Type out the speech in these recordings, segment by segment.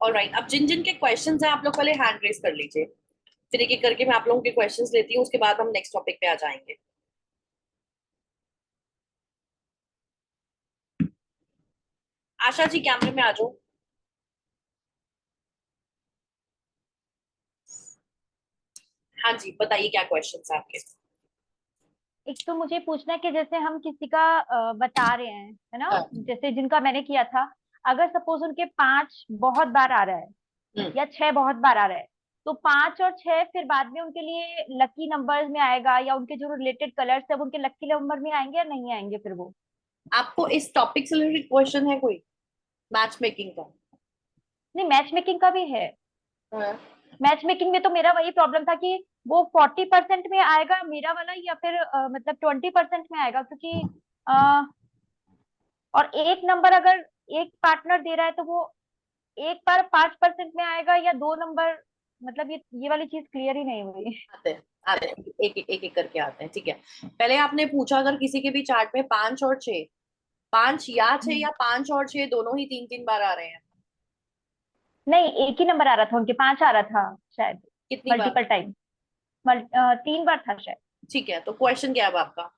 Alright, अब जिन जिन के questions हैं आप लोग पहले हैंड रेस कर लीजिए, फिर एक एक करके मैं आप लोगों के क्वेश्चंस लेती हूँ, उसके बाद हम नेक्स्ट टॉपिक पे आ जाएंगे। आशा जी कैमरे में आ जाओ। हाँ जी बताइए क्या क्वेश्चंस है आपके। एक तो मुझे पूछना है कि जैसे हम किसी का बता रहे हैं, है ना? हाँ। जैसे जिनका मैंने किया था, अगर सपोज उनके 5 बहुत बार आ रहा है हम्म। या 6 बहुत बार आ रहा है, तो 5 और 6 फिर बाद में उनके लिए लकी नंबर्स में आएगा, या उनके जो रिलेटेड कलर्स है वो उनके लकी नंबर में आएंगे या नहीं आएंगे फिर वो? आपको इस टॉपिक से रिलेटेड क्वेश्चन है कोई, मैच मेकिंग का? नहीं, मैच मेकिंग का भी है। हाँ। मैच मेकिंग में तो मेरा वही प्रॉब्लम था कि वो 40% में आएगा मेरा वाला, या फिर मतलब 20% में आएगा, क्योंकि और एक नंबर अगर एक पार्टनर दे रहा है तो वो एक बार 5% में आएगा या दो नंबर, मतलब ये वाली चीज क्लियर ही नहीं हुई। आते हैं एक एक करके आते हैं, ठीक है। पहले आपने पूछा अगर किसी के भी चार्ट में 5 और 6, 5 या 6 हम्म। या 5 और 6 दोनों ही 3 3 बार आ रहे हैं। नहीं, एक ही नंबर आ रहा था, उनके 5 आ रहा था शायद, कितनी बार? Multiple time. 3 बार था शायद। ठीक है, तो क्वेश्चन क्या है अब आपका?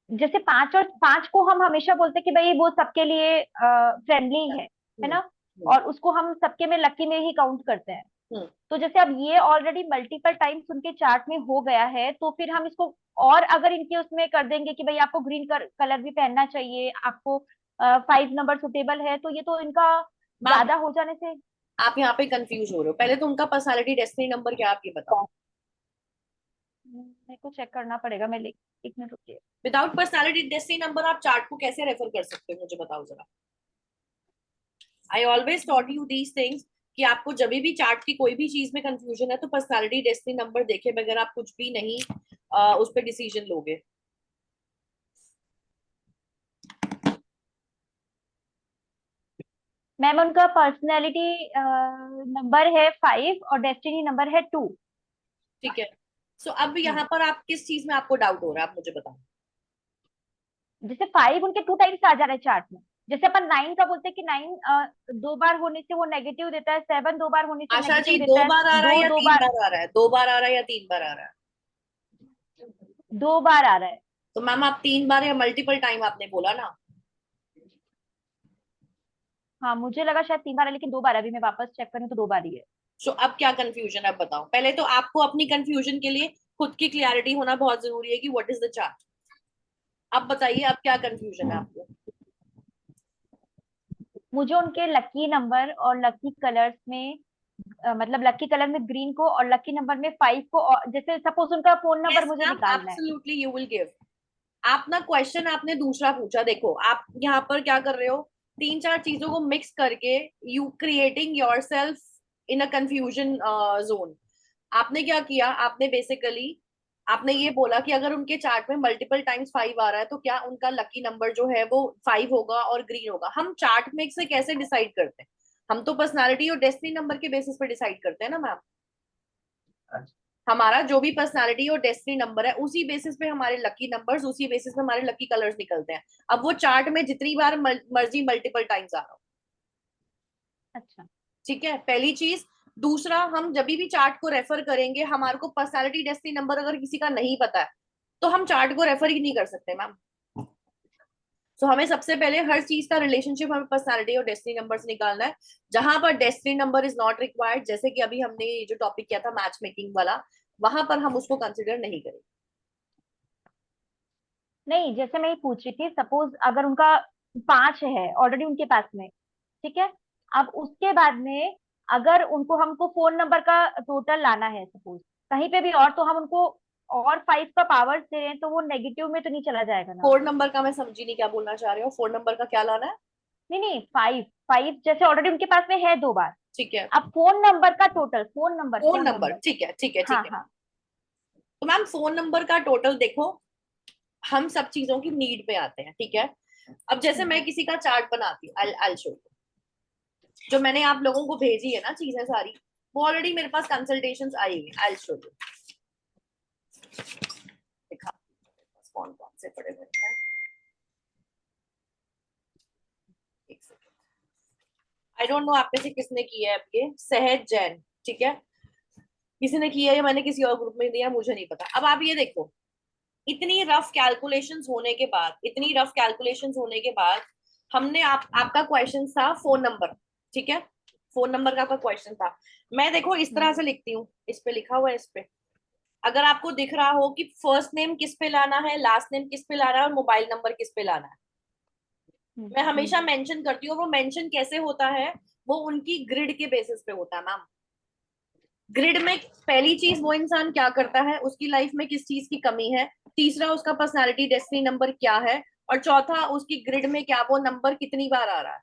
जैसे 5 और 5 को हम हमेशा बोलते हैं कि भाई वो सबके लिए फ्रेंडली है हम्म। ना? हम्म। और उसको हम सबके में लकी में ही काउंट करते हैं। हम्म। तो जैसे अब ये ऑलरेडी मल्टीपल टाइम्स उनके चार्ट में हो गया है, तो फिर हम इसको और अगर इनके उसमें कर देंगे कि भाई आपको ग्रीन कलर भी पहनना चाहिए, आपको 5 नंबर सुटेबल है, तो ये तो इनका मैम ज्यादा हो जाने से। आप यहाँ पे कंफ्यूज हो रहे हो, पहले तो उनका पर्सनालिटी डेस्टिनी नंबर क्या है, आप ये बताओ। मेरे को चेक करना पड़ेगा, मैं एक मिनट रुकिए। विदाउट पर्सनालिटी डेस्टिनी नंबर आप चार्ट को कैसे रेफर कर सकते हो, मुझे बताओ जरा। I always taught you these things कि आपको जब भी चार्ट की कोई भी चीज में कंफ्यूजन है तो पर्सनालिटी डेस्टिनी नंबर देखे बगैर आप कुछ भी नहीं उस पर डिसीजन लोगे। मैम उनका पर्सनैलिटी नंबर है 5 और डेस्टिनी नंबर है 2। ठीक है। सो अब यहाँ पर आप किस चीज में आपको डाउट हो रहा है, आप मुझे बताओ। जैसे 5 उनके 2 टाइम्स आ जा रहा है चार्ट में। जैसे अपन 9 का बोलते हैं कि 9 दो बार होने से वो नेगेटिव देता है, 7 दो बार होने से आशा जी नेगेटिव दो देता है, बार आ रहा है दो या दो तीन बार, बार आ रहा है, 2 बार आ रहा है या 3 बार आ रहा है? 2 बार आ रहा है। तो मैम आप 3 बार या मल्टीपल टाइम आपने बोला ना। हाँ, मुझे लगा शायद 3 बार है, लेकिन 2 बार है। अभी मैं वापस चेक करूँ तो 2 बार ही है। सो अब क्या कंफ्यूजन है, अब बताओ। पहले तो आपको अपनी कंफ्यूजन के लिए खुद की क्लियरिटी होना बहुत जरूरी है कि व्हाट इज द चार्ट। अब बताइए अब क्या कंफ्यूजन है आपको। मुझे उनके लकी नंबर और लकी कलर्स में मतलब लकी कलर में ग्रीन को और लकी नंबर में 5 को, और जैसे सपोज उनका फोन नंबर यस मुझे मैम निकालना है। Absolutely you will give. आप ना क्वेश्चन आपने दूसरा पूछा, देखो आप यहाँ पर क्या कर रहे हो, 3 4 चीजों को मिक्स करके you creating your self in a confusion zone. आपने क्या किया, आपने बेसिकली आपने ये बोला कि अगर उनके चार्ट में मल्टीपल टाइम्स 5 आ रहा है तो क्या उनका लकी नंबर जो है वो 5 होगा और ग्रीन होगा। हम चार्ट में से कैसे डिसाइड करते हैं, हम तो पर्सनालिटी और डेस्टिनी नंबर के बेसिस पर डिसाइड करते हैं ना मैम। हमारा जो भी पर्सनालिटी और डेस्टिनी नंबर है उसी बेसिस पे हमारे लकी नंबर्स, उसी बेसिस पे हमारे लकी कलर्स निकलते हैं। अब वो चार्ट में जितनी बार मर्जी मल्टीपल टाइम्स आ रहा हो। अच्छा। ठीक है, पहली चीज। दूसरा, हम जब भी चार्ट को रेफर करेंगे, हमारे को पर्सनालिटी डेस्टिनी नंबर अगर किसी का नहीं पता है तो हम चार्ट को रेफर ही नहीं कर सकते मैम। तो हमें सबसे पहले हर चीज का रिलेशनशिप हमें पर्सनालिटी और डेस्टिनी नंबर से निकालना है। जहां पर destiny number is not required, जैसे कि अभी हमने ये जो टॉपिक किया था मैच मेकिंग वाला, वहां पर हम उसको कंसिडर नहीं करेंगे। नहीं, जैसे मैं ये पूछ रही थी, सपोज अगर उनका 5 है ऑलरेडी उनके पास में, ठीक है? अब उसके बाद में अगर उनको हमको फोन नंबर का टोटल लाना है सपोज कहीं पे भी, और तो हम उनको और 5 का पावर्स दे रहे हैं, तो वो नेगेटिव में तो नहीं चला जाएगा ना? 4 नंबर का मैं समझी नहीं, क्या बोलना चाह रहे हो, 4 नंबर का क्या लाना है? नहीं नहीं, 5 5 जैसे ऑलरेडी उनके पास में है 2 बार। ठीक है। अब फोन नंबर का total, phone phone number, number. ठीक है ठीक है ठीक हाँ है। हाँ। तो मैम फोन नंबर का टोटल देखो, हम सब चीजों की नीड पे आते हैं, ठीक है। अब जैसे हम्म। मैं किसी का चार्ट बनाती हूँ, आई शो, जो मैंने आप लोगों को भेजी है ना चीजें सारी, वो ऑलरेडी मेरे पास कंसल्टेशंस आई हुई, आई शो यू, दिखा कौन कौन से पड़े हुए हैं। एक सेकंड, आई डोंट नो आप में से किसने किया है अब ये, सहज जैन, ठीक है, किसी ने किया है, मैंने किसी और ग्रुप में दिया, मुझे नहीं पता। अब आप ये देखो, इतनी रफ कैलकुलेशंस होने के बाद, इतनी रफ कैलकुलेशंस होने के बाद, हमने आपका क्वेश्चन था फोन नंबर, ठीक है, फोन नंबर का आपका क्वेश्चन था। मैं देखो इस तरह से लिखती हूँ, इस पे लिखा हुआ है, इस पे अगर आपको दिख रहा हो कि फर्स्ट नेम किस पे लाना है, लास्ट नेम किस पे लाना है, और मोबाइल नंबर किस पे लाना है, मैं हमेशा मेंशन करती हूँ। वो मेंशन कैसे होता है, वो उनकी ग्रिड के बेसिस पे होता है मैम। ग्रिड में पहली चीज वो इंसान क्या करता है, उसकी लाइफ में किस चीज की कमी है, तीसरा उसका पर्सनालिटी डेस्टिनी नंबर क्या है, और चौथा उसकी ग्रिड में क्या वो नंबर कितनी बार आ रहा है।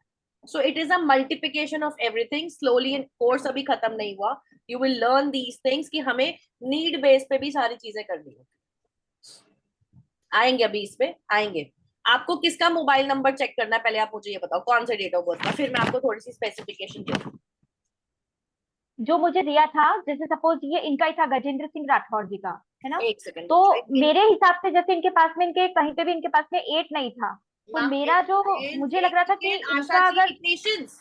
सो it is a multiplication of everything slowly, course अभी खत्म नहीं हुआ, you will learn these things कि हमें नीड बेस पे भी सारी चीजें करनी है। आएंगे अभी इस पे आएंगे। आपको किसका मोबाइल नंबर चेक करना है, पहले आप मुझे ये बताओ कौन से डेट ऑफ बर्थ का, फिर मैं आपको थोड़ी सी स्पेसिफिकेशन दूँ। जो मुझे दिया था, जैसे सपोज ये इनका ही था, गजेंद्र सिंह राठौर जी का, है ना। एक सेकंड तो रुक जाओ। मेरे हिसाब से जैसे इनके पास में, इनके कहीं पे भी इनके पास में 8 नहीं था, तो मैम मेरा जो, मुझे लग एक रहा था कि सेकेंड आशा इनका जी, अगर, पेशेंस,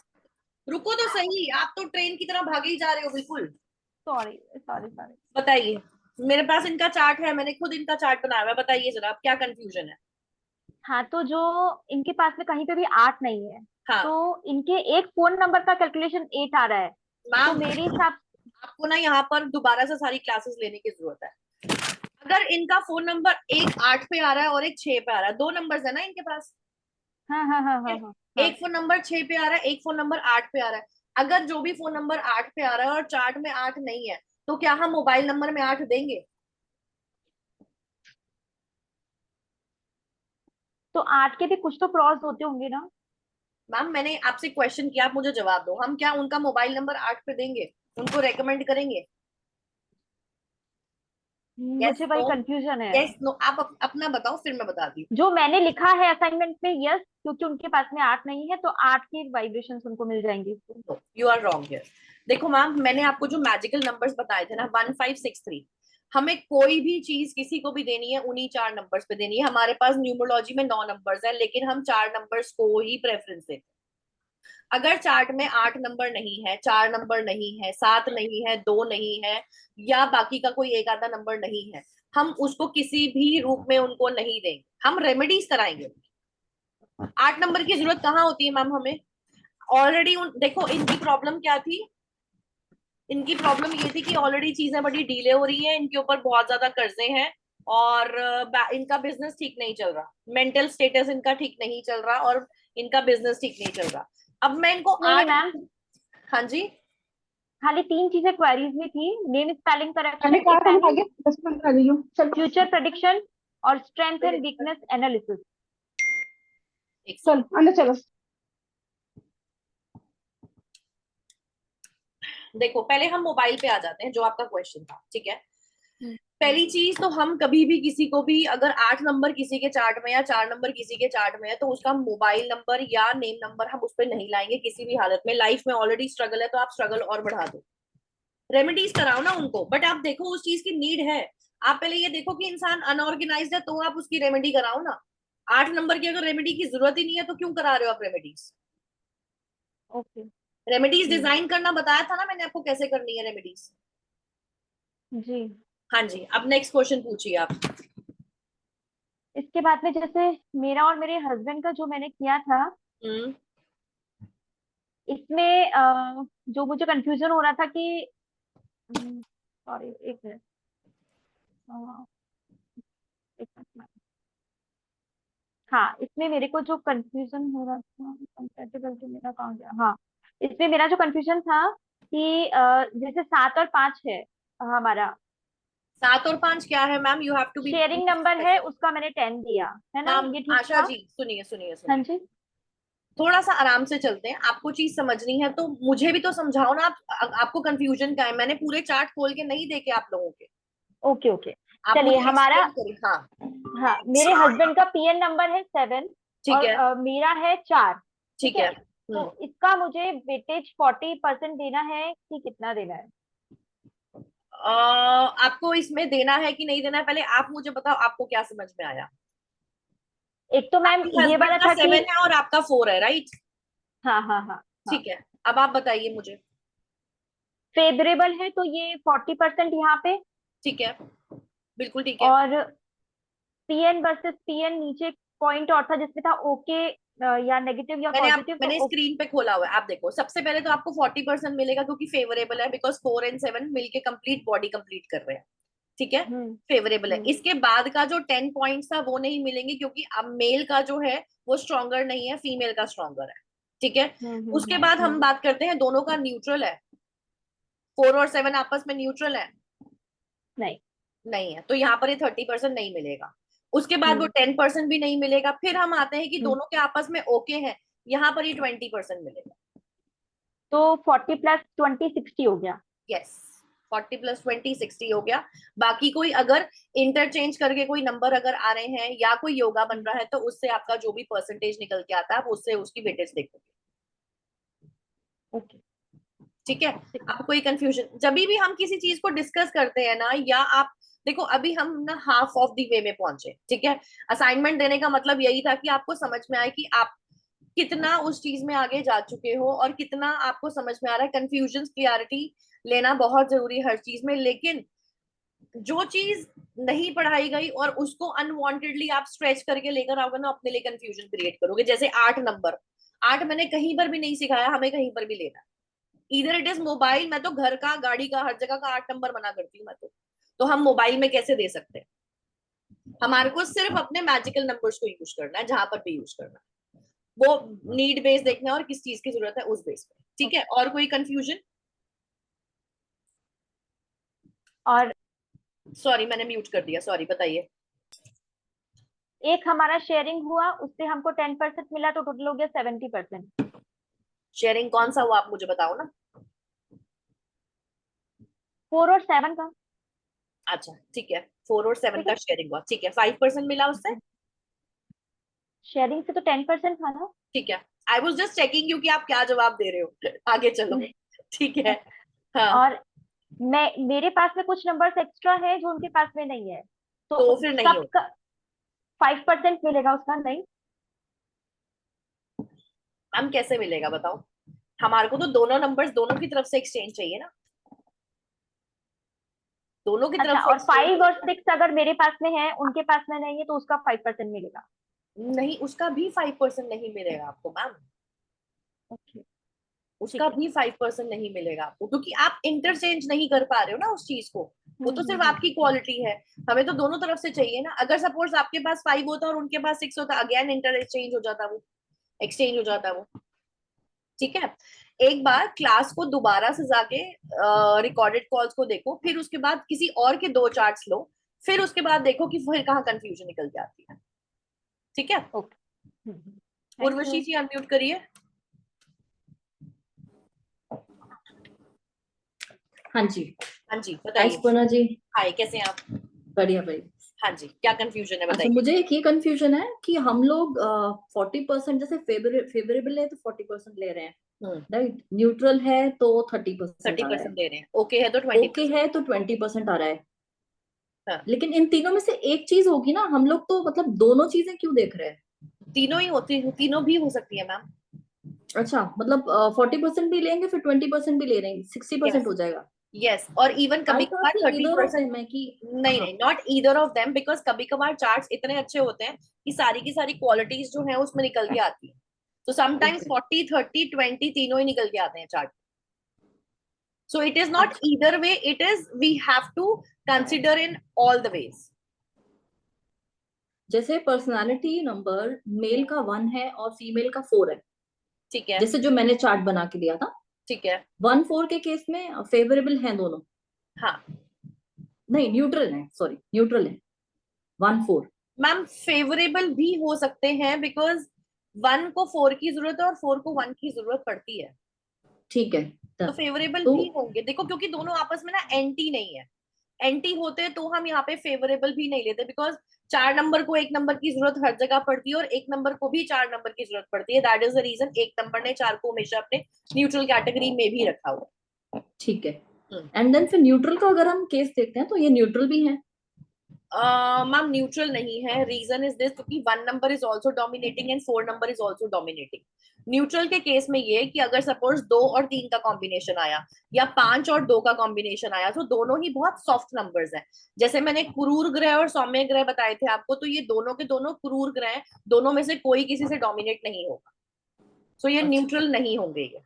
रुको तो सही, आप तो ट्रेन की तरह भागे ही जा रहे हो बिल्कुल। Sorry sorry sorry. बताइए, मेरे पास इनका चार्ट है, मैंने खुद इनका चार्ट बनाया हुआ है, बताइए जरा आप क्या कंफ्यूजन है। हाँ, तो जो इनके पास में कहीं पे भी 8 नहीं है, हाँ तो इनके एक फोन नंबर का कैलकुलेशन 8 आ रहा है, तो मैम, मेरे हिसाब। आपको ना यहाँ पर दोबारा से सारी क्लासेस लेने की जरूरत है। अगर इनका फोन नंबर एक 8 पे आ रहा है और एक 6 पे आ रहा है, दो नंबर्स है ना इनके पास, हाँ हाँ हाँ हाँ हाँ हाँ। एक फोन नंबर 6 पे आ रहा है, एक फोन नंबर 8 पे आ रहा है। अगर जो भी फोन नंबर 8 पे आ रहा है और चार्ट में 8 नहीं है, तो क्या हम मोबाइल नंबर में 8 देंगे? तो 8 के भी कुछ तो क्रॉस होते होंगे ना। मैम मैंने आपसे क्वेश्चन किया, आप मुझे जवाब दो, हम क्या उनका मोबाइल नंबर 8 पे देंगे, उनको रेकमेंड करेंगे? यस मुझे भाई नो, कंफ्यूजन है। यस नो, आप अपना बताओ फिर मैं बताती जो मैंने लिखा है असाइनमेंट में, यस, क्योंकि उनके पास में 8 नहीं है, तो 8 की वाइब्रेशंस उनको मिल जाएंगी इससे। हूँ। You are wrong here. देखो मैम, मैंने आपको जो मैजिकल नंबर्स बताए थे ना, 1563, हमें कोई भी चीज किसी को भी देनी है उन्हीं 4 नंबर्स पे देनी है। हमारे पास न्यूमरोलॉजी में 9 नंबर्स है, लेकिन हम 4 नंबर्स को ही प्रेफरेंस देते हैं। अगर चार्ट में 8 नंबर नहीं है, 4 नंबर नहीं है, 7 नहीं है, 2 नहीं है, या बाकी का कोई एक आधा नंबर नहीं है, हम उसको किसी भी रूप में उनको नहीं देंगे, हम रेमेडीज कराएंगे। 8 नंबर की जरूरत कहाँ होती है मैम हमें? ऑलरेडी देखो इनकी प्रॉब्लम क्या थी, इनकी प्रॉब्लम ये थी कि ऑलरेडी चीजें बड़ी डीले हो रही है, इनके ऊपर बहुत ज्यादा कर्जे हैं, और इनका बिजनेस ठीक नहीं चल रहा, मेंटल स्टेटस इनका ठीक नहीं चल रहा, और इनका बिजनेस ठीक नहीं चल रहा। अब मैं इनको नहीं नहीं 8, मैम, हाँ जी, खाली 3 चीजें क्वेरीज में थी। नेम स्पेलिंग मैंने करेक्शन कहा इफ था मैं एनी, आगे 10 मिनट कर रही हूँ, चल फ्यूचर प्रेडिक्शन, और स्ट्रेंथ एंड वीकनेस एनालिसिस। एक चल अंदर चलो। देखो पहले हम मोबाइल पे आ जाते हैं, जो आपका क्वेश्चन था, ठीक है। पहली चीज तो हम कभी भी किसी को भी, अगर 8 नंबर किसी के चार्ट में या 4 नंबर किसी के चार्ट में है, तो उसका मोबाइल नंबर या नेम नंबर हम उस पर नहीं लाएंगे किसी भी हालत में। लाइफ में ऑलरेडी स्ट्रगल है, तो आप स्ट्रगल और बढ़ा दो, रेमेडीज कराओ ना उनको, बट आप देखो उस चीज की नीड है। आप पहले ये देखो कि इंसान अनऑर्गेनाइज्ड है, तो आप उसकी रेमेडी कराओ ना। 8 नंबर की अगर रेमेडी की जरूरत ही नहीं है, तो क्यों करा रहे हो आप रेमेडीज? ओके। रेमेडीज डिजाइन करना बताया था ना मैंने आपको, कैसे करनी है रेमेडीज। जी। हाँ जी, अब नेक्स्ट क्वेश्चन पूछिए आप। इसके बाद में जैसे मेरा और मेरे हस्बैंड का जो मैंने किया था, हम्म, इसमें जो मुझे कंफ्यूजन हो रहा था कि, सॉरी एक मिनट, एक मिनट। हाँ, इसमें मेरे को जो कंफ्यूजन हो रहा था, कंपेटेबल तो मेरा कहाँ गया, हाँ, इसमें मेरा जो कंफ्यूजन था कि जैसे 7 और 5 है हमारा, 7 और 5 क्या है ma'am? You have to be sharing number है, उसका मैंने 10 दिया, है ना, मैम ये ठीक आशा था। जी, सुनिए सुनिए हाँ सुनिए, जी। थोड़ा सा आराम से चलते हैं, आपको चीज समझनी है तो मुझे भी तो समझाओ ना। आपको कंफ्यूजन क्या है? मैंने पूरे चार्ट खोल के नहीं देखे आप लोगों के, ओके ओके। आप चलिए मुझे हमारा, एक्सप्लेन करिए। हाँ हाँ, मेरे हस्बैंड का पीएन नंबर है 7, ठीक और है, मेरा है 4। ठीक ठीक है। है, तो इसका मुझे वेटेज 40% देना है कि कितना देना है। आपको इसमें देना है कि नहीं देना है, पहले आप मुझे बताओ आपको क्या समझ में आया। एक तो मैम आपके ये हस्बैंड वाला का था कि, 7 है और आपका 4 है, राइट? हाँ हाँ हाँ हाँ, ठीक है, अब आप बताइए मुझे। फेवरेबल है तो ये 40% यहाँ पे। ठीक है, बिल्कुल ठीक है। और पीएन वर्सेस पीएन, नीचे पॉइंट और था जिसमें था ओके या नेगेटिव या पॉजिटिव, तो मैंने स्क्रीन पे खोला हुआ है, आप देखो। सबसे पहले तो आपको 40% मिलेगा क्योंकि फेवरेबल है, बिकॉज 4 और 7 मिलके कंप्लीट बॉडी कंप्लीट कर रहे हैं। ठीक है, हम्म फेवरेबल है। हम्म इसके बाद का जो 10 पॉइंट्स था वो नहीं मिलेंगे, क्योंकि अब मेल का जो है वो स्ट्रॉन्गर नहीं है, फीमेल का स्ट्रॉन्गर है। ठीक है, उसके बाद हम बात करते हैं दोनों का न्यूट्रल है। 4 और 7 आपस में न्यूट्रल है? नहीं। नहीं है, तो यहाँ पर ये 30% नहीं मिलेगा। उसके बाद वो हम्म 10% भी नहीं मिलेगा। फिर हम आते हैं कि हम्म दोनों के आपस में ओके हैं, यहाँ पर ये 20% मिलेगा। तो 40+20 60 हो गया। यस, 40+20 60 हो गया। बाकी कोई अगर इंटरचेंज करके कोई नंबर अगर आ रहे हैं या कोई योगा बन रहा है, तो उससे आपका जो भी परसेंटेज निकल के आता है, आप उससे उसकी वेटेज देखोगे। ओके। ठीक है। ठीक है। अब कोई कंफ्यूजन जब भी हम किसी चीज को डिस्कस करते हैं ना, या आप देखो, अभी हम ना हाफ ऑफ द वे में पहुंचे। ठीक है, असाइनमेंट देने का मतलब यही था कि आपको समझ में आए कि आप कितना उस चीज में आगे जा चुके हो और कितना आपको समझ में आ रहा है। कंफ्यूजन क्लियरिटी लेना बहुत जरूरी है हर चीज में। लेकिन जो चीज नहीं पढ़ाई गई और उसको अनवांटेडली आप स्ट्रेच करके लेकर आओगे ना, अपने लिए कंफ्यूजन क्रिएट करोगे। जैसे 8 नंबर, 8 मैंने कहीं पर भी नहीं सिखाया, हमें कहीं पर भी लेना। इधर इट इज मोबाइल, मैं तो घर का, गाड़ी का, हर जगह का 8 नंबर मना करती हूँ मैं तो हम मोबाइल में कैसे दे सकते हैं? हमारे को सिर्फ अपने मैजिकल नंबर्स को यूज करना है, जहां पर भी यूज करना है वो नीड बेस देखना है, और किस चीज की जरूरत है उस बेस पे। ठीक है, ओके। और कोई कंफ्यूजन? और सॉरी, मैंने म्यूट कर दिया, सॉरी, बताइए। एक हमारा शेयरिंग हुआ, उससे हमको 10% मिला, तो टोटल हो गया 70%। शेयरिंग कौन सा हुआ, आप मुझे बताओ ना। 4 और 7 का। अच्छा, ठीक है, 4 और 7 ठीक का है। शेयरिंग हुआ। ठीक है, 5% मिला उससे। शेयरिंग से तो 10% था ना। ठीक है, आई वॉज जस्ट चेकिंग क्योंकि आप क्या जवाब दे रहे हो। आगे चलो। ठीक है। हाँ, और मैं मेरे पास में कुछ नंबर्स एक्स्ट्रा है जो उनके पास में नहीं है, तो तो फिर नहीं होगा। सबका 5% मिलेगा उसका, नहीं? मैम कैसे मिलेगा बताओ? हमारे को तो दोनों नंबर्स दोनों की तरफ से एक्सचेंज चाहिए ना, दोनों की तरफ अच्छा, से और एक्सचेंज 5 और होगा। 6 अगर मेरे पास में है, उनके पास में नहीं है, तो उसका 5% मिलेगा। नहीं, उसका भी 5% नहीं मिलेगा आपको मैम। ओके। उसका ठीक है। भी 5% नहीं मिलेगा आपको, क्योंकि आप इंटरचेंज नहीं कर पा रहे हो ना उस चीज को। वो तो सिर्फ आपकी हम्म। क्वालिटी है। हमें तो दोनों तरफ से चाहिए ना। अगर सपोज आपके पास 5 होता और उनके पास 6 होता, अगेन इंटर एक्सचेंज हो जाता वो, एक्सचेंज हो जाता वो। ठीक है, एक बार क्लास को दोबारा से जाके रिकॉर्डेड कॉल्स को देखो, फिर उसके बाद किसी और के 2 चार्ट्स लो, फिर उसके बाद देखो कि फिर कहाँ कंफ्यूजन निकल के आती है। ठीक है, ओके। Thank Urvashi you. जी अनम्यूट करिए। हाँ जी। हाँ जी, हाय बताइए। सुपर्णा जी। हाय, कैसे हैं आप? बढ़िया बढ़िया। हाँ जी, क्या कंफ्यूजन है अच्छा, बताइए। मुझे एक ये कंफ्यूजन है कि हम लोग 40% जैसे फेवरेबल है तो 40% ले रहे हैं, हम्म, राइट? न्यूट्रल है तो 30% थर्टी आ रहा है, परसेंट दे रहे हैं, ओके है तो ट्वेंटी ओके परसेंट है तो 20% आ रहा है। हाँ, लेकिन इन तीनों में से एक चीज होगी ना, हम लोग तो मतलब दोनों चीजें क्यों देख रहे हैं? तीनों ही होती, तीनों भी हो सकती है मैम। अच्छा, मतलब 40% भी लेंगे फिर 20% भी ले रहे हैं, 60% यस, हो जाएगा। यस, और इवन आई कभी थॉट कभार कि थर्टी इधर ऑफ परसेंट देम है कि नहीं, हाँ। नहीं, not either of them, because कभी कभार चार्ट्स इतने अच्छे होते हैं कि सारी की सारी क्वालिटीज जो है उसमें निकल के आती है। तो समटाइम्स ओके। 40 30 20 तीनों ही निकल के आते हैं chart. So it is not अच्छा, either way, it is we have to consider in all the ways. जैसे पर्सनालिटी नंबर मेल का 1 है और फीमेल का 4 है, ठीक है, जैसे जो मैंने चार्ट बना के दिया था, ठीक है। 1 4 के केस में फेवरेबल हैं दोनों। हाँ नहीं, न्यूट्रल है, सॉरी, न्यूट्रल है 1 4। मैम, फेवरेबल भी हो सकते हैं, बिकॉज 1 को 4 की जरूरत है और 4 को 1 की जरूरत पड़ती है। ठीक है। तो done। फेवरेबल तो भी होंगे, देखो, क्योंकि दोनों आपस में ना एंटी नहीं है। एंटी होते तो हम यहाँ पे फेवरेबल भी नहीं लेते, बिकॉज 4 नंबर को 1 नंबर की जरूरत हर जगह पड़ती है, और 1 नंबर को भी 4 नंबर की जरूरत पड़ती है। That is the reason 1 number ने 4 को हमेशा अपने न्यूट्रल कैटेगरी में भी रखा हुआ ठीक है। है। एंड देन फिर न्यूट्रल का अगर हम केस देखते हैं तो ये न्यूट्रल भी है। मैम न्यूट्रल नहीं है. रीजन इज दिस, क्योंकि 1 number is also dominating and 4 number is also dominating. Neutral के केस में ये कि अगर सपोज 2 और 3 का कॉम्बिनेशन आया या 5 और 2 का कॉम्बिनेशन आया, तो दोनों ही बहुत सॉफ्ट नंबर्स हैं. जैसे मैंने क्रूर ग्रह और सौम्य ग्रह बताए थे आपको, तो ये दोनों के दोनों क्रूर ग्रह हैं. दोनों में से कोई किसी से डोमिनेट नहीं होगा. सो ये अच्छा. न्यूट्रल नहीं होंगे ये.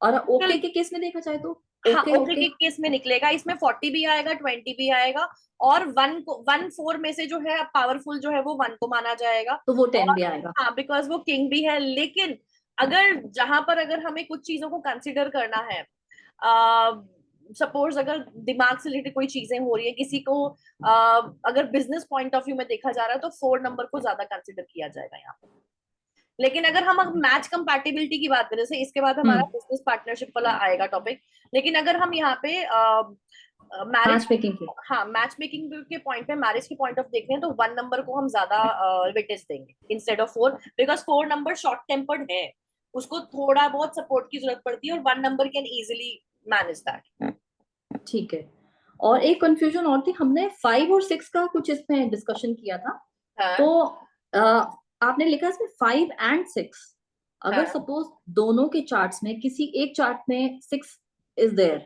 और ओके के केस में देखा जाए तो हाँ, ओके ओके के केस में निकलेगा. इसमें 40 भी आएगा, 20 भी आएगा, और 1 4 में से जो है पावरफुल जो है वो 1 को माना जाएगा. तो वो 10 और भी आएगा. हाँ, बिकॉज वो किंग भी है. लेकिन अगर जहां पर अगर हमें कुछ चीजों को कंसिडर करना है, सपोज अगर दिमाग से रिलेटेड कोई चीजें हो रही है किसी को, अगर बिजनेस पॉइंट ऑफ व्यू में देखा जा रहा है, तो 4 नंबर को ज्यादा कंसिडर किया जाएगा यहाँ पे. लेकिन अगर हम मैच कंपैटिबिलिटी की बात करें, जैसे इसके बाद हमारा बिजनेस पार्टनरशिप वाला आएगा टॉपिक, लेकिन अगर हम यहाँ पे मैरिज, मैच मेकिंग के. हाँ, मैच मेकिंग के पॉइंट पे, मैरिज के पॉइंट ऑफ देख रहे हैं, तो 1 नंबर को हम ज्यादा वेटेज देंगे instead of 4, because 4 number short tempered है, उसको थोड़ा बहुत सपोर्ट की जरूरत पड़ती है, और 1 number can easily manage that. ठीक है. और एक कंफ्यूजन और थी, हमने 5 और 6 का कुछ इसमें डिस्कशन किया था. हाँ, तो आपने लिखा इसमें 5 एंड 6. अगर हाँ. सपोज दोनों के चार्ट्स में किसी एक चार्ट में 6 इज देयर,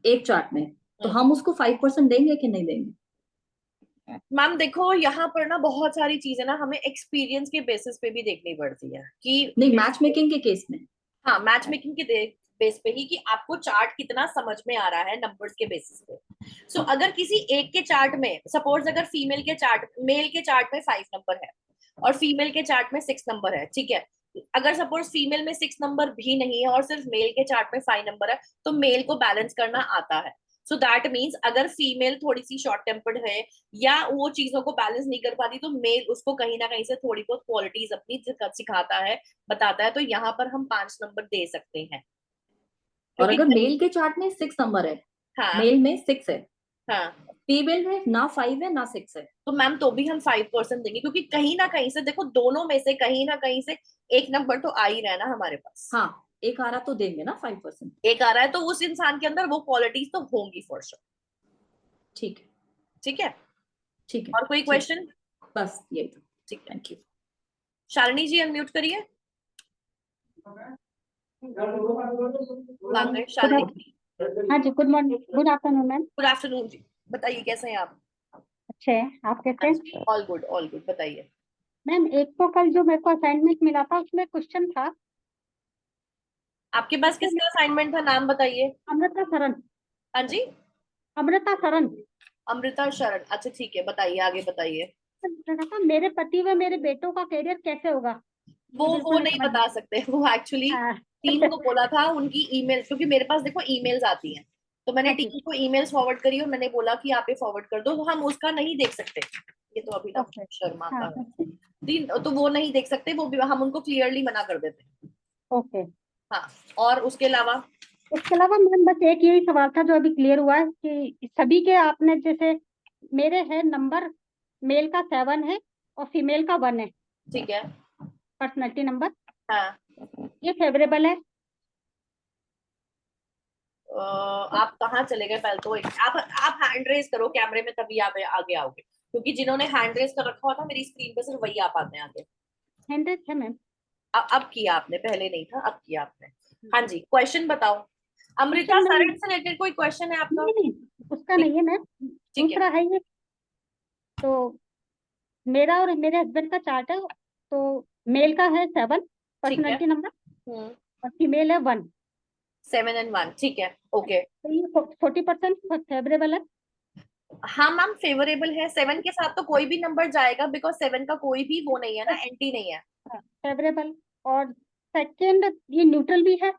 एक चार्ट में, तो हम उसको 5% देंगे कि नहीं देंगे? मैम देखो, यहाँ पर ना बहुत सारी चीजें ना हमें एक्सपीरियंस के बेसिस पे भी देखनी पड़ती है कि नहीं, मैच मेकिंग के केस में. हाँ, मैच मेकिंग के बेस पे ही कि आपको चार्ट कितना समझ में आ रहा है नंबर्स के बेसिस पे. सो अगर किसी एक के चार्ट में, सपोज अगर फीमेल के चार्ट, मेल के चार्ट में 5 नंबर है और फीमेल के चार्ट में 6 नंबर है, ठीक है. अगर सपोज फीमेल में 6 नंबर भी नहीं है और सिर्फ मेल के चार्ट में 5 नंबर है, तो मेल को बैलेंस करना आता है. सो दैट मीन्स अगर फीमेल थोड़ी सी शॉर्ट टेम्पर्ड है या वो चीजों को बैलेंस नहीं कर पाती, तो मेल उसको कहीं ना कहीं से थोड़ी बहुत क्वालिटीज अपनी सिखाता है, बताता है. तो यहाँ पर हम 5 नंबर दे सकते हैं. और क्योंकि अगर मेल के चार्ट में 6 नंबर है, हाँ, मेल में 6 है, हाँ, फीमेल में ना 5 है ना 6 है, तो मैम तो भी हम 5% देंगे, क्योंकि कहीं ना कहीं से देखो, दोनों में से कहीं ना कहीं से एक नंबर तो आ ही रहा है ना हमारे पास. हाँ, एक आ रहा तो देंगे ना 5%. एक आ रहा है, तो उस इंसान के अंदर वो क्वालिटीज तो होंगी फॉर श्योर. ठीक है. ठीक है. ठीक है. और कोई ठीक. क्वेश्चन? बस यही था. ठीक है. Thank you. Shalini ji unmute करिए. शालिनी जी, हाँ जी, good morning, good afternoon ma'am. Good afternoon जी. बताइए कैसे हैं आप? अच्छे हैं, आप कैसे हैं? All good, all good. बताइए. मैम, एक तो कल जो मेरे को असाइनमेंट मिला था उसमें क्वेश्चन था. आपके पास किसका असाइनमेंट था, नाम बताइए. अमृता शरण. हाँ जी, अमृता शरण. अमृता शरण. अच्छा ठीक है, बताइए, आगे बताइए. था मेरे पति व मेरे बेटों का करियर कैसे होगा. वो बिल्कुल नहीं समझ. बता सकते. वो एक्चुअली हाँ. टीम को बोला था, उनकी ईमेल, क्योंकि मेरे पास देखो ईमेल्स आती हैं, तो मैंने हाँ जी. टीम को ईमेल्स फॉरवर्ड करी और मैंने बोला कि आप ये फॉरवर्ड कर दो, तो हम उसका नहीं देख सकते. ये तो अभी तक ओके. शर्मा हाँ. का है, तो वो नहीं देख सकते, वो भी हम उनको क्लियरली मना कर देते हैं. ओके. हाँ. और उसके अलावा उसके अलावा मैम बस एक यही सवाल था जो अभी क्लियर हुआ है कि सभी के आपने जैसे मेरे है नंबर, मेल का 7 है और फीमेल का 1 है ठीक है. Personality number. हाँ. ये फेवरेबल है. आप कहाँ चले गए? पहले तो आप हैंड रेज करो कैमरे में, तभी आप आगे आओगे, क्योंकि जिन्होंने हैंड रेज कर रखा हुआ था मेरी स्क्रीन पे सिर्फ वही आ पाते हैं आगे. हैंड्रेड है मैम. अब किया आपने, पहले नहीं था, अब किया आपने. हाँ जी, क्वेश्चन बताओ. अमृता Question शरण मैम, से रिलेटेड कोई क्वेश्चन है आपका? नहीं नहीं, उसका नहीं है मैम. ठीक है. दूसरा है ये. तो मेरा और मेरे हस्बैंड का चार्ट है. तो मेल का है 7 ठीक है. पर्सनैलिटी नंबर और फीमेल है 1. 7 and 1. ठीक है. ओके. तो ये 40% फेवरेबल है. हाँ मैम, फेवरेबल है. 7 के साथ तो कोई भी नंबर जाएगा, बिकॉज 7 का कोई भी वो नहीं है ना, एंटी नहीं है. फेवरेबल. और सेकंड ये न्यूट्रल भी है.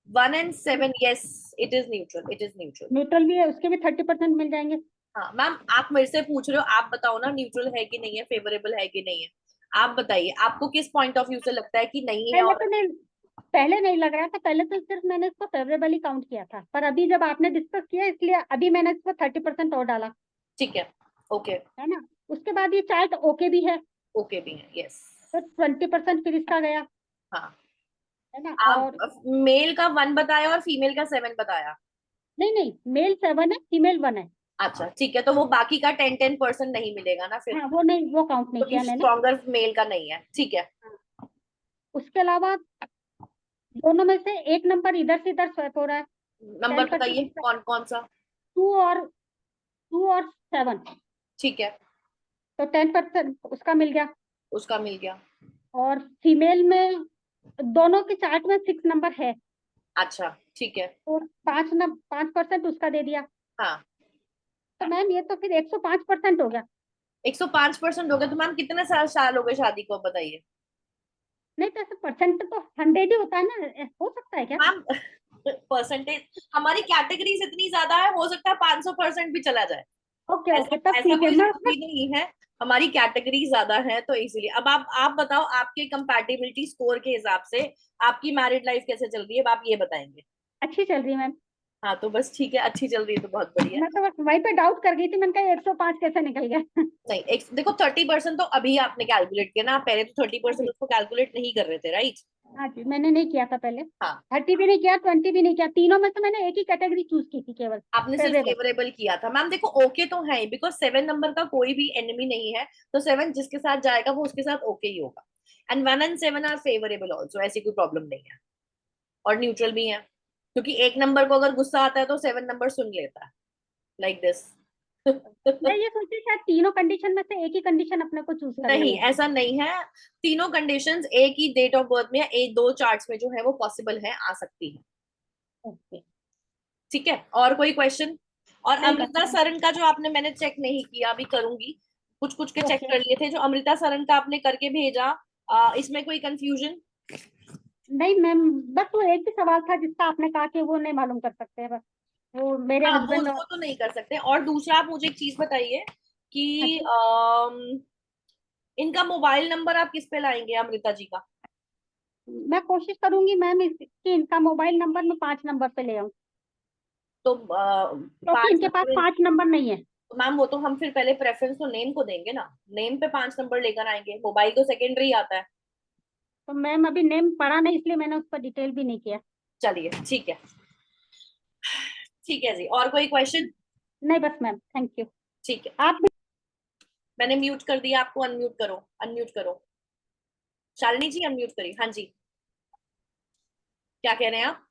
1 and 7, yes, it is neutral, it is neutral. Neutral भी है, उसके भी 30% मिल जाएंगे. हाँ मैम, आप मेरे से पूछ रहे हो, आप बताओ ना, न्यूट्रल है कि नहीं है, फेवरेबल है कि नहीं है. आप बताइए, आपको किस पॉइंट ऑफ व्यू से लगता है कि नहीं है? पहले और तो नहीं, पहले नहीं लग रहा था. पहले तो सिर्फ मैंने इसको फेवरेबल ही काउंट किया था, पर अभी जब आपने डिस्कस किया इसलिए अभी मैंने इसको 30% और डाला. ठीक है. ओके. है ना. उसके बाद ये चार्ट ओके भी है. ओके भी है, यस. तो 20% फिर इसका गया. हाँ. है ना. और आप मेल का 1 बताया और फीमेल का 7 बताया. नहीं नहीं, मेल 7 है, फीमेल 1 है. अच्छा ठीक है, तो वो बाकी का 10% नहीं मिलेगा ना फिर, हाँ वो नहीं, वो काउंट नहीं क्योंकि किया मैंने। स्ट्रॉन्गर मेल का नहीं है, ठीक है। उसके अलावा दोनों में से एक नंबर इधर से इधर स्वैप हो रहा है, नंबर 10%। बताइए कौन कौन सा। 2 और 7, ठीक है, तो 10% उसका मिल गया। उसका मिल गया। और फीमेल में दोनों के चार्ट में 6 नंबर है, अच्छा ठीक है। तो 5% उसका दे दिया। हाँ, तो मैम ये तो फिर 105% हो गया। 105% हो गया, तो मैम कितने साल साल हो गए शादी को, बताइए। नहीं तो ऐसे परसेंट तो 100 ही होता है ना, हो सकता है क्या? मैम परसेंटेज हमारी कैटेगरीज इतनी ज्यादा है, हो सकता है 500% भी चला जाए। ओके ऐसा ओके, तब ऐसा ठीक है कोई मैं जरूरी नहीं है, हमारी कैटेगरी ज्यादा है तो इसीलिए। अब आप बताओ, आपके कंपैटिबिलिटी स्कोर के हिसाब से आपकी मैरिड लाइफ कैसे चल रही है, अब आप ये बताएंगे। अच्छी चल रही है मैम। हाँ तो बस ठीक है, अच्छी चल रही है तो बहुत बढ़िया मैं है। तो बस वहीं पे डाउट कर गई थी, मैंने कहा 105 कैसे निकल गया। नहीं देखो 30% तो अभी आपने कैलकुलेट किया ना, आप पहले तो 30% हाँ उसको कैलकुलेट नहीं कर रहे थे, राइट। हाँ जी, मैंने नहीं किया था पहले। हाँ, 30 भी नहीं किया, 20 भी नहीं किया, तीनों में से मैंने एक ही कैटेगरी चूज की थी केवल, आपने सिर्फ फेवरेबल। फेवरेबल किया था। मैम देखो ओके तो है, बिकॉज 7 नंबर का कोई भी एनिमी नहीं है, तो 7 जिसके साथ जाएगा वो उसके साथ ओके ही होगा। And 1 and 7 are favourable also, ऐसी कोई प्रॉब्लम नहीं है। और न्यूट्रल भी है, क्योंकि एक नंबर को अगर गुस्सा आता है तो 7 नंबर सुन लेता है, लाइक दिस। मैं ये सोची शायद तीनों कंडीशन में से एक ही कंडीशन अपने को चूज करनी नहीं, है। ऐसा नहीं है। तीनों कंडीशंस एक ही डेट ऑफ बर्थ में या एक दो चार्ट्स में जो है वो पॉसिबल है, आ सकती है। ओके। ठीक है, और कोई क्वेश्चन। और नहीं अमृता बस। सरन का जो आपने, मैंने चेक नहीं किया, अभी करूंगी। कुछ कुछ के चेक ओके। कर लिए थे, जो अमृता सरन का आपने करके भेजा, इसमें कोई कंफ्यूजन। नहीं मैम, बस वो एक ही सवाल था जिसका आपने कहा कि वो नहीं मालूम कर सकते हैं, बस वो मेरे हाँ हस्बैंड और। वो तो नहीं कर सकते। और दूसरा आप मुझे एक चीज बताइए हाँ कि जी। इनका मोबाइल नंबर आप किस पे लाएंगे, अमृता जी का। मैं कोशिश करूंगी मैम कि इनका मोबाइल नंबर मैं 5 नंबर पे ले आऊँ, तो क्योंकि पांच इनके पास नंबर। 5 नंबर नहीं है। मैम वो तो हम फिर पहले प्रेफरेंस तो नेम को देंगे ना, नेम पे 5 नंबर लेकर आएंगे, मोबाइल तो सेकेंडरी आता है। तो मैम अभी नेम पढ़ा नहीं, इसलिए मैंने उस पर डिटेल भी नहीं किया। चलिए ठीक है, ठीक है जी, और कोई क्वेश्चन। नहीं बस मैम, थैंक यू। ठीक है, आप भी। मैंने म्यूट कर दिया आपको, अनम्यूट करो, अनम्यूट करो। शालिनी जी अनम्यूट करिए, हाँ जी, क्या कह रहे हैं आप।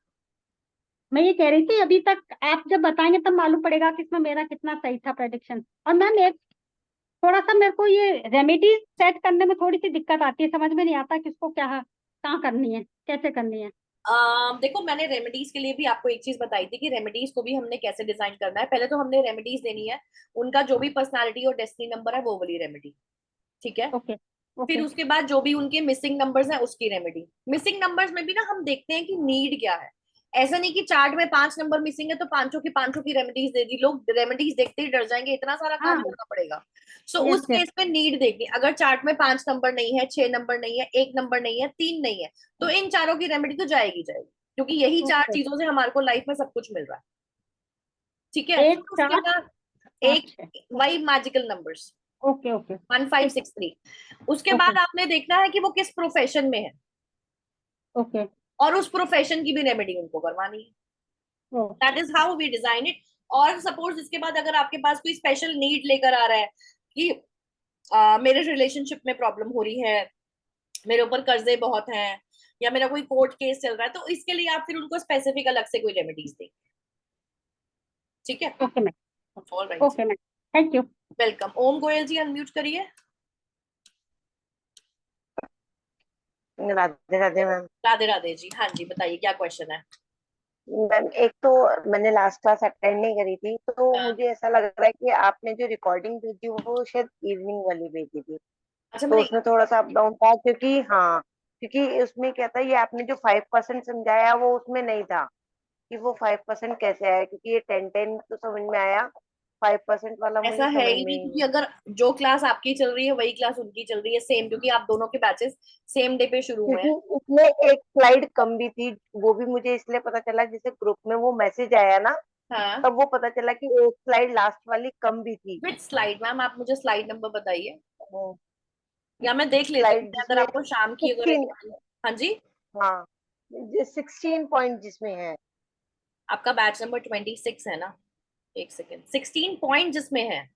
मैं ये कह रही थी, अभी तक आप जब बताएंगे तब मालूम पड़ेगा कि इसमें मेरा कितना सही था प्रेडिक्शन। और मैम एक थोड़ा सा मेरे को ये रेमेडी सेट करने में थोड़ी सी दिक्कत आती है, समझ में नहीं आता किसको क्या कहाँ करनी है, कैसे करनी है। देखो मैंने रेमेडीज के लिए भी आपको एक चीज बताई थी कि रेमेडीज को भी हमने कैसे डिजाइन करना है। पहले तो हमने रेमेडीज देनी है, उनका जो भी पर्सनालिटी और डेस्टिनी नंबर है वो वाली रेमेडी, ठीक है। ओके फिर ओके। उसके बाद जो भी उनके मिसिंग नंबर्स हैं उसकी रेमेडी। मिसिंग नंबर्स में भी ना हम देखते हैं कि नीड क्या है। ऐसा नहीं कि चार्ट में 5 नंबर मिसिंग है तो पांचों की पांचों की रेमेडीज दे दी, लोग रेमेडीज देखते ही डर जाएंगे, इतना सारा काम हाँ। करना पड़ेगा। सो यस उस यस। केस में नीड देखनी, अगर चार्ट में 5 नंबर नहीं है, 6 नंबर नहीं है, 1 नंबर नहीं है, 3 नहीं है, तो इन चारों की रेमेडी तो जाएगी जाएगी, क्योंकि यही चार ओके। चीजों से हमारे को लाइफ में सब कुछ मिल रहा है। ठीक है, एक फिर उसके चार बाद पाँच एक छः। वही मैजिकल नंबर्स ओके ओके। 1563। उसके ओके बाद आपने देखना है कि वो किस प्रोफेशन में है, ओके। और उस प्रोफेशन की भी रेमेडी उनको करवानी है। That is how we design it. और सपोज इसके बाद अगर आपके पास कोई स्पेशल नीड लेकर आ रहा है कि मेरे रिलेशनशिप में प्रॉब्लम हो रही है, मेरे ऊपर कर्जे बहुत हैं, या मेरा कोई कोर्ट केस चल रहा है, तो इसके लिए आप फिर उनको स्पेसिफिक अलग से कोई रेमेडीज दें। ठीक है, okay ma'am. All right, okay ma'am, thank you. Welcome. Om Goyal ji unmute करिए। राधे राधे मैम। राधे राधे जी, हाँ जी बताइए क्या क्वेश्चन है। मैम एक तो मैंने लास्ट क्लास अटेंड नहीं करी थी, तो हाँ, मुझे ऐसा लग रहा है कि आपने जो रिकॉर्डिंग भेजी वो शायद इवनिंग वाली भेजी थी। अच्छा तो मैंने, उसमें थोड़ा सा अप डाउन था, क्योंकि हाँ, क्योंकि उसमें क्या था, ये आपने जो 5% समझाया वो उसमें नहीं था कि वो 5% कैसे आया, क्योंकि ये 10-10 तो समझ में आया, 5% वाला ऐसा मुझे है समझ ही में नहीं, ही क्योंकि नहीं। अगर जो क्लास आपकी चल रही है वही क्लास उनकी चल रही है सेम, क्योंकि आप दोनों के बैचेस सेम डे पे शुरू हुए क्योंकि हैं। उसमें एक स्लाइड कम भी थी, वो भी मुझे इसलिए पता चला, जैसे ग्रुप में वो मैसेज आया ना, हाँ, तब वो पता चला कि एक स्लाइड लास्ट वाली कम भी थी। विच स्लाइड मैम, आप मुझे स्लाइड नंबर बताइए, या मैं देख लेती हूँ, स्लाइड अगर जिसमें आपको शाम की अगर 16, हाँ जी। हाँ 16 पॉइंट जिसमें है। आपका बैच नंबर 26 है ना, एक सेकेंड, 16 पॉइंट जिसमें है, हाँ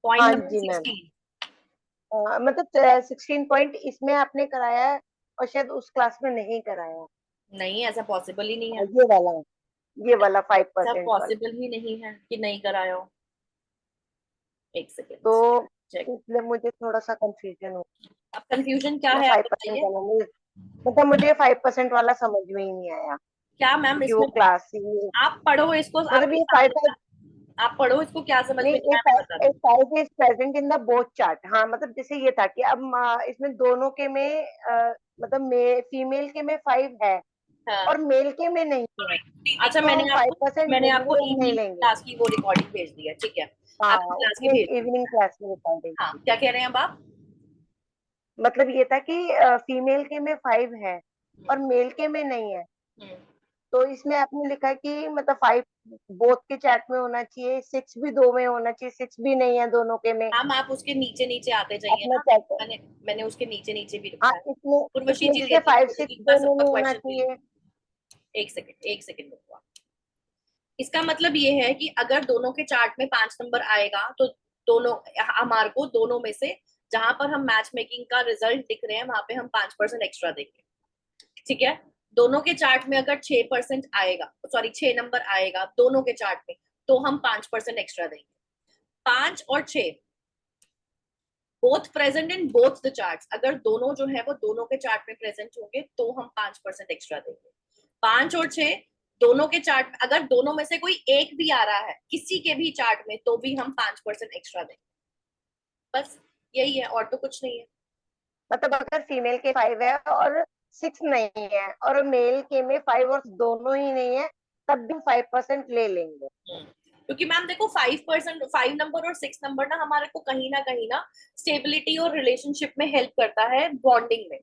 पॉइंट नंबर जी मैम, 16। मतलब 16 पॉइंट इसमें आपने कराया है और शायद उस क्लास में नहीं कराया। नहीं, ऐसा पॉसिबल ही नहीं है, ये वाला ऐसा 5% वाला। पॉसिबल ही नहीं है कि नहीं कराया हो। एक सेकेंड, तो चेक। इसलिए मुझे थोड़ा सा कंफ्यूजन हो। अब कंफ्यूजन क्या मैं है आप 5% बताइए। वाला नहीं, मतलब मुझे 5% वाला समझ में ही नहीं आया क्या मैम क्योंकि वो इसमें, क्लास ही, आप पढ़ो इसको, मतलब आपको ये समझ में, आप पढ़ो इसको, क्या समझ में नहीं, नहीं आया मैं बता एक दूँ। Five is present in the both chart. हाँ मतलब जैसे ये था कि अब इसमें दोनों के में मतलब फीमेल के में 5 है हाँ, और मेल के में नहीं है, अच्छा, तो हम 5% मैंने आपको देंगे या नहीं इवनिंग लेंगे। क्लास की वो रिकॉर्डिंग भेज दी है, ठीक है, हाँ आपको क्लास की उसमें भेज दी। इवनिंग क्लास में रिकॉर्डिंग, हाँ, क्या कह रहे हैं अब आप। मतलब ये था कि फीमेल के में 5 है और मेल के में नहीं है, हम्म, तो इसमें आपने लिखा कि मतलब 5 बोथ के चैट में होना चाहिए, 6 भी दो में होना चाहिए, 6 भी नहीं है दोनों के में। मैम आप उसके नीचे नीचे आते जाइए अपना ना, चैट, मैंने मैंने उसके नीचे नीचे भी हाँ लिखा है। इसमें उर्वशी इसमें जी जैसे लेती है 5 मुझे 6 कि मैं दोनों सबका में होना क्वेश्चन भी चाहिए। लूं। एक सेकंड रुको आप। इसका मतलब ये है कि अगर दोनों के चार्ट में 5 नंबर आएगा तो दोनों, हमारे को दोनों में से जहां पर हम मैच मेकिंग का रिजल्ट दिख रहे हैं वहां पे हम 5% एक्स्ट्रा देंगे, ठीक है। दोनों के चार्ट में अगर 6% आएगा, सॉरी 6 नंबर आएगा दोनों के चार्ट में, तो हम 5% एक्स्ट्रा देंगे। 5 और 6 both present in both the chart, अगर दोनों जो है वो दोनों के चार्ट में प्रेजेंट होंगे तो हम 5% एक्स्ट्रा देंगे। 5 और 6 दोनों के चार्ट, अगर दोनों में से कोई एक भी आ रहा है किसी के भी चार्ट में, तो भी हम 5% एक्स्ट्रा देंगे। बस यही है, और तो कुछ नहीं है। मतलब अगर फीमेल के 5 है और 6 नहीं है और मेल के में 5 और दोनों ही नहीं है, तब भी 5% ले लेंगे। क्योंकि मैम देखो 5%, 5 नंबर और 6 नंबर ना हमारे को कहीं ना स्टेबिलिटी और रिलेशनशिप में हेल्प करता है, बॉन्डिंग में।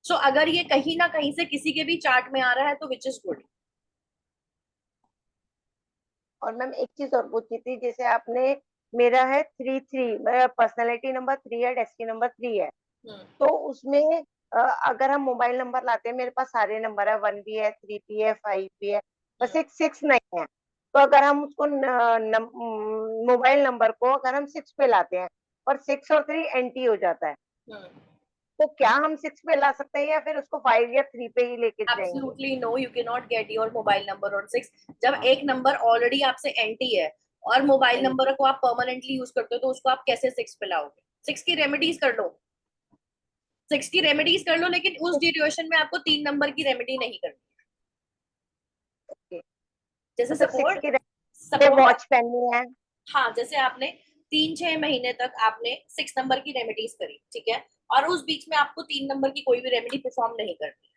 सो अगर ये कहीं ना कहीं से किसी के भी चार्ट में आ रहा है तो विच इज गुड। और मैम एक चीज और पूछी थी, जैसे आपने, मेरा है 3 3, मेरा पर्सनैलिटी नंबर 3 है, डेस्टिनी नंबर 3 है, तो उसमें अगर हम मोबाइल नंबर लाते हैं, मेरे पास सारे नंबर है, 1 भी है, 3 भी है, 5 भी है, बस एक 6 नहीं है। तो अगर हम उसको मोबाइल नंबर को अगर हम 6 पे लाते हैं और 6 और 3 एंटी हो जाता है, तो क्या हम 6 पे ला सकते हैं या फिर उसको 5 या 3 पे ही लेके जाएंगे? Absolutely no, you can not get your mobile number on 6। जब एक नंबर ऑलरेडी आपसे एंटी है और मोबाइल नंबर को आप परमानेंटली यूज करते हो, तो उसको आप कैसे 6 पे लाओगे। 6 की रेमेडीज कर लो, 6 की रेमेडीज कर लो, लेकिन उस ड्यूरेशन में आपको 3 नंबर की रेमेडी नहीं करनी। जैसे मतलब 6 सपोर्ट, की वॉच पहननी है। हाँ, जैसे आपने 3-6 महीने तक आपने 6 नंबर की रेमेडीज करी, ठीक है, और उस बीच में आपको 3 नंबर की कोई भी रेमेडी परफॉर्म नहीं करनी।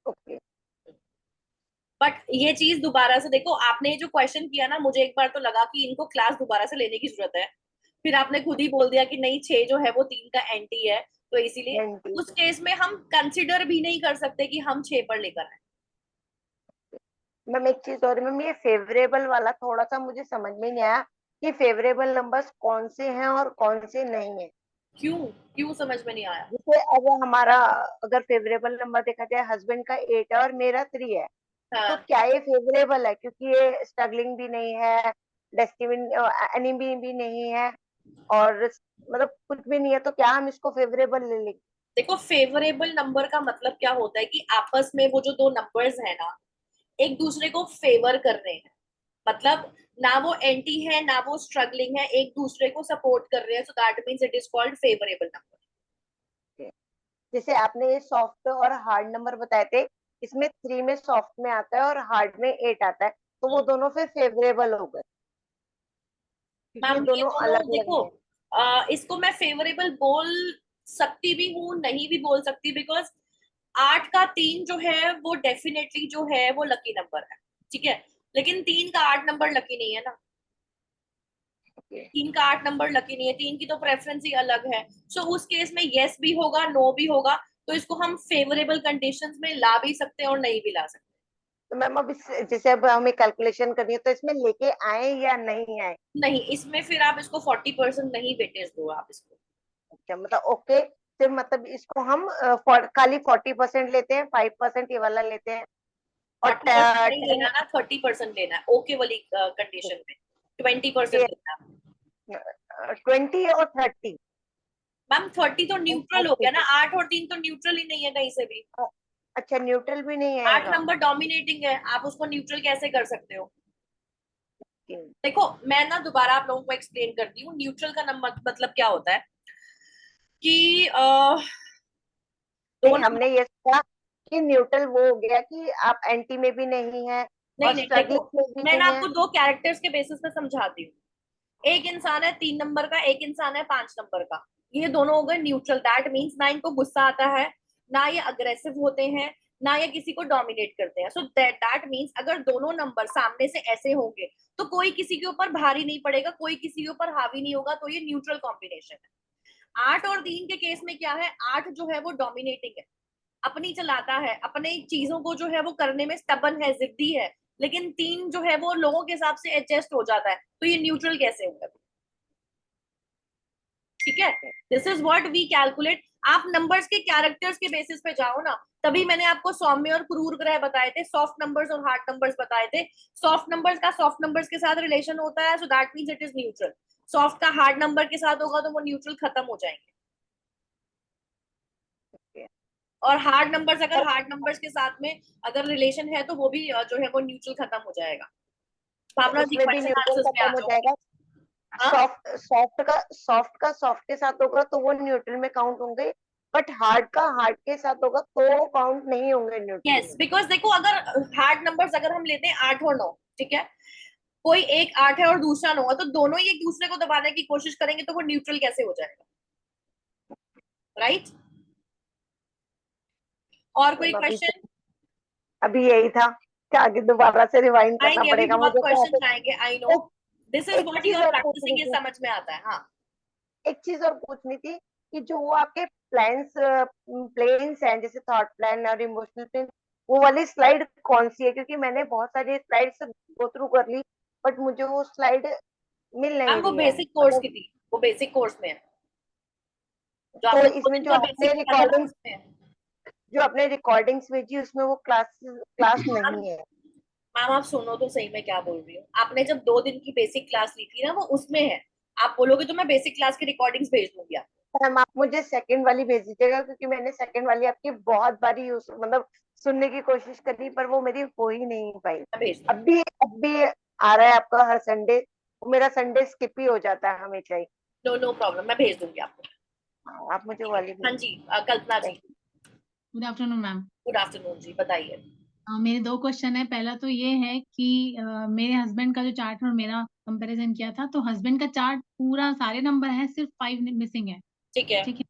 ओके, बट ये चीज दोबारा से देखो, आपने जो क्वेश्चन किया ना, मुझे एक बार तो लगा कि इनको क्लास दोबारा से लेने की जरूरत है, फिर आपने खुद ही बोल दिया कि नहीं 6 जो है वो 3 का एंटी है, तो इसीलिए एंटी। उस केस में हम कंसिडर भी नहीं कर सकते कि हम 6 पर लेकर आए। मैम एक चीज और, मैम ये फेवरेबल वाला थोड़ा सा मुझे समझ में नहीं आया कि फेवरेबल नंबर्स कौन से हैं और कौन से नहीं है। क्यों, क्यों समझ में नहीं आया। जैसे अगर हमारा, अगर फेवरेबल नंबर देखा जाए, हस्बैंड का 8 है और मेरा 3 है, तो हाँ, क्या ये फेवरेबल है क्योंकि ये स्ट्रगलिंग भी नहीं है, डेस्टिनी एनिमी भी नहीं है और मतलब कुछ भी नहीं है, तो क्या हम इसको फेवरेबल ले लेंगे? देखो फेवरेबल नंबर का मतलब क्या होता है कि आपस में वो जो दो नंबर्स है ना, एक दूसरे को फेवर कर रहे हैं, मतलब ना वो एंटी है ना वो स्ट्रगलिंग है, एक दूसरे को सपोर्ट कर रहे हैं, so that means it is called favourable number. जैसे आपने ये सॉफ्ट और हार्ड नंबर बताए थे, इसमें 3 में सॉफ्ट में आता है और हार्ड में 8 आता है, तो वो दोनों फिर फेवरेबल हो गए क्योंकि ये मैम ये दोनों दोनों अलग अलग देखो, हैं। इसको मैं फेवरेबल बोल सकती भी हूँ, नहीं भी बोल सकती, बिकॉज 8 का 3 जो है वो डेफिनेटली जो है वो लकी नंबर है, ठीक है, लेकिन 3 का 8 नंबर लकी नहीं है ना। 3 का 8 नंबर लकी नहीं है, 3 की तो प्रेफरेंस ही अलग है। सो उस केस में यस भी होगा, नो भी होगा, तो इसको हम फेवरेबल कंडीशंस में ला भी सकते हैं और नहीं भी ला सकते। तो मैम अब जैसे अब हमें कैलकुलेशन करनी है, तो इसमें लेके आए या नहीं आए? नहीं, इसमें फिर आप इसको 40% नहीं वेटेज दो आप इसको। अच्छा, मतलब ओके, फिर मतलब इसको हम खाली 40% लेते हैं, 5% ये वाला लेते हैं और 40% नहीं लेना ना, 30% लेना है ओके वाली कंडीशन में, 20% लेना है। 20 और 30। मैम 30 तो न्यूट्रल हो गया ना, 8 और 3 तो न्यूट्रल ही नहीं है कहीं से भी। अच्छा, न्यूट्रल भी नहीं 8 आएगा। नंबर डोमिनेटिंग है, आप उसको न्यूट्रल कैसे कर सकते हो? Okay. देखो मैं ना दोबारा आप लोगों को एक्सप्लेन करती हूँ, न्यूट्रल का नंबर मतलब क्या होता है कि नहीं, दोनों, हमने ये सोचा कि न्यूट्रल वो हो गया कि आप एंटी में भी नहीं है नहीं और नहीं स्ट्रगलिंग देखो, में भी मैं ना नहीं है। आपको 2 कैरेक्टर्स के बेसिस पे समझाती हूँ। एक इंसान है 3 नंबर का, एक इंसान है 5 नंबर का, ये दोनों हो गए न्यूट्रल। दैट मीन्स ना इनको गुस्सा आता है, ना ये अग्रेसिव होते हैं, ना ये किसी को डोमिनेट करते हैं। सो दैट मीन्स अगर दोनों नंबर सामने से ऐसे होंगे तो कोई किसी के ऊपर भारी नहीं पड़ेगा, कोई किसी के ऊपर हावी नहीं होगा, तो ये न्यूट्रल कॉम्बिनेशन है। 8 और 3 के केस में क्या है, 8 जो है वो डोमिनेटिंग है, अपनी चलाता है, अपने चीजों को जो है वो करने में स्टबन है, जिद्दी है, लेकिन 3 जो है वो लोगों के हिसाब से एडजस्ट हो जाता है, तो ये न्यूट्रल कैसे होगा? ठीक है, this is what we calculate. आप नंबर्स के कैरेक्टर्स के बेसिस पे जाओ ना, तभी मैंने आपको सौम्य और क्रूर ग्रह बताए थे, सॉफ्ट नंबर्स और हार्ड नंबर्स बताए थे। सॉफ्ट नंबर्स का सॉफ्ट नंबर्स के साथ रिलेशन होता है, so that means it is neutral. Soft का हार्ड नंबर के साथ होगा तो वो न्यूट्रल खत्म हो जाएंगे, और हार्ड नंबर्स अगर हार्ड नंबर्स के साथ में अगर रिलेशन है तो वो भी जो है वो न्यूट्रल खत्म हो जाएगा। भावना जी उसमें भी क्वेश्चन न्यूट्रल आंसर्स में खत्म आ हो जाओ। जाएगा। हाँ, सॉफ्ट के साथ होगा तो वो न्यूट्रल में काउंट होंगे, बट हार्ड का हार्ड के साथ होगा तो काउंट नहीं होंगे न्यूट्रल यस, में। बिकॉज देखो अगर हार्ड नंबर्स अगर हम लेते हैं 8 और 9, ठीक है, कोई एक 8 है और दूसरा 9 है, तो दोनों ही एक दूसरे को दबाने की कोशिश करेंगे तो वो न्यूट्रल कैसे हो जाएगा? राइट? और कोई मैम क्वेश्चन? अभी यही था कि आगे दोबारा से रिवाइंड करना आएंगे, अभी पड़ेगा बहुत मुझे क्वेश्चन आएंगे, आई नो। एक, दिस इज एक व्हाट यू चीज आर और पूछनी प्रैक्टिसिंग, ये थी। समझ में आता है। हाँ, एक चीज और पूछनी थी कि जो वो आपके प्लेन्स हैं, जैसे थॉट प्लान और इमोशनल प्लेन, वो वाली स्लाइड कौन सी है? क्योंकि मैंने बहुत सारी स्लाइड्स गो थ्रू कर ली, बट मुझे वो स्लाइड मिल मैम नहीं वो रही है। बेसिक कोर्स की थी, वो बेसिक कोर्स में है, जो तो आपने 2 इसमें दिन का बेसिक किया था ना उसमें है। जो आपने रिकॉर्डिंग्स भेजी उसमें वो क्लास नहीं है। मैम आप सुनो तो सही, मैं क्या बोल रही हूँ। आपने जब 2 दिन की बेसिक क्लास ली थी ना, वो उसमें है। आप बोलोगे तो मैं बेसिक क्लास की रिकॉर्डिंग्स भेज दूंगी आपको। मैम आप मुझे सेकंड वाली भेज दीजिएगा, क्योंकि मैंने सेकंड वाली आपकी बहुत बारी यूज मतलब सुनने की कोशिश करी, पर वो मेरी हो ही नहीं पाई। मैं भेज दूंगी। अब भी आ रहा है आपका हर संडे, मेरा संडे स्किप ही हो जाता है हमेशा ही। नो नो प्रॉब्लम, मैं भेज दूंगी आपको। हाँ, आप मुझे वो वाली हाँ भेज जी, कल्पना जी, दीजिएगा। Good afternoon ma'am. Good afternoon जी, बताइए। मेरे 2 क्वेश्चन है। पहला तो ये है कि मेरे हस्बैंड का जो चार्ट और मेरा कंपैरिजन किया था, तो हस्बैंड का चार्ट पूरा सारे नंबर है, सिर्फ 5 मिसिंग है। ठीक है, ठीक है।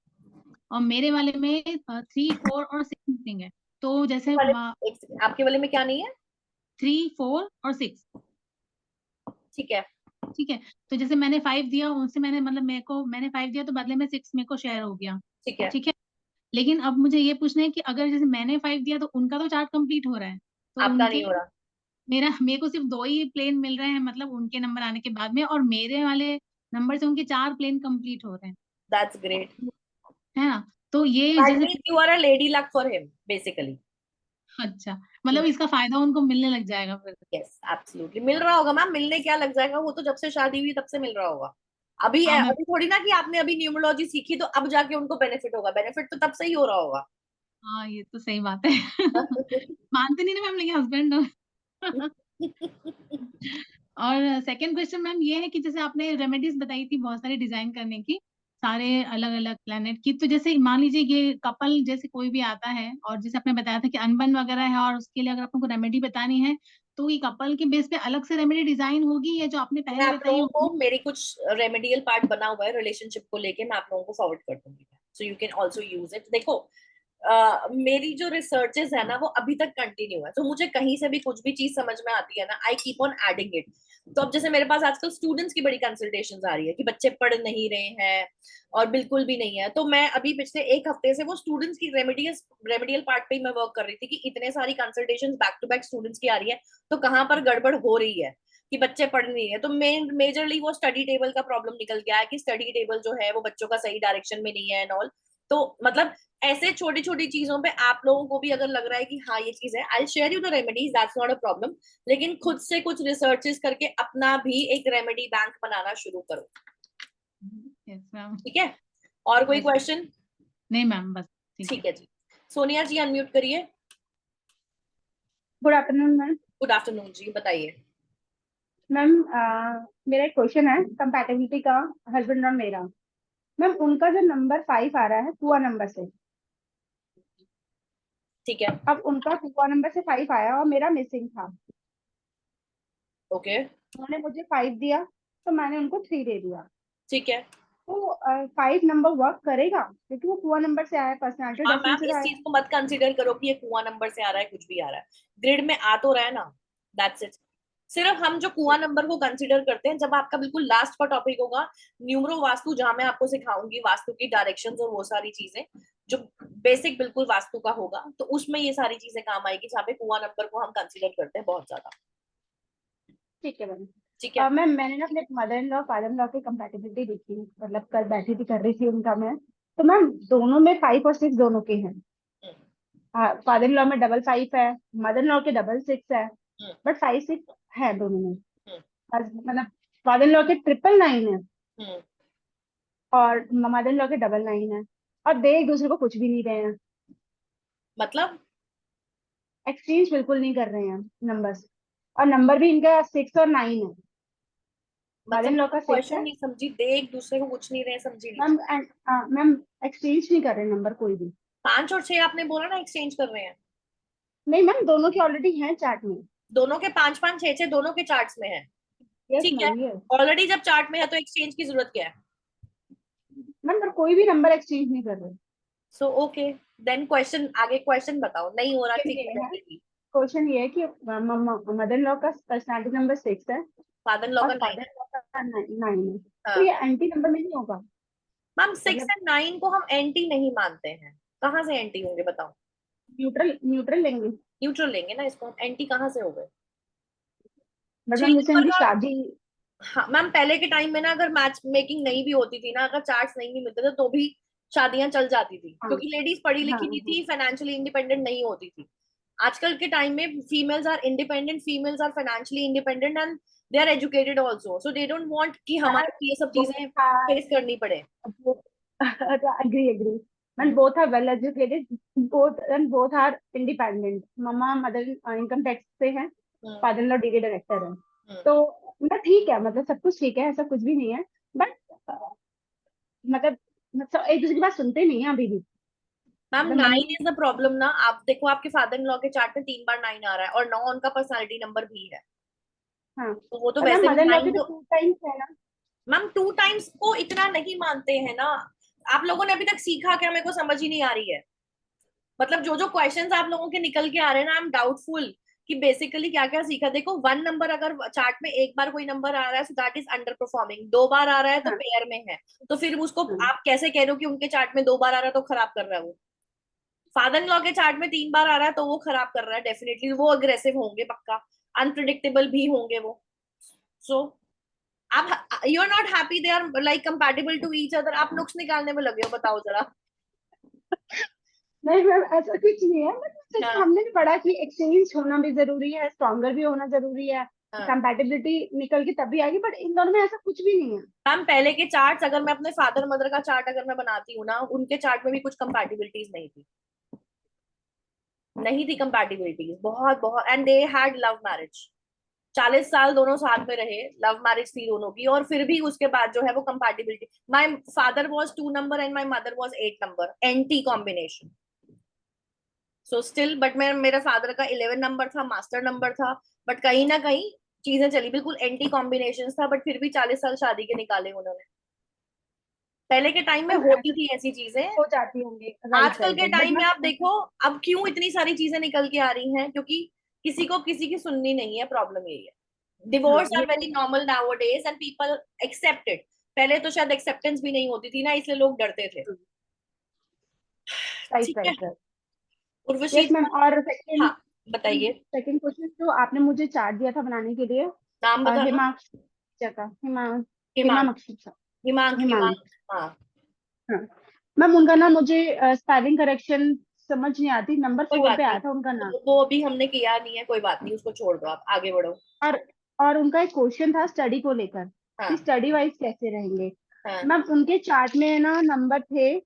और मेरे वाले में 3, 4 और 6 मिसिंग है। तो जैसे एक सेकंड, आपके वाले में क्या नहीं है? 3, 4 और 6। ठीक है, ठीक है। तो जैसे मैंने 5 दिया, उनसे मैंने मतलब मैंने 5 दिया तो बदले में 6 मेरे को शेयर हो गया। ठीक है। ठीक है। लेकिन अब मुझे ये पूछना है कि अगर जैसे मैंने 5 दिया तो उनका तो चार्ट कंप्लीट हो रहा है, तो आपका उनके नहीं हो रहा। मेरे को सिर्फ 2 ही प्लेन मिल रहे हैं, मतलब उनके नंबर आने के बाद में, और मेरे वाले नंबर से उनके 4 प्लेन कंप्लीट हो रहे हैं। That's great. है ना? तो ये दैट जैसे means you are a lady luck for him basically. अच्छा, मतलब इसका फायदा उनको मिलने लग जाएगा फिर। यस, एब्सोल्युटली मिल रहा होगा मैम, मिलने क्या लग जाएगा, वो तो जब से शादी हुई तब से मिल रहा होगा। अभी हाँ है, मैं अभी थोड़ी ना कि आपने अभी न्यूमरोलॉजी सीखी तो अब जाके उनको बेनिफिट होगा, बेनिफिट तो तब से ही हो रहा होगा। हाँ, ये तो सही बात है। मानते नहीं ना मैम, लेकिन हस्बैंड। और सेकंड क्वेश्चन मैम ये है कि जैसे आपने रेमेडीज बताई थी बहुत सारी डिजाइन करने की, सारे अलग अलग प्लेनेट की, तो जैसे मान लीजिए ये कपल जैसे कोई भी आता है, और जैसे आपने बताया था कि अनबन वगैरह है, और उसके लिए अगर आपको रेमेडी बतानी है, तो ये कपल के बेस पे अलग से रेमेडी डिजाइन होगी, या जो आपने मैं पहले आप बताई लोगों होगी? को, मेरी कुछ रेमेडियल पार्ट बना हुआ है रिलेशनशिप को लेके, मैं आप लोगों को फॉरवर्ड कर दूंगी, so you can also use it. देखो मेरी जो रिसर्चेस है ना वो अभी तक कंटिन्यू है, तो मुझे कहीं से भी कुछ भी चीज समझ में आती है ना, I keep on adding it. तो अब जैसे मेरे पास आजकल स्टूडेंट्स की बड़ी कंसल्टेशन आ रही है कि बच्चे पढ़ नहीं रहे हैं और बिल्कुल भी नहीं है, तो मैं अभी पिछले 1 हफ्ते से वो स्टूडेंट्स की रेमेडियल पार्ट पे ही मैं वर्क कर रही थी कि इतने सारी consultation back to back students की आ रही है, तो कहाँ पर गड़बड़ हो रही है कि बच्चे पढ़ नहीं है। तो मेजरली वो स्टडी टेबल का प्रॉब्लम निकल गया है कि स्टडी टेबल जो है वो बच्चों का सही डायरेक्शन में नहीं है एंड ऑल। तो मतलब ऐसे छोटी छोटी चीजों पे आप लोगों को भी अगर लग रहा है कि हाँ ये चीज है, I share you the remedies, that's not a problem, लेकिन खुद से कुछ रिसर्चेस करके अपना भी एक रेमेडी बैंक बनाना शुरू करो, यस मैम। ठीक है? और कोई Yes. क्वेश्चन? नहीं मैम, बस ठीक है जी। सोनिया जी अनम्यूट करिए। Good afternoon ma'am. Good afternoon जी, बताइए। मैम मेरा एक क्वेश्चन है कंपैटिबिलिटी का, हस्बैंड और मेरा। मैम उनका जो नंबर 5 आ रहा है पुआ नंबर से, ठीक है, अब उनका पुआ नंबर से 5 आया और मेरा मिसिंग था। ओके, उन्होंने मुझे 5 दिया तो मैंने उनको 3 दे दिया। ठीक है। तो 5 नंबर वर्क करेगा क्योंकि वो पुआ नंबर से आया है, पर्सनालिटी हाँ मैम, डेफिनेशन इस आया चीज को मत कंसीडर करो कि ये कुआं नंबर से आ रहा है, कुछ भी आ रहा है, ग्रिड में आ तो रहा है ना, दैट्स इट। सिर्फ हम जो कुआं नंबर को कंसीडर करते हैं जब आपका बिल्कुल लास्ट का टॉपिक होगा न्यूमरो वास्तु, जहां मैं आपको सिखाऊंगी वास्तु की डायरेक्शंस और वो सारी चीजें जो बेसिक बिल्कुल वास्तु का होगा, तो उसमें ये सारी चीजें काम आएगी जहाँ पे कुआं नंबर को हम कंसीडर करते हैं बहुत ज्यादा। ठीक है मैम। ठीक है, मैम मैंने ना अपने mother in law father in law की कंपैटिबिलिटी देखी, मतलब कल बैठी थी कर रही थी उनका मैं। तो मैम दोनों में 5 और 6 दोनों के हैं। फादर इन लॉ में डबल 5 है, मदर इन लॉ के डबल 6 है, बट 5 6 है दोनों में। मतलब फादर इन लॉ के ट्रिपल 9 है और मदर इन लॉ के डबल 9 है, और दे एक दूसरे को कुछ भी नहीं रहे हैं, मतलब एक्सचेंज बिल्कुल नहीं कर रहे हैं नंबर्स, और नंबर भी इनका 6 और 9 है। मदर इन लॉ का 6 क्वेश्चन है नहीं समझी, दे एक दूसरे को कुछ नहीं रहे, समझी नहीं। मैम, मैम एक्सचेंज नहीं कर रहे नंबर कोई भी। 5 और 6 आपने बोला ना एक्सचेंज कर रहे हैं, नहीं मैम, दोनों के ऑलरेडी हैं चार्ट में। दोनों के 5 5 6 6 दोनों के चार्ट्स में है। यस ठीक है, मैम, यस ऑलरेडी जब चार्ट में है तो एक्सचेंज की जरूरत क्या है? मैम, पर कोई भी नंबर एक्सचेंज नहीं कर रहे। सो ओके, देन क्वेश्चन, आगे क्वेश्चन बताओ, नहीं हो रहा क्वेश्चन ठीक ये है है। क्वेश्चन ये है कि मदर इन लॉ का पर्सनालिटी नंबर 6 है फादर लॉ और का फादर 9 इन लॉ का 9 है, तो है। ये एंटी नंबर में नहीं होगा? मैम 6 मतलब एंड 9 को हम एंटी नहीं मानते हैं, कहाँ से एंटी होंगे बताओ? न्यूट्रल न्यूट्रल लेंगे। न्यूट्रल लेंगे ना इसको, हम एंटी कहाँ से हो गए? बट 6 मैम जैसे नंबर उनकी का, शादी, हाँ मैम पहले के टाइम में ना अगर मैच मेकिंग नहीं भी होती थी ना, अगर चार्ट्स नहीं भी मिलते थे तो भी शादियां चल जाती थी, हाँ क्योंकि लेडीज पढ़ी हाँ लिखी नहीं हाँ थी, फाइनेंशियली इंडिपेंडेंट नहीं होती थी। आजकल के टाइम में females are independent, females are financially independent and they are educated also, so they don't want कि मैम, हमारे ये सब both चीजें are फेस करनी पड़े। agree and both are well educated, both are independent। मम्मा मदर इनकम टैक्स से हैं, हम्म, father in law DD director है। हम्म। तो मतलब ठीक है, मतलब सब कुछ ठीक है, ऐसा कुछ भी नहीं है, बट मतलब एक दूसरे की बात सुनते नहीं है अभी भी। मैम मतलब 9 मम्मी, इज द प्रॉब्लम ना, आप देखो आपके फादर इन लॉ के चार्ट में 3 बार 9 आ रहा है और 9 उनका पर्सनालिटी नंबर भी है, हाँ, तो वो तो और मैम वैसे भी मदर इन लॉ 9 के तो तो 2 टाइम्स है ना। मैम 2 टाइम्स को इतना नहीं मानते हैं ना। आप लोगों ने अभी तक सीखा क्या, मेरे को समझ ही नहीं आ रही है। मतलब जो जो क्वेश्चंस आप लोगों के निकल के आ रहे हैं ना, आई एम डाउटफुल कि बेसिकली क्या क्या सीखा। देखो 1 नंबर अगर चार्ट में एक बार कोई नंबर आ रहा है so that is under performing, 2 बार आ रहा है तो हाँ पेयर में है, तो फिर उसको हाँ आप कैसे कह रहे हो कि उनके चार्ट में 2 बार आ रहा है तो खराब कर रहा है वो? फादर इन लॉ के चार्ट में 3 बार आ रहा है तो वो खराब कर रहा है डेफिनेटली, वो अग्रेसिव होंगे पक्का, अनप्रिडिक्टेबल भी होंगे वो। सो आप you are not happy they are like compatible to each other, आप नुक्स निकालने में लगे हो, बताओ जरा। नहीं मैम, ऐसा कुछ नहीं है, मतलब जैसे हाँ हमने भी पढ़ा कि एक्सचेंज होना भी जरूरी है, स्ट्रॉन्गर भी होना जरूरी है, हाँ कंपैटिबिलिटी निकल के तभी आएगी, बट इन दोनों में ऐसा कुछ भी नहीं है। मैम, पहले के चार्ट्स अगर मैं अपने फादर मदर का चार्ट अगर मैं बनाती हूँ ना, उनके चार्ट में भी कुछ कंपैटिबिलिटीज नहीं थी, नहीं थी कंपैटिबिलिटीज, बहुत बहुत, and they had love marriage, 40 साल दोनों साथ में रहे, लव मैरिज थी दोनों की, और फिर भी उसके बाद जो है वो compatibility, my father was 2 number and my mother was 8 number, anti combination. So still but मैं, मेरा फादर का 11 नंबर था, मास्टर नंबर था, बट कहीं ना कहीं चीजें चली, बिल्कुल एंटी कॉम्बिनेशन था, बट फिर भी 40 साल शादी के निकाले उन्होंने। पहले के टाइम में मैम होती ऐसा थी ऐसी चीजें, हो जाती होंगी, राइट आजकल राइट के राइट, बट टाइम में आप मैम देखो अब क्यों इतनी सारी चीजें निकल के आ रही हैं, क्योंकि किसी को किसी की सुननी नहीं है, प्रॉब्लम यही है। हाँ डिवोर्स ये आर तो very normal nowadays and people accept it, पहले तो शायद एक्सेप्टेंस भी नहीं होती थी ना, इसलिए लोग डरते थे। राइट ठीक है, राइट राइट। उर्वशी यस जी। मैम, और सेकंड हाँ बताइए, सेकंड क्वेश्चन जो आपने मुझे चार्ट दिया था बनाने के लिए, नाम बताना। हिमांशु का हिमांक, हिमांशु हिमांक, हिमांशु, हिमांक, हाँ। हाँ। मैम उनका नाम मुझे स्पेलिंग करेक्शन समझ नहीं आती, नंबर कोई 4 बात पे नहीं, आया था उनका नाम। वो अभी हमने किया नहीं है, कोई बात नहीं, उसको छोड़ दो, आप आगे बढ़ो। और और उनका एक क्वेश्चन था स्टडी को लेकर कि हाँ स्टडी वाइज कैसे रहेंगे। हाँ। मैम उनके चार्ट में ना नंबर थे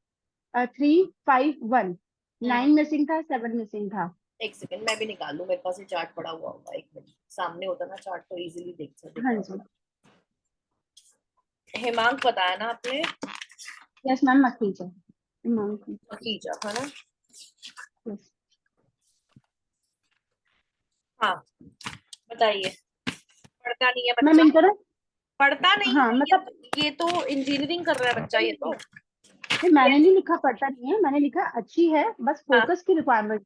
3, 5, 1, 9 मिसिंग था, 7 मिसिंग था। एक सेकंड, मैं भी निकाल लूं, मेरे पास ये चार्ट पड़ा हुआ होगा, एक मिनट, सामने होता ना चार्ट तो इजीली देख सकते। हाँ जी, हेमांग बताया ना आपने? यस मैम मखीजा, खींचा है ना? यस। हाँ बताइए। पढ़ता नहीं है मैम बच्चा? इनका ना, पढ़ता नहीं हाँ है मतलब ये तो इंजीनियरिंग कर रहा है बच्चा ये तो। नहीं, मैंने नहीं लिखा पढ़ता नहीं है, मैंने लिखा अच्छी है, बस हाँ। फोकस की रिक्वायरमेंट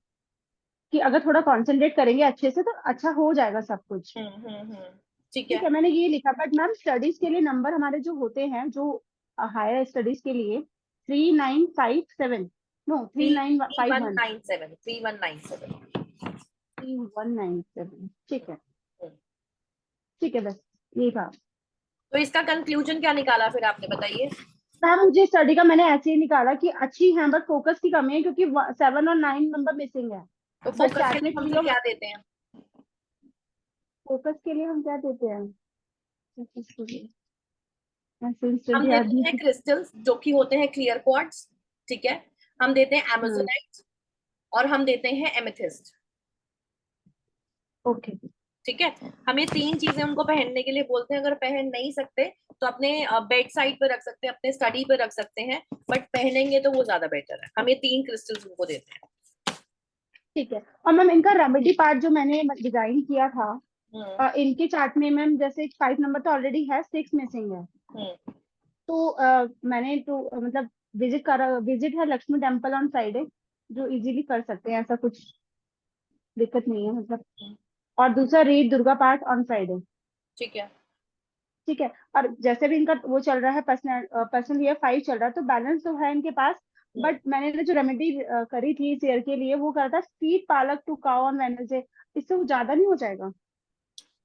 कि अगर थोड़ा कंसंट्रेट करेंगे अच्छे से तो अच्छा हो जाएगा सब कुछ। ठीक ठीक है। है, मैंने ये लिखा, बट मैम स्टडीज के लिए नंबर हमारे जो होते हैं, जो हायर स्टडीज के लिए 3957, नो थ्री 3951, 3197, 3197। 3197, ठीक है, ठीक है, बस यही था। तो इसका कंक्लूजन क्या निकाला फिर आपने, बताइए? मैम मुझे स्टडी का मैंने ऐसे ही निकाला कि अच्छी है बट फोकस की कमी है, क्योंकि 7 और 9 नंबर मिसिंग है। तो बट फोकस के चैट लिए में हम कई फिर लोग, क्या देते हैं? फोकस के लिए हम क्या देते हैं, focus के लिए ऐसे हम स्टडी देते आदमी हैं की। क्रिस्टल्स जो कि होते हैं क्लियर क्वार्ट्स, ठीक है। हम देते हैं हाँ, एमेजोनाइट, और हम देते हैं एमेथिस्ट, ओके, ठीक है। हम ये तीन चीजें उनको पहनने के लिए बोलते हैं। अगर पहन नहीं सकते तो अपने बेड साइड पे रख सकते हैं, अपने स्टडी पे रख सकते हैं, बट पहनेंगे तो वो ज्यादा बेटर है। हम ये तीन क्रिस्टल्स उनको देते हैं। ठीक है। और मैम इनका रेमेडी पार्ट जो मैंने डिजाइन किया था, हम्म इनके चार्ट में मैम जैसे 5 नंबर तो ऑलरेडी है, 6 मिसिंग है। हम्म। तो मैंने तो मतलब विजिट है लक्ष्मी टेम्पल ऑन फ्राइडे, जो इजीली कर सकते हैं, ऐसा कुछ दिक्कत नहीं है मतलब। हम्म। और दूसरा रीड दुर्गा पाठ ऑन फ्राइडे, ठीक है। ठीक है। और जैसे भी इनका वो चल रहा है, पर्सनल ईयर 5 चल रहा है, तो बैलेंस तो है इनके पास। हम्म। बट मैंने ना जो रेमेडी करी थी इस ईयर के लिए, वो करा था फीड पालक टू काउ ऑन वेडनेसडे। इससे वो ज्यादा नहीं हो जाएगा?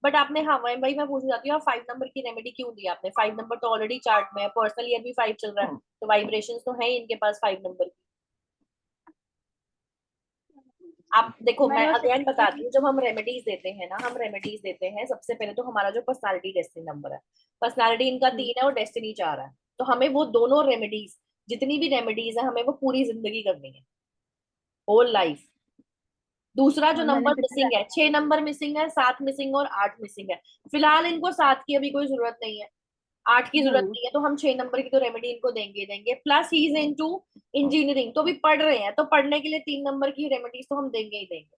बट आपने, हाँ वही मैं पूछना चाहती हूँ, आप 5 नंबर की रेमेडी क्यों दी आपने? 5 नंबर तो ऑलरेडी चार्ट में है, पर्सनल ईयर भी 5 चल रहा है, तो वाइब्रेशंस तो है इनके पास 5 नंबर की। आप देखो, मैं मैंने बस अगेन बताती हूँ, जब हम रेमेडीज देते हैं ना, हम रेमेडीज देते हैं सबसे पहले तो हमारा जो पर्सनालिटी डेस्टिनी नंबर है, पर्सनालिटी इनका 3 है और डेस्टिनी 4 है, तो हमें वो दोनों रेमेडीज, जितनी भी रेमेडीज है, हमें वो पूरी जिंदगी करनी है, होल लाइफ। दूसरा जो हाँ, मैंने नंबर मिसिंग है, 6 नंबर मिसिंग है, 7 मिसिंग और 8 मिसिंग है। फिलहाल इनको 7 की अभी कोई जरूरत नहीं है, 8 की जरूरत हाँ, नहीं है, तो हम 6 नंबर की तो रेमेडी इनको देंगे ही देंगे। Plus he is into engineering, तो भी पढ़ रहे हैं, तो पढ़ने के लिए 3 नंबर की रेमेडीज तो हम देंगे ही देंगे।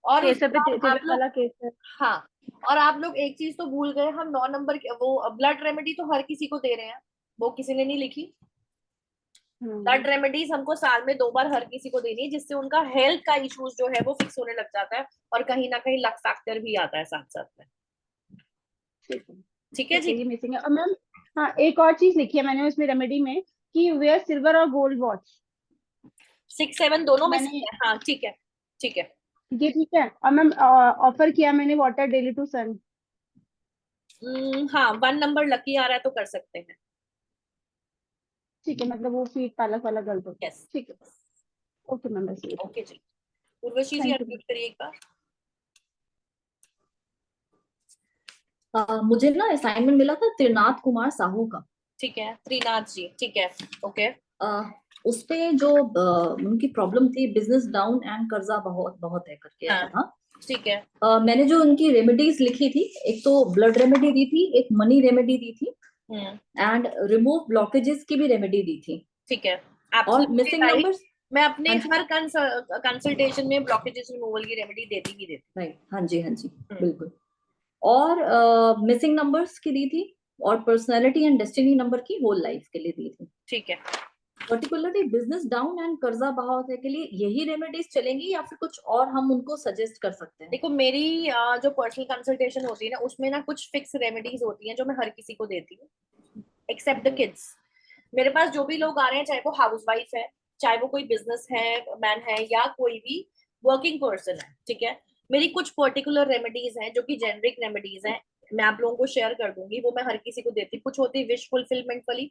और उसके केसर पे बाद आप तिलक लोग, वाला केसर। हाँ, और आप लोग एक चीज तो भूल गए, हम 9 नंबर के वो ब्लड रेमेडी तो हर किसी को दे रहे हैं, वो किसी ने नहीं लिखी। ब्लड रेमेडीज हमको साल में 2 बार हर किसी को देनी है, जिससे उनका हेल्थ का इश्यूज जो है वो फिक्स होने लग जाता है, और कहीं ना कहीं लक फैक्टर भी आता है साथ साथ में। ठीक है, ठीक है ठीक जी। है, ये मिसिंग है। और मैम, हाँ एक और चीज लिखी है मैंने उसमें रेमेडी में कि वेयर सिल्वर और गोल्ड वॉच। 6 7 दोनों में से मैंने है, हाँ ठीक है, ठीक है। ये ठीक है। और मैम ऑफर किया मैंने वाटर डेली टू सन। हाँ 1 नंबर लकी आ रहा है तो कर सकते हैं। ठीक है, मतलब वो फीट पालक वाला गलत हो गया, यस। ठीक है। ओके मैम, बस ये था। ओके जी। Urvashi ji thank you. Unmute करिए एक बार। मुझे ना असाइनमेंट मिला था त्रिनाथ कुमार साहू का। ठीक है, त्रिनाथ जी, ठीक है। ओके। उसपे जो उनकी प्रॉब्लम थी, बिजनेस डाउन एंड कर्जा बहुत बहुत है करके आया हाँ था। ठीक है। मैंने जो उनकी रेमेडीज लिखी थी, एक तो ब्लड रेमेडी दी थी, एक मनी रेमेडी दी थी, एंड रिमूव ब्लॉकेजेस की भी रेमेडी दी थी। ठीक है, और एब्सोल्युटली मिसिंग राइट। नंबर्स, मैं अपने हाँ जी, हर कंसल्टेशन में ब्लॉकेजेस रिमूवल की रेमेडी देती ही देती राइट, हाँ जी, हाँ जी, हूँ। बिल्कुल। और मिसिंग नंबर्स की दी थी, और पर्सनालिटी एंड डेस्टिनी नंबर की होल लाइफ के लिए दी थी। ठीक है। पर्टिकुलरली बिजनेस डाउन एंड कर्जा बहुत है के लिए यही रेमेडीज चलेंगी, या फिर कुछ और हम उनको सजेस्ट कर सकते हैं? देखो मेरी जो पर्सनल कंसल्टेशन होती है ना, उसमें ना कुछ फिक्स रेमेडीज होती हैं जो मैं हर किसी को देती हूँ, एक्सेप्ट द किड्स। मेरे पास जो भी लोग आ रहे हैं, चाहे वो हाउस वाइफ है, चाहे वो कोई बिजनेस है मैन है, या कोई भी वर्किंग पर्सन है, ठीक है। मेरी कुछ पर्टिकुलर रेमेडीज हैं जो कि जेनरिक रेमेडीज हैं, मैं आप लोगों को शेयर कर दूंगी, वो मैं हर किसी को देती हूँ। कुछ होती है विश फुलफिलमेंट वाली,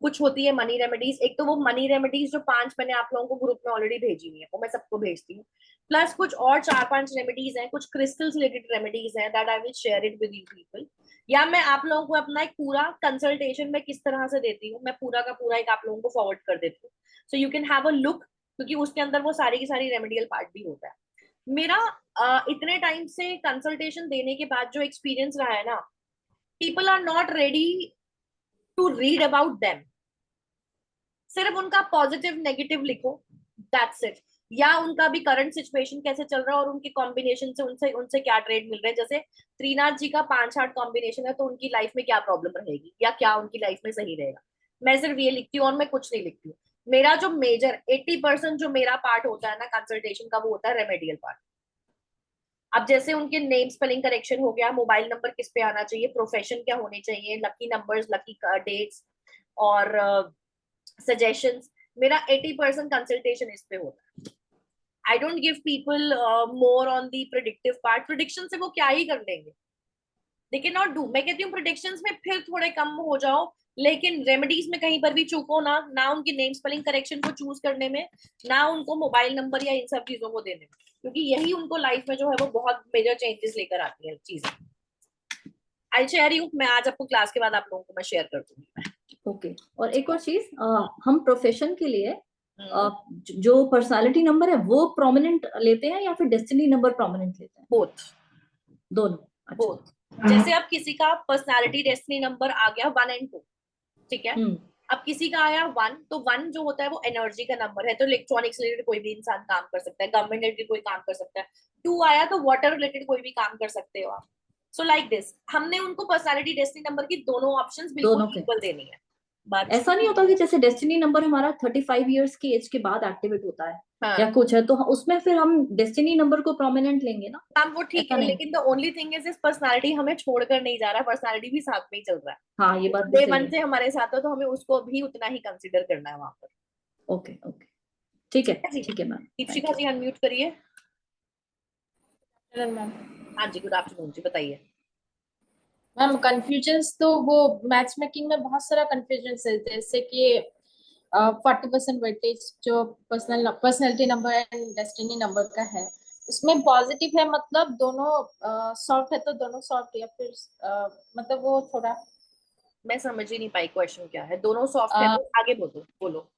कुछ होती है मनी रेमेडीज। एक तो वो मनी रेमेडीज जो 5 मैंने आप लोगों को ग्रुप में ऑलरेडी भेजी हुई है, वो मैं सबको भेजती हूँ। प्लस कुछ और 4-5 रेमेडीज हैं, कुछ क्रिस्टल्स रिलेटेड रेमेडीज हैं, that I will share it with you people. या मैं आप लोगों को अपना एक पूरा कंसल्टेशन में किस तरह से देती हूँ, मैं पूरा का पूरा एक आप लोगों को फॉरवर्ड कर देती हूँ, so you can have a look, क्योंकि उसके अंदर वो सारी की सारी रेमेडियल पार्ट भी होता है। मेरा इतने टाइम से कंसल्टेशन देने के बाद जो एक्सपीरियंस रहा है ना, people are not ready to read about them. सिर्फ उनका पॉजिटिव नेगेटिव लिखो, दैट्स इट। या उनका भी करंट सिचुएशन कैसे चल रहा है और उनके कॉम्बिनेशन से उनसे उनसे क्या ट्रेड मिल रहे हैं। जैसे त्रिनाथ जी का 5-8 कॉम्बिनेशन है, तो उनकी लाइफ में क्या प्रॉब्लम रहेगी या क्या उनकी लाइफ में सही रहेगा। मैं सिर्फ ये लिखती हूँ और मैं कुछ नहीं लिखती हूँ। मेरा जो मेजर 80% जो मेरा पार्ट होता है ना कंसल्टेशन का, वो होता है रेमेडियल पार्ट। अब जैसे उनके नेम स्पेलिंग करेक्शन हो गया, मोबाइल नंबर किस पे आना चाहिए, प्रोफेशन क्या होने चाहिए, लकी नंबर्स, लकी डेट्स और सजेशंस, मेरा 80% कंसल्टेशन इस पे होता है। I don't give people more on the predictive part. Prediction से वो क्या ही कर लेंगे, दे कैन नॉट डू। मैं कहती हूँ प्रिडिक्शंस में फिर थोड़े कम हो जाओ, लेकिन रेमेडीज में कहीं पर भी चूको ना, ना उनके नेम स्पेलिंग करेक्शन को चूज करने में, ना उनको मोबाइल नंबर या इन सब चीजों को देने में, क्योंकि यही उनको लाइफ में जो है वो बहुत मेजर चेंजेस लेकर आती है चीजें। आई शेयर यू, मैं आज आपको क्लास के बाद आप लोगों को मैं शेयर कर दूंगी। ओके और एक और चीज, हम प्रोफेशन के लिए जो पर्सनालिटी नंबर है वो प्रोमिनेंट लेते हैं या फिर डेस्टिनी नंबर प्रोमिनेंट लेते हैं? बोथ, दोनों। अच्छा। बोथ। जैसे अब किसी का पर्सनालिटी डेस्टिनी नंबर आ गया 1 और 2, ठीक है। अब किसी का आया 1, तो 1 जो होता है वो एनर्जी का नंबर है, तो इलेक्ट्रॉनिक्स रिलेटेड कोई भी इंसान काम कर सकता है, गवर्नमेंट रिलेटेड कोई काम कर सकता है। 2 आया तो वाटर रिलेटेड कोई भी काम कर सकते हो आप। सो लाइक दिस, हमने उनको पर्सनालिटी डेस्टिनी नंबर की दोनों ऑप्शंस बिल्कुल इक्वल देनी है। ऐसा नहीं होता कि जैसे डेस्टिनी नंबर हमारा 35 इयर्स की एज के बाद एक्टिवेट होता है, हाँ। या कुछ है, तो उसमें फिर हम डेस्टिनी नंबर को प्रोमिनेंट लेंगे ना? हाँ वो ठीक है, लेकिन द ओनली थिंग इज इस पर्सनालिटी हमें छोड़कर नहीं जा रहा है, पर्सनालिटी भी साथ में ही चल रहा है। हाँ ये बात डे भी 1 सही से हमारे साथ है, तो हमें उसको भी उतना ही कंसीडर करना है वहां पर। ओके ओके, ठीक है ठीक है मैम। दीपिका जी अनम्यूट करिए। मैम हाँ जी, गुड आफ्टरनून जी, बताइए। मैम कंफ्यूजन्स तो वो मैच मेकिंग में बहुत सारा कंफ्यूजन्स है, जैसे कि 40% वेटेज जो personality number and destiny number का है, उसमें पॉजिटिव है मतलब दोनों सॉफ्ट है, तो दोनों सॉफ्ट, या फिर मतलब वो थोड़ा मैं समझ ही नहीं पाई क्वेश्चन क्या है। दोनों सॉफ्ट है तो आगे बोलो बोलो।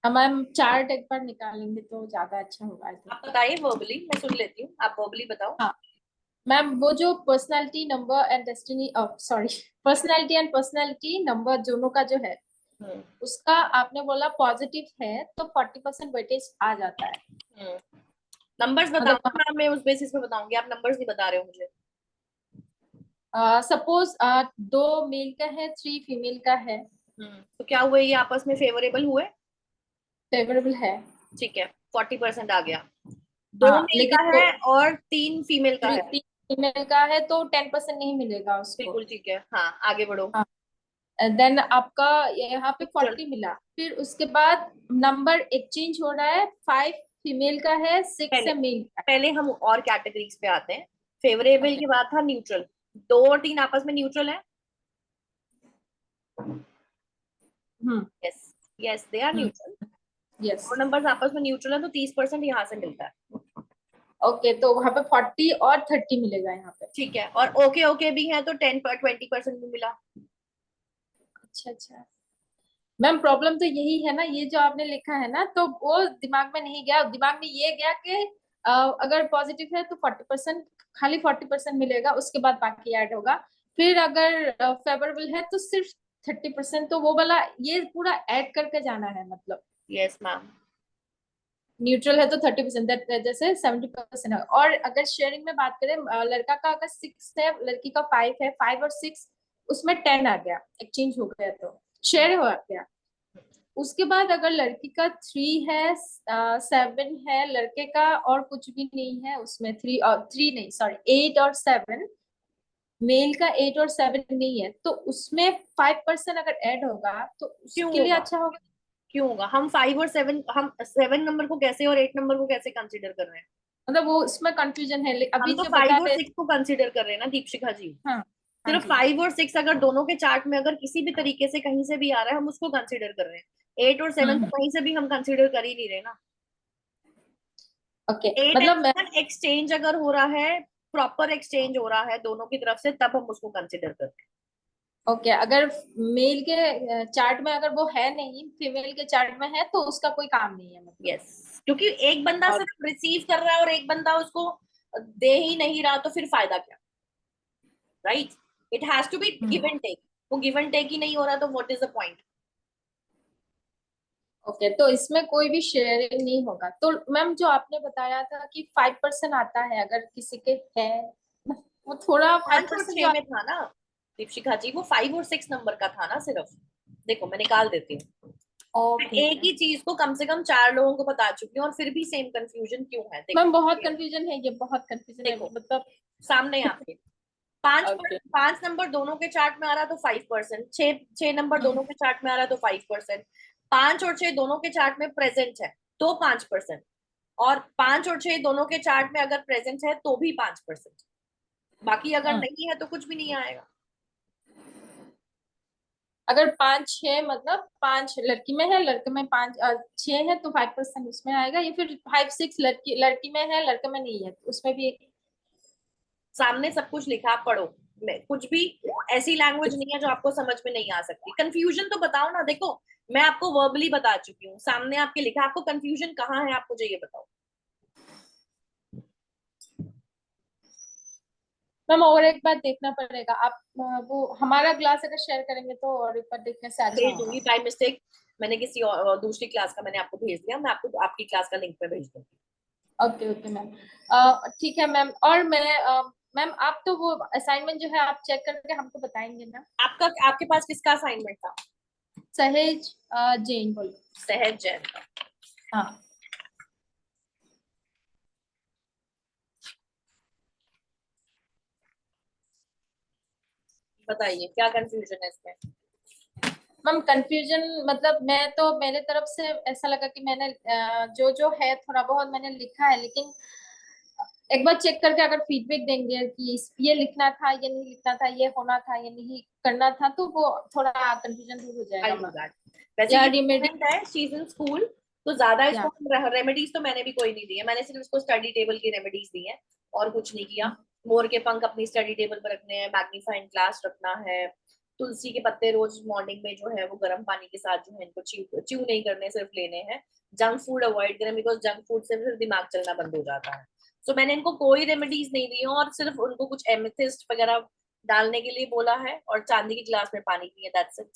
मैम चार्ट एक बार निकालेंगे तो ज्यादा अच्छा होगा। आप बताइए वर्बली, मैं सुन लेती हूँ, आप वर्बली बताओ। हाँ मैम, वो जो personality number and destiny, sorry, personality and personality number दोनों का जो है, उसका आपने बोला पॉजिटिव है तो 40% वेटेज आ जाता है। नंबर्स बताओ मैम, मैं उस बेसिस पे बताऊंगी, आप नंबर्स नहीं बता रहे हो मुझे। सपोज 2 मेल का है, 3 फीमेल का है, तो क्या हुए, ये आपस में फेवरेबल हुए? फेवरेबल है, ठीक है, 40% आ गया। 2 मेल का है और 3 फीमेल का है, 3 फीमेल का है तो 10% नहीं मिलेगा उसको। बिल्कुल ठीक है, हाँ आगे बढ़ो। देन आपका यहाँ पे 40 मिला, फिर उसके बाद नंबर एक्सचेंज हो रहा है, 5 फीमेल का है, 6 है मेल का। पहले हम और कैटेगरीज पे आते हैं। फेवरेबल के बाद था न्यूट्रल। 2 और 3 आपस में न्यूट्रल है। Yes yes, they are neutral. Yes, 2 numbers आपस में न्यूट्रल है, तो 30% यहाँ से मिलता है। ओके, तो वहां पे 40 और 30 मिलेगा यहाँ पे। ठीक है, और ओके ओके भी है तो 20% भी मिला। अच्छा मैम, प्रॉब्लम तो यही है ना, ये जो आपने लिखा है ना, तो वो दिमाग में नहीं गया। दिमाग में ये गया कि अगर पॉजिटिव है तो 40%, खाली 40% मिलेगा, उसके बाद बाकी ऐड होगा। फिर अगर फेवरेबल है तो सिर्फ 30%, तो वो वाला ये पूरा ऐड करके जाना है मतलब। Yes ma'am. न्यूट्रल है तो 30%, जैसे 70% है। और अगर शेयरिंग में बात करें, लड़का का अगर 6 है, लड़की का 5 है, 5 और 6 उसमें 10 आ गया, एक्सचेंज हो गया तो शेयर हो गया। उसके बाद अगर लड़की का 3 है, 7 है, लड़के का और कुछ भी नहीं है उसमें, 3 नहीं, सॉरी, 8 और 7, मेल का 8 और 7 नहीं है, तो उसमें 5% अगर ऐड होगा तो उसके लिए अच्छा होगा। क्यों होगा? हम 5 और 7, हम 7 नंबर को कैसे और 8 नंबर को कैसे कंसीडर कर रहे हैं? मतलब वो उसमें कंफ्यूजन है। अभी हम तो जो 5 बता और रहे 6 को कंसीडर कर रहे हैं ना दीपिका जी। हाँ सिर्फ 5 और 6 अगर दोनों के चार्ट में अगर किसी भी तरीके से कहीं से भी आ रहा है, हम उसको कंसीडर कर रहे हैं। 8 और 7 तो कहीं से भी हम कंसीडर कर ही नहीं रहे ना। ओके 8 मतलब एंड 7 एक्सचेंज अगर हो रहा है, प्रॉपर एक्सचेंज हो रहा है दोनों की तरफ से, तब हम उसको कंसीडर करते हैं। ओके अगर मेल के चार्ट में अगर वो है नहीं, फीमेल के चार्ट में है, तो उसका कोई काम नहीं है मतलब। यस, क्योंकि एक बंदा और सिर्फ रिसीव कर रहा है और एक बंदा उसको दे ही नहीं रहा, तो फिर फायदा क्या, right? It has to be give and take. वो गिव एंड टेक ही नहीं हो रहा, तो what is the point? Okay तो इसमें कोई भी शेयरिंग नहीं होगा। तो मैम जो आपने बताया था कि 5% आता है अगर किसी के है, वो थोड़ा 5 और 5% 6 जो में था ना दीपशिखा जी, वो 5 और 6 नंबर का था ना सिर्फ। देखो मैं निकाल देती हूँ। मैं ओके एक ही चीज को कम से कम 4 लोगों को बता चुकी हूँ, और फिर भी सेम कंफ्यूजन क्यों है? देखो मैम बहुत कंफ्यूजन है, ये बहुत कंफ्यूजन है देखो मतलब। सामने आपके 5 ओके 5 नंबर दोनों के चार्ट में आ रहा तो 5%, 6 नंबर दोनों के चार्ट में आ रहा तो 5%, 5 और 6 दोनों के चार्ट में प्रेजेंट है तो 5%, और 5 और 6 दोनों के चार्ट में अगर प्रेजेंट है तो भी 5%। बाकी अगर नहीं है तो कुछ भी नहीं आएगा। अगर 5-6 मतलब 5 लड़की में है, लड़के में 5-6 है, तो 5% उसमें आएगा, या फिर 5-6 लड़की में है, लड़के में नहीं है, तो उसमें भी सामने सब कुछ लिखा, आप पढ़ो। कुछ भी ऐसी लैंग्वेज नहीं है जो आपको समझ में नहीं आ सकती। कंफ्यूजन तो बताओ ना। देखो मैं आपको वर्बली बता चुकी हूँ, सामने आपके लिखा, आपको कंफ्यूजन कहाँ है, आप मुझे ये बताओ। मैम और एक बार देखना पड़ेगा। आप वो हमारा क्लास अगर शेयर करेंगे तो और एक बार देखने से अच्छा भेज होगा। दूंगी बाय मिस्टेक, मैंने किसी और दूसरी क्लास का मैंने आपको भेज दिया, मैं आपको आपकी क्लास का लिंक में भेज दूंगी। ओके ओके मैम, ठीक है मैम। और मैं मैम आप तो वो असाइनमेंट जो है आप चेक करके हमको बताएंगे ना। आपका आपके पास किसका असाइनमेंट था? सहेज जैन बोलो। सहज जैन। हाँ बताइए क्या कंफ्यूजन है इसमें? मैम कंफ्यूजन मतलब मैं तो मेरे तरफ से ऐसा लगा कि मैंने जो जो है थोड़ा बहुत मैंने लिखा है, लेकिन एक बार चेक करके अगर फीडबैक देंगे कि ये लिखना था, ये नहीं लिखना था, ये होना था, ये नहीं करना था, तो वो थोड़ा कंफ्यूजन दूर हो जाएगा I'll do मैम। that. वैसे या ये रेमेडी स्टूडेंट है, शी इज इन स्कूल, तो ज्यादा या इसको रेमेडीज तो मैंने भी कोई नहीं दी है। मैंने सिर्फ इसको स्टडी टेबल की रेमेडीज दी है और कुछ नहीं किया। मोर के पंख अपनी स्टडी टेबल पर रखने हैं, मैग्नीफाइंग ग्लास रखना है, तुलसी के पत्ते रोज मॉर्निंग में जो है वो गर्म पानी के साथ जो है इनको च्यू नहीं करने, सिर्फ लेने हैं। जंक फूड अवॉइड करें, बिकॉज जंक फूड से फिर दिमाग चलना बंद हो जाता है। तो मैंने इनको कोई रेमेडीज नहीं दी है, और सिर्फ उनको कुछ एमेथिस्ट वगैरह डालने के लिए बोला है, और चांदी की गिलास में पानी पिए, दैट्स इट।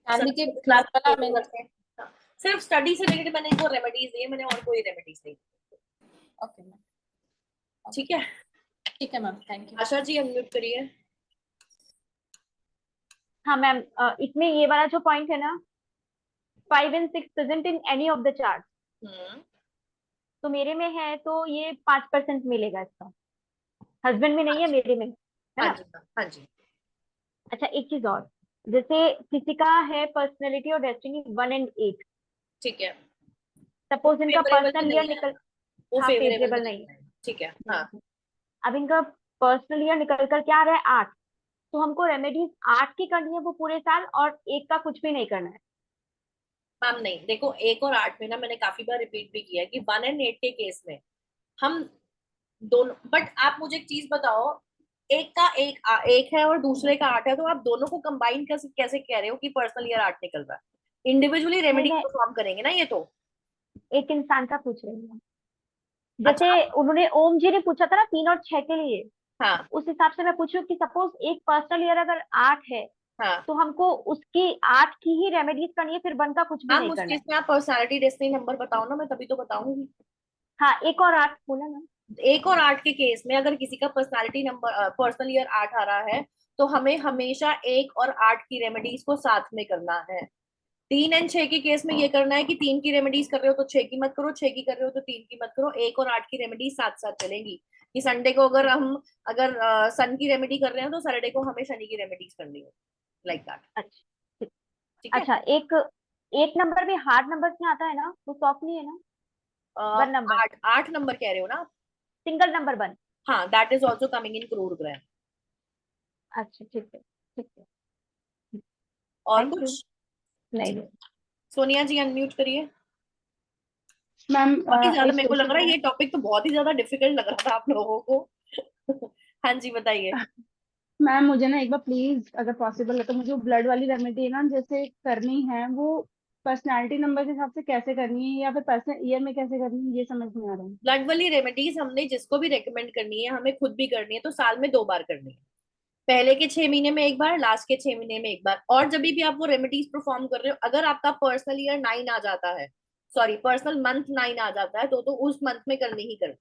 चांदी के क्लास वाला मैंने। सिर्फ स्टडी से रिलेटेड मैंने इनको रेमेडीज दी है, मैंने और कोई रेमेडीज नहीं दी। ओके मैम, ठीक है, ठीक है ma'am, thank you. Asha ji unmute करिए। हाँ मैम, इसमें ये वाला जो पॉइंट है ना, 5 and 6 present in any of the chart, तो मेरे में है तो ये 5% मिलेगा इसका। हस्बैंड में नहीं है, मेरे में है हाँ ना। जी हाँ जी। अच्छा एक चीज और, जैसे किसी का है पर्सनैलिटी और डेस्टिनी 1 and 8, ठीक है, वो सपोज इनका फेवरेबल भी पर्सनल ईयर नहीं है, निकल, वो हाँ फेवरेबल भी फेवरेबल नहीं नहीं है। ठीक है, है। हाँ। अब इनका पर्सनल ईयर निकल कर क्या आ रहा है 8, तो हमको रेमेडीज 8 की करनी है वो पूरे साल, और एक का कुछ भी नहीं करना है। मैम नहीं, देखो 1 और 8 में ना मैंने काफी बार रिपीट भी किया है कि 1 and 8 के केस में हम दोनों, बट आप मुझे एक चीज बताओ, एक का एक है और दूसरे का 8 है, तो आप दोनों को कंबाइन कैसे कैसे कह रहे हो कि पर्सनल ईयर 8 निकल रहा है? इंडिविजुअली नहीं रेमेडी मैं परफॉर्म करेंगे ना ये तो। एक इंसान का पूछ रही हूँ। अच्छा जैसे उन्होंने ओम जी ने पूछा था ना 3 और 6 के लिए, हाँ उस हिसाब से मैं पूछूं कि सपोज एक पर्सनल ईयर अगर 8 है, हाँ तो हमको उसकी 8 की ही रेमेडीज करनी है, फिर 1 का कुछ भी मैम, नहीं उस करना केस है। में आप पर्सनालिटी डेस्टिनी नंबर बताओ ना, मैं तभी तो बताऊंगी। हाँ 1 और 8 बोला ना। 1 और 8 के केस में अगर किसी का पर्सनालिटी नंबर पर्सनल ईयर 8 आ रहा है, तो हमें हमेशा 1 और 8 की रेमेडीज को साथ में करना है। 3 और 6 के केस में ये करना है कि 3 की रेमेडीज कर रहे हो तो 6 की मत करो, 6 की कर रहे हो तो 3 की मत करो। 1 और 8 की रेमेडीज साथ साथ चलेगी, कि संडे को अगर हम अगर सन की रेमेडी कर रहे हैं तो सैटरडे को हमें शनि की रेमेडीज करनी है, लाइक दैट। अच्छा ठीक। ठीक है। अच्छा एक नंबर भी हार्ड नंबर में आता है ना, वो सॉफ्ट नहीं है ना, 1 नंबर, 8 नंबर कह रहे हो ना? Single number 1। हाँ, that is also coming in क्रूर ग्रह। अच्छा ठीक है, ठीक है। और थैंक यू। कुछ? नहीं सोनिया जी अनम्यूट करिए। मैम, बहुत ही ज्यादा एक मेरे को लग क्वेश्चन रहा है है। ये टॉपिक तो बहुत ही ज्यादा डिफिकल्ट लग रहा था आप लोगों को। हाँ जी बताइए। मैम मुझे ना एक बार प्लीज, अगर पॉसिबल है तो, मुझे ब्लड वाली रेमेडी ना जैसे करनी है, वो पर्सनालिटी नंबर के हिसाब से कैसे करनी है, या फिर पर्सनल ईयर में कैसे करनी है, ये समझ नहीं आ रहा है। ब्लड वाली रेमेडीज हमने जिसको भी रेकमेंड करनी है, हमें खुद भी करनी है, तो साल में 2 बार करनी है। पहले के 6 महीने में एक बार, लास्ट के 6 महीने में एक बार। और जब भी आप वो रेमेडीज परफॉर्म कर रहे हो, अगर आपका पर्सनल ईयर 9 आ जाता है, सॉरी पर्सनल मंथ 9 आ जाता है, तो उस मंथ में करनी ही करनी।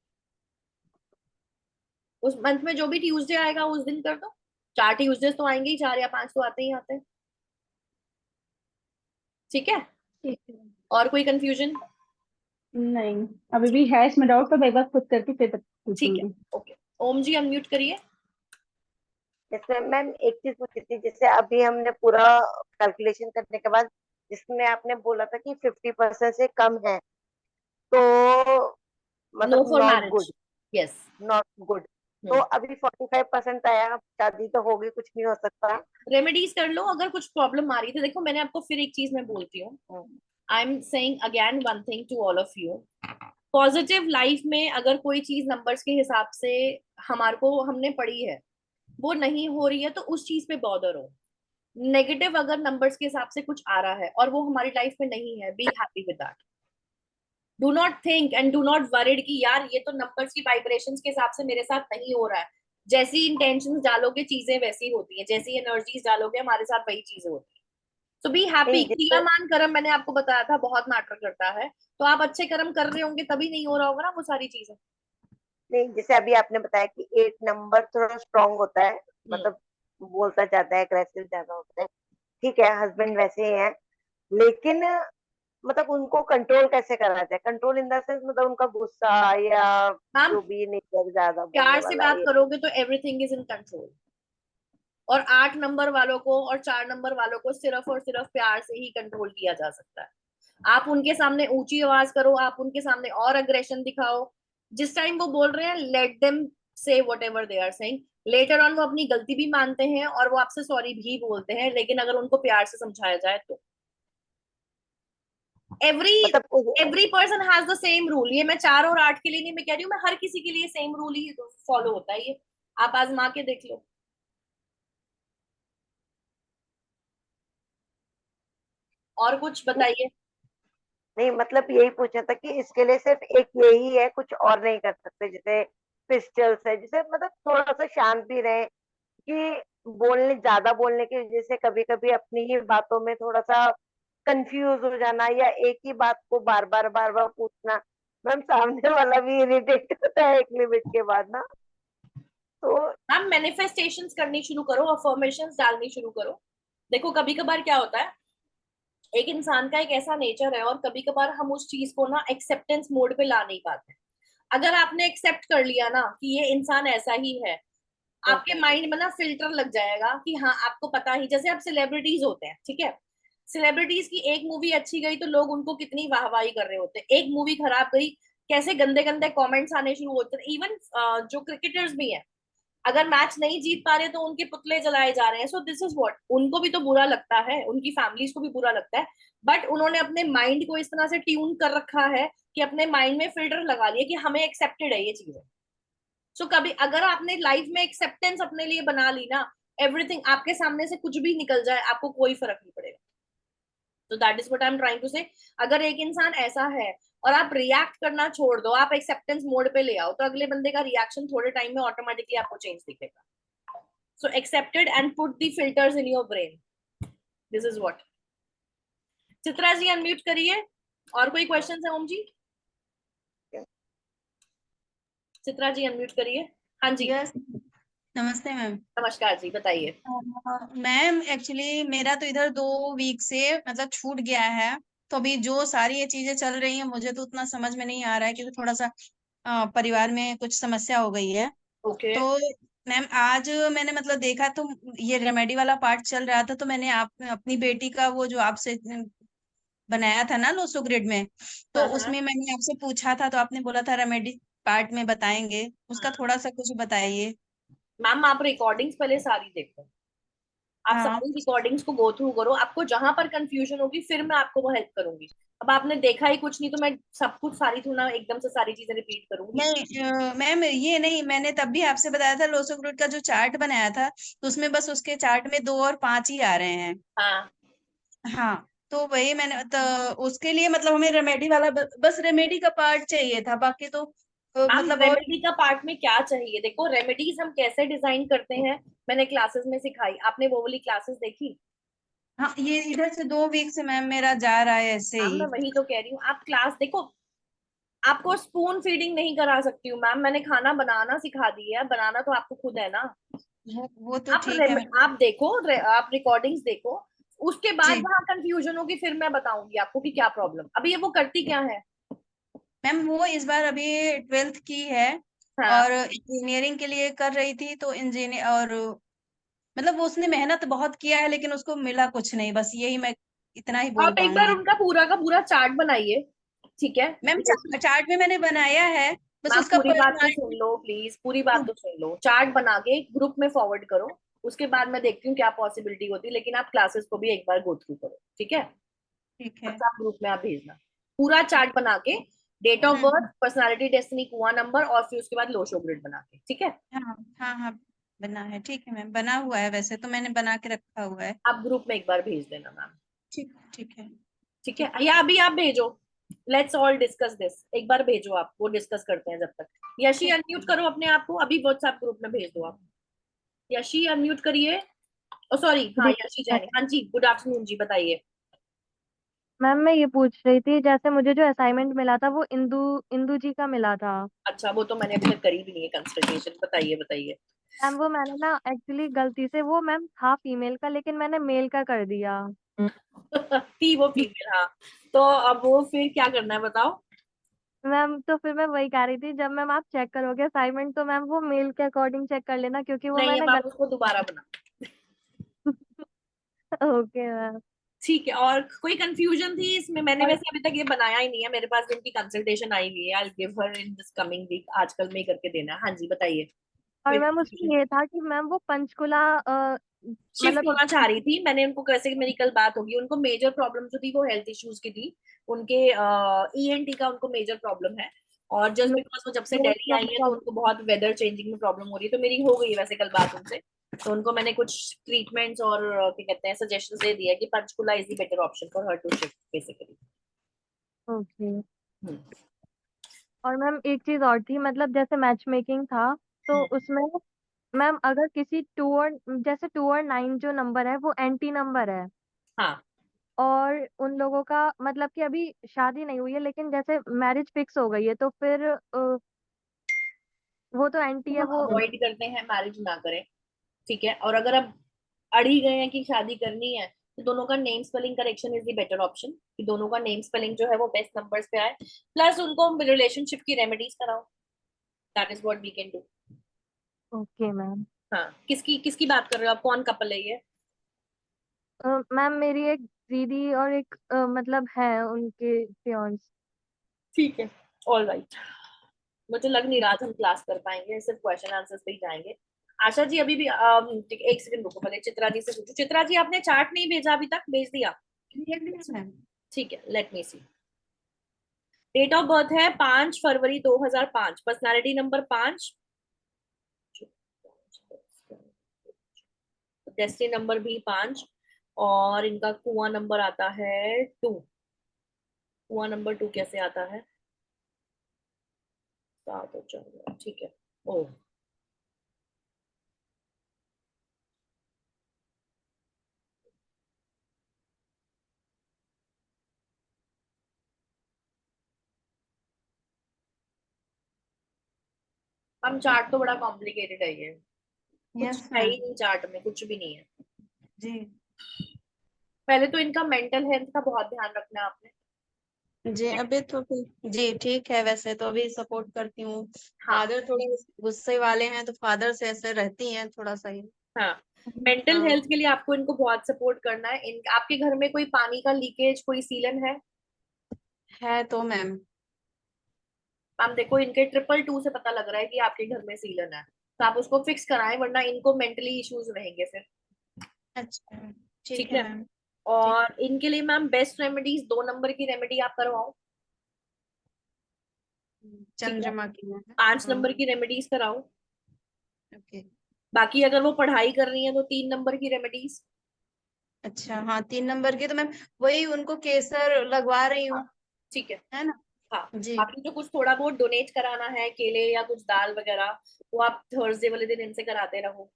उस मंथ में जो भी ट्यूसडे आएगा उस दिन कर दो। 4 ट्यूसडे तो आएंगे ही, 4 या 5 तो आते ही आते हैं। ठीक है। ठीक है। और कोई कंफ्यूजन? नहीं, अभी भी है इसमें डाउट, तो मैं एक बार खुद करके फिर ठीक है, पूछूंगी। ओके। ओम जी अनम्यूट करिए। इसमें मैम एक चीज पूछी थी, जैसे अभी हमने पूरा कैलकुलेशन करने के बाद जिसमें आपने बोला था कि 50% से कम है, तो नो मतलब for not marriage. Good, yes. Not good. तो अभी 45% आया, अब शादी तो होगी, कुछ नहीं हो सकता। रेमेडीज कर लो अगर कुछ प्रॉब्लम आ रही थी। देखो मैंने आपको फिर एक चीज मैं बोलती हूँ, I am saying again one thing to all of you. Positive life में अगर कोई चीज नंबर्स के हिसाब से हमारे को हमने पढ़ी है, वो नहीं हो रही है, तो उस चीज पे बॉदर हो। नेगेटिव अगर नंबर्स के हिसाब से कुछ आ रहा है और वो हमारी लाइफ में नहीं है, be happy with that. Do not think and do not worried कि यार ये तो नंबर्स की वाइब्रेशंस के हिसाब से मेरे साथ नहीं हो रहा है। जैसी इंटेंशन डालोगे चीजें वैसी होती है, जैसी एनर्जीज डालोगे हमारे साथ वही चीजें होती है। सो बी हैप्पी। नहीं क्रिया जिससे मान कर्म मैंने आपको बताया था बहुत मैटर करता है। तो आप अच्छे कर्म कर रहे होंगे तभी नहीं हो रहा होगा ना वो सारी चीजें। नहीं, जैसे अभी आपने बताया कि 8 नंबर थोड़ा स्ट्रांग होता है, मतलब बोलता ज्यादा है, अग्रेसिव ज्यादा होता है। ठीक है, हस्बैंड वैसे ही है, लेकिन मतलब उनको कंट्रोल कैसे करा जाए? कंट्रोल इन द सेंस मतलब उनका गुस्सा या मैम जो भी नेचर ज्यादा बोलने प्यार से वाला बात है। करोगे तो एवरीथिंग इज इन कंट्रोल। और 8 नंबर वालों को और 4 नंबर वालों को सिर्फ और सिर्फ प्यार से ही कंट्रोल किया जा सकता है। आप उनके सामने ऊंची आवाज करो, आप उनके सामने और अग्रेशन दिखाओ। जिस टाइम वो बोल रहे हैं let them say whatever they are saying. Later on वो अपनी गलती भी मानते हैं और वो आपसे सॉरी भी बोलते हैं, लेकिन अगर उनको प्यार से समझाया जाए तो। एवरी मतलब every person has the same rule. ये मैं 4 और 8 के लिए नहीं मैं कह रही हूँ, मैं हर किसी के लिए सेम रूल ही फॉलो होता है। ये आप आजमा के देख लो। और कुछ बताइए। नहीं, मतलब यही पूछना था कि इसके लिए सिर्फ एक यही है, कुछ और नहीं कर सकते? जैसे पिस्टल्स है, जैसे मतलब थोड़ा सा शांत भी रहे, कि बोलने ज्यादा बोलने की वजह से कभी कभी अपनी ही बातों में थोड़ा सा कंफ्यूज हो जाना, या एक ही बात को बार बार पूछना। मैम सामने वाला भी इरिटेट होता है एक लिमिट के बाद ना, तो आप मैनिफेस्टेशंस करनी शुरू करो, अफर्मेशंस डालनी शुरू करो। देखो कभी कभार क्या होता है, एक इंसान का एक ऐसा नेचर है और कभी कभार हम उस चीज को ना एक्सेप्टेंस मोड पे ला नहीं पाते। अगर आपने एक्सेप्ट कर लिया ना कि ये इंसान ऐसा ही है, आपके माइंड में ना फिल्टर लग जाएगा कि हाँ आपको पता ही। जैसे आप सेलिब्रिटीज होते हैं, ठीक है, सेलिब्रिटीज की एक मूवी अच्छी गई तो लोग उनको कितनी वाहवाही कर रहे होते हैं। एक मूवी खराब गई, कैसे गंदे गंदे कमेंट्स आने शुरू होते हैं। इवन जो क्रिकेटर्स भी हैं, अगर मैच नहीं जीत पा रहे तो उनके पुतले जलाए जा रहे हैं। सो दिस इज व्हाट, उनको भी तो बुरा लगता है, उनकी फैमिलीज को भी बुरा लगता है। बट उन्होंने अपने माइंड को इस तरह से ट्यून कर रखा है कि अपने माइंड में फिल्टर लगा लिया कि हमें एक्सेप्टेड है ये चीजें। सो कभी अगर आपने लाइफ में एक्सेप्टेंस अपने लिए बना ली ना, एवरीथिंग आपके सामने से कुछ भी निकल जाए आपको कोई फर्क नहीं पड़ेगा। तो that is what I am trying to say. अगर एक इंसान ऐसा है और आप रिएक्ट करना छोड़ दो, आप एक्सेप्टेंस मोड पे ले आओ, तो अगले बंदे का रिएक्शन थोड़े टाइम में ऑटोमेटिकली आपको चेंज दिखेगा। So accept it and put the filters in your brain. This is what. Chitra ji unmute करिए। और कोई क्वेश्चन है ओम जी? चित्रा जी अनम्यूट करिए। हाँ जी। यस, नमस्ते मैम। नमस्कार जी, बताइए। मैम एक्चुअली मेरा तो इधर 2 वीक से मतलब छूट गया है, तो अभी जो सारी ये चीजें चल रही हैं मुझे तो उतना समझ में नहीं आ रहा है, क्योंकि थोड़ा सा परिवार में कुछ समस्या हो गई है। ओके। तो मैम आज मैंने मतलब देखा तो ये रेमेडी वाला पार्ट चल रहा था, तो मैंने अपनी बेटी का वो जो आपसे बनाया था ना लोसो ग्रिड में, तो हाँ हाँ। उसमें मैंने आपसे पूछा था, तो आपने बोला था रेमेडी पार्ट में बताएंगे, उसका थोड़ा सा कुछ बताइए। मैम आप रिकॉर्डिंग्स पहले सारी देखो, आप हाँ सारी रिकॉर्डिंग्स को गो थ्रू करो, आपको जहां पर कंफ्यूजन होगी फिर मैं आपको वो हेल्प करूंगी। अब आपने देखा ही कुछ नहीं तो मैं सब कुछ सारी थोड़ा एकदम से सारी चीजें रिपीट करूंगी। नहीं मैम, ये नहीं, मैंने तब भी आपसे बताया था लोसो ग्रुड का जो चार्ट बनाया था, तो उसमें बस उसके चार्ट में 2 और 5 ही आ रहे हैं। हाँ हाँ, तो वही मैंने तो उसके लिए मतलब हमें रेमेडी वाला बस रेमेडी का पार्ट चाहिए था, बाकी तो मैम मतलब और रेमेडी का पार्ट में क्या चाहिए, देखो रेमेडीज हम कैसे डिजाइन करते हैं मैंने क्लासेस में सिखाई, आपने वो वाली क्लासेस देखी? हाँ, ये इधर से 2 वीक से मैम मेरा जा रहा है ऐसे मैम ही। मैं वही तो कह रही हूँ, आप क्लास देखो, आपको स्पून फीडिंग नहीं करा सकती हूँ मैम, मैंने खाना बनाना सिखा दिया है, बनाना तो आपको खुद है ना। वो तो आप ठीक है आप देखो, आप रिकॉर्डिंग्स देखो, उसके बाद जी। जहाँ कंफ्यूजन होगी फिर मैं बताऊंगी आपको कि क्या प्रॉब्लम। अभी ये वो करती क्या है? मैम वो इस बार अभी 12th की है, हाँ और इंजीनियरिंग के लिए कर रही थी, तो इंजीनियर और मतलब वो उसने मेहनत बहुत किया है, लेकिन उसको मिला कुछ नहीं, बस यही मैं इतना ही बोल आप एक बार पाऊंगी। उनका पूरा का पूरा चार्ट बनाइए, ठीक है? मैम चार्ट में मैंने बनाया है, बस मैम उसका पूरी बात तो सुन परिमाण। लो प्लीज, पूरी बात तो सुन लो, चार्ट बना के ग्रुप में फॉरवर्ड करो, उसके बाद मैं देखती हूँ क्या पॉसिबिलिटी होती है, लेकिन आप क्लासेस को भी एक बार गो थ्रू करो, ठीक है? ठीक है। व्हाट्सएप ग्रुप में आप भेजना पूरा चार्ट बना के, date of hmm. Birth, personality, destiny, kua number, और फिर उसके बाद लोशो ग्रिड बना के, ठीक है? हाँ हाँ हाँ, बना है, ठीक है मैम, बना हुआ है, वैसे तो मैंने बना के रखा हुआ है। आप ग्रुप में एक बार भेज देना मैम, ठीक ठीक है। ठीक है? ठीक है। या अभी आप भेजो, लेट्स ऑल डिस्कस दिस, एक बार भेजो, आप वो डिस्कस करते हैं जब तक। यशी ठीक अनम्यूट करो अपने आप को, अभी व्हाट्सएप ग्रुप में भेज दो आप। यशी अनम्यूट करिए, ओ सॉरी, हाँ यशी जैन, हाँ जी, गुड आफ्टरनून जी, बताइए। मैम मैं ये पूछ रही थी, जैसे मुझे जो असाइनमेंट मिला था वो इंदु इंदु जी का मिला था। अच्छा, वो तो मैंने अभी तक करी भी नहीं है कंसल्टेशन, बताइए बताइए। मैम वो मैंने ना एक्चुअली गलती से, वो मैम था फीमेल का लेकिन मैंने मेल का कर दिया। थी वो फीमेल, हाँ, तो अब वो फिर क्या करना है बताओ? मैम तो फिर मैं वही कह रही थी, जब मैम आप चेक करोगे असाइनमेंट तो मैम वो मेल के अकॉर्डिंग चेक कर लेना, क्योंकि वो नहीं, मैंने अब आप गलत। उसको दोबारा बना, ओके मैम। ठीक है? और कोई कंफ्यूजन थी इसमें? मैंने और वैसे अभी तक ये बनाया ही नहीं है, मेरे पास इनकी कंसल्टेशन आई हुई है, I give her in this coming week, आजकल में ही करके देना है। हाँ जी बताइए, कोई मैम कंफ्यूजन? उसमें ये था कि मैम वो पंचकुला शिफ्ट मतलब होना चाह रही थी, मैंने उनको, कैसे मेरी कल बात होगी, उनको मेजर प्रॉब्लम जो थी वो हेल्थ इश्यूज की थी, उनके ईएनटी का उनको मेजर प्रॉब्लम है, और जस्ट बिकॉज वो जब से दिल्ली आई है तो उनको बहुत वेदर चेंजिंग में प्रॉब्लम हो रही है, तो मेरी हो गई है वैसे कल बात उनसे, तो उनको मैंने कुछ ट्रीटमेंट्स और क्या कहते हैं सजेशंस दे दिया कि Panchkula is the better option for her to shift basically. Okay. और मैम एक चीज और थी, मतलब जैसे मैच मेकिंग था तो उसमें मैम अगर किसी 2 और 9 जो नंबर है वो एंटी नंबर है, हाँ, और उन लोगों का मतलब कि अभी शादी नहीं हुई है लेकिन जैसे मैरिज फिक्स हो गई है, तो फिर वो तो एंटी है हम वो। अवॉइड करते हैं मैरिज ना करें, ठीक है? और अगर अब अड़ी गए हैं कि शादी करनी है, तो दोनों का name spelling correction is the better option, कि दोनों का नेम स्पेलिंग जो है वो बेस्ट नंबर्स पे आए, प्लस उनको रिलेशनशिप की रेमेडीज कराओ, that is what we can do. Okay ma'am. हाँ, किसकी किसकी बात कर रहे हो आप, कौन कपल है ये? मैम मेरी एक दीदी और एक मतलब है उनके फियांस। ठीक है, ऑल राइट, मुझे लग नहीं रहा था हम क्लास कर पाएंगे, सिर्फ क्वेश्चन आंसर्स पे ही जाएंगे। आशा जी अभी भी एक सेकंड रुको, पहले चित्रा जी से पूछो। चित्रा जी आपने चार्ट नहीं भेजा अभी तक, भेज दिया? मैम ठीक है, let me see. Date of birth है 5 फरवरी 2005, पर्सनालिटी नंबर 5, डेस्टिनी नंबर भी 5, और इनका कुआं नंबर आता है 2। कुआं नंबर 2 कैसे आता है? 7 और 4, ठीक है। ओ, हम चार्ट तो बड़ा कॉम्प्लिकेटेड है ये, कुछ यस है मैम। ही नहीं चार्ट में, कुछ भी नहीं है। जी पहले तो इनका मेंटल हेल्थ का बहुत ध्यान रखना है आपने। जी, अभी तो जी ठीक है, वैसे तो अभी सपोर्ट करती हूँ। हाँ फादर थोड़े गुस्से वाले हैं, तो फादर से ऐसे रहती हैं थोड़ा सा ही। हाँ, मेंटल हाँ हेल्थ के लिए आपको इनको बहुत सपोर्ट करना है। आपके घर में कोई पानी का लीकेज, कोई सीलन है? है तो मैम। मैम देखो, इनके 222 से पता लग रहा है कि आपके घर में सीलन है, तो आप उसको फिक्स कराएं, वरना इनको मेंटली इश्यूज रहेंगे फिर। अच्छा ठीक ठीक है। है मैम। और इनके लिए मैम बेस्ट रेमेडीज 2 नंबर की रेमेडी आप करवाओ। ठीक है। चंद्रमा की है। 5 नंबर की रेमेडीज कराओ। ओके। बाकी अगर वो पढ़ाई कर रही है तो 3 नंबर की रेमेडीज। अच्छा हाँ 3 नंबर की तो मैम वही उनको केसर लगवा रही हूँ, ठीक है ना। हाँ। जी। बाकी जो कुछ थोड़ा बहुत डोनेट कराना है, केले या कुछ दाल वगैरह, वो आप थर्सडे वाले दिन इनसे कराते रहो।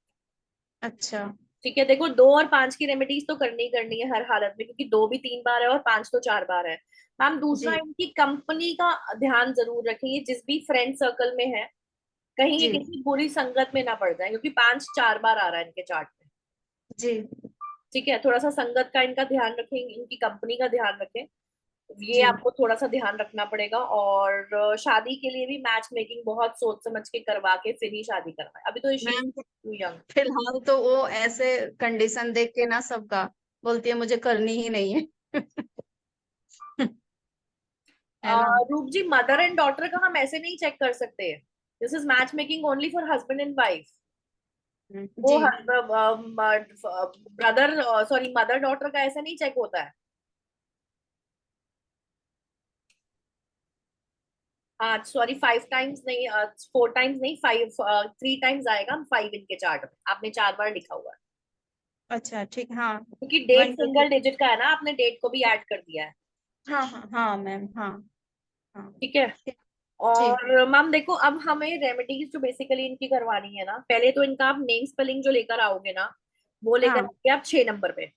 अच्छा ठीक है। देखो 2 और 5 की रेमेडीज तो करनी ही करनी है हर हालत में, क्योंकि 2 भी 3 बार है और 5 तो 4 बार है। मैम दूसरा, जी इनकी कंपनी का ध्यान जरूर रखें, ये जिस भी फ्रेंड सर्कल में है कहीं ये जी किसी बुरी संगत में ना पड़ जाए, क्योंकि 5 4 बार आ रहा है इनके चार्ट में। जी। ठीक है। थोड़ा सा संगत का इनका ध्यान रखें, इनकी कंपनी का ध्यान रखें, ये जी आपको थोड़ा सा ध्यान रखना पड़ेगा। और शादी के लिए भी मैच मेकिंग बहुत सोच समझ के करवा के फिर ही शादी करना है। अभी तो शी मैम यंग। फिलहाल तो वो ऐसे कंडीशन देख के ना सबका बोलती है मुझे करनी ही नहीं है। है ना। रूप जी, मदर एंड डॉटर का हम ऐसे नहीं चेक कर सकते। This is match making only for husband and wife. वो जी ब्रदर सॉरी मदर डॉटर का ऐसा नहीं चेक होता है। हाँ सॉरी, 5 टाइम्स नहीं, 4 टाइम्स नहीं, 3 टाइम्स आएगा 5 इनके चार्ट में। आपने 4 बार लिखा हुआ है, अच्छा ठीक हाँ। क्योंकि डेट 1 2 3 सिंगल डिजिट का है ना, आपने डेट को भी ऐड कर दिया है। हाँ हाँ हाँ मैम हाँ हाँ। ठीक है। ठीक ठीक है। और मैम देखो, अब हमें रेमेडीज जो बेसिकली इनकी करवानी है ना, पहले तो इनका आप नेम स्पेलिंग जो लेकर आओगे ना, वो लेकर हाँ आओगे आप 6 नंबर पे।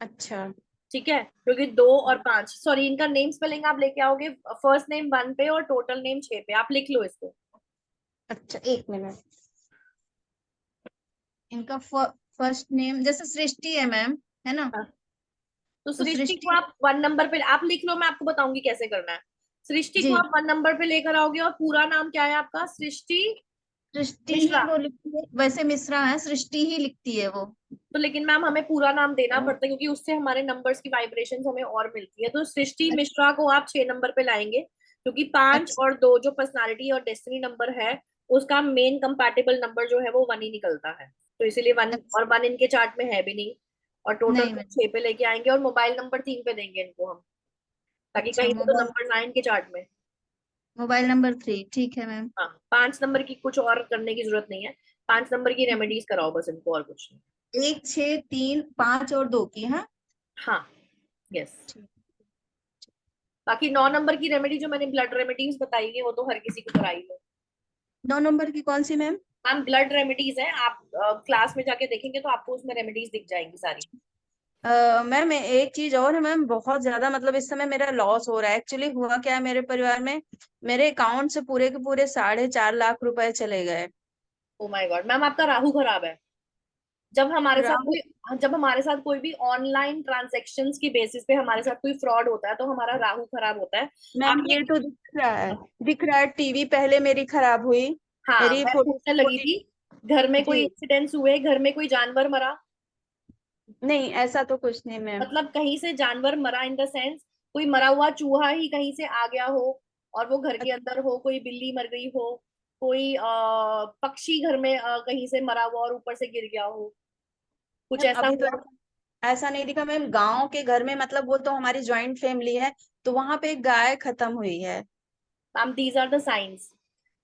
अच्छा ठीक है। क्योंकि 2 और 5, सॉरी, इनका नेम स्पेलिंग आप लेके आओगे, फर्स्ट नेम 1 पे और टोटल नेम 6 पे। आप लिख लो इसको। अच्छा 1 मिनट। इनका फर्स्ट नेम जैसे सृष्टि है मैम, है ना। हाँ। तो तो सृष्टि को सृष्टि। आप 1 नंबर पे आप लिख लो, मैं आपको बताऊंगी कैसे करना है। सृष्टि को जी आप 1 नंबर पे लेकर आओगे, और पूरा नाम क्या है आपका? सृष्टि सृष्टि ही मिश्रा। वो लिखती है, वैसे मिश्रा है, सृष्टि ही लिखती है वो। तो लेकिन मैम हमें पूरा नाम देना पड़ता है, क्योंकि उससे हमारे नंबर्स की वाइब्रेशंस हमें और मिलती है। तो सृष्टि मिश्रा को आप 6 नंबर पे लाएंगे, क्योंकि 5 और 2 जो पर्सनालिटी और डेस्टिनी नंबर है, उसका मेन कंपैटिबल नंबर जो है वो 1 ही निकलता है। तो इसीलिए 1, अच्छा और 1 इनके चार्ट में है भी नहीं। और टोटल नहीं मैम। 6 पे लेके आएंगे, और मोबाइल नंबर 3 पे देंगे इनको हम, ताकि अच्छा कहीं से तो नंबर आए इनके चार्ट में। मोबाइल नंबर 3 ठीक है मैम। हाँ, 5 नंबर की कुछ और करने की जरूरत नहीं है। 5 नंबर की रेमेडीज कराओ बस इनको, और कुछ नहीं। 1 6 3 5 और 2 की हाँ। हाँ। यस। ठीक। बाकी 9 नंबर की रेमेडी जो मैंने ब्लड रेमेडीज बताई है, वो तो हर किसी को कराई लो। 9 नंबर की कौन सी मैम। मैम ब्लड रेमेडीज है, आप क्लास में जाके देखेंगे तो आपको उसमें रेमेडीज दिख जाएंगी सारी। मैम एक चीज और है मैम, बहुत ज्यादा मतलब इस समय मेरा लॉस हो रहा है। एक्चुअली हुआ क्या है मेरे परिवार में, मेरे अकाउंट से पूरे के पूरे 4.5 लाख रुपए चले गए। ओ माय गॉड मैम, आपका राहु खराब है। जब हमारे साथ राहु। कोई जब हमारे साथ कोई भी ऑनलाइन ट्रांजेक्शंस की बेसिस पे हमारे साथ कोई फ्रॉड होता है, तो हमारा राहु खराब होता है। मैम आपने ये तो दिख रहा है टीवी पहले मेरी खराब हुई। हाँ, मेरी मैं पूछने लगी फोर्टी। थी, घर में कोई जी इंसिडेंट्स हुए, घर में कोई जानवर मरा? नहीं ऐसा तो कुछ नहीं मैम। मतलब कहीं से जानवर मरा इन द सेंस, कोई मरा हुआ चूहा ही कहीं से आ गया हो, और वो घर के अंदर हो, कोई बिल्ली मर गई हो, कोई पक्षी घर में कहीं से मरा हुआ और ऊपर से गिर गया हो, कुछ मैम ऐसा अभी तो हुआ? ऐसा नहीं दिखा मैम, गांव के घर में मतलब वो तो हमारी जॉइंट फैमिली है, तो वहां पे एक गाय खत्म हुई है। Ma'am these are the science,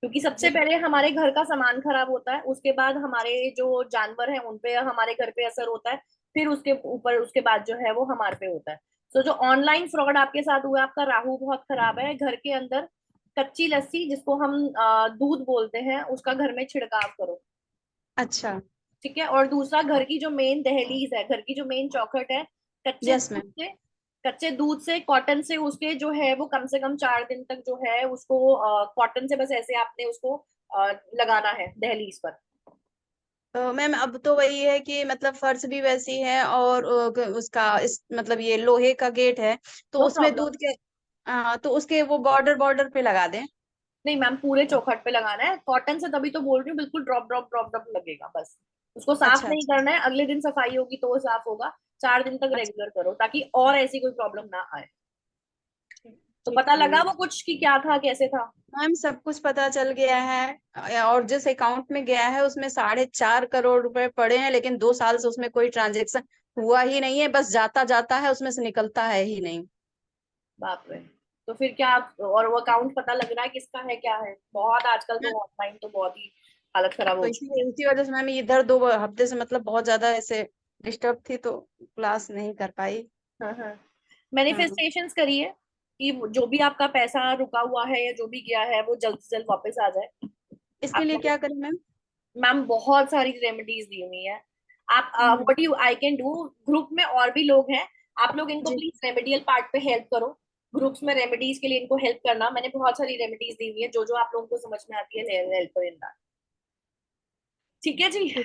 क्योंकि सबसे जी पहले हमारे घर का सामान खराब होता है, उसके बाद हमारे जो जानवर हैं उन पे, हमारे घर पे असर होता है, फिर उसके ऊपर उसके बाद जो है वो हमारे पे होता है। तो जो ऑनलाइन फ्रॉड आपके साथ हुआ है, आपका राहु बहुत खराब है। घर के अंदर कच्ची लस्सी, जिसको हम दूध बोलते हैं, उसका घर में छिड़काव करो। अच्छा। ठीक है। और दूसरा, घर की जो मेन दहलीज है, घर की जो मेन चौखट है, कच्चे यस दूध मैम। से कच्चे दूध से कॉटन से उसके जो है वो कम से कम 4 दिन तक जो है उसको कॉटन से बस ऐसे आपने उसको लगाना है दहलीज पर। तो मैम अब तो वही है कि मतलब फर्श भी वैसी है और उसका इस मतलब ये लोहे का गेट है, तो नो उसमें प्रॉब्लम। दूध के तो उसके वो बॉर्डर बॉर्डर पे लगा दें। नहीं मैम, पूरे चौखट पे लगाना है कॉटन से, तभी तो बोल रही हूँ, बिल्कुल ड्रॉप ड्रॉप ड्रॉप ड्रॉप लगेगा बस। उसको साफ अच्छा नहीं अच्छा करना है, अगले दिन सफाई होगी तो वो साफ होगा। 4 दिन तक अच्छा। रेगुलर करो, ताकि और ऐसी कोई प्रॉब्लम ना आए। तो ठीक पता है लगा मैम। वो कुछ कि क्या था कैसे था? मैम सब कुछ पता चल गया है, और जिस अकाउंट में गया है उसमें 4.5 करोड़ रुपए पड़े हैं, लेकिन 2 साल से उसमें कोई ट्रांजेक्शन हुआ ही नहीं है, बस जाता जाता है, उसमें से निकलता है ही नहीं। बाप रे। तो फिर क्या और वो अकाउंट पता लग रहा है किसका है क्या है? बहुत आजकल तो ऑनलाइन तो बहुत ही हालत खराब तो हो चुकी इसी इसी वजह से मैम इधर 2 हफ्ते से मतलब बहुत ज्यादा ऐसे डिस्टर्ब थी, तो क्लास नहीं कर पाई। है। हाँ हाँ। हाँ। मैनिफेस्टेशंस करिए कि जो भी आपका पैसा रुका हुआ है या जो भी गया है वो जल्द से जल्द वापस आ जाए। इसके लिए आपने क्या करें मैम? मैम बहुत सारी रेमेडीज दी हुई है। आप हम्म, what you I can do, group में और भी लोग हैं, आप लोग इनको जी प्लीज रेमेडियल पार्ट पे हेल्प करो। ग्रुप्स में रेमेडीज के लिए इनको हेल्प करना, मैंने बहुत सारी रेमेडीज दी हुई है, जो जो आप लोगों को समझ में आती है हेल्प कर इन दैट। ठीक है जी। ठीक है।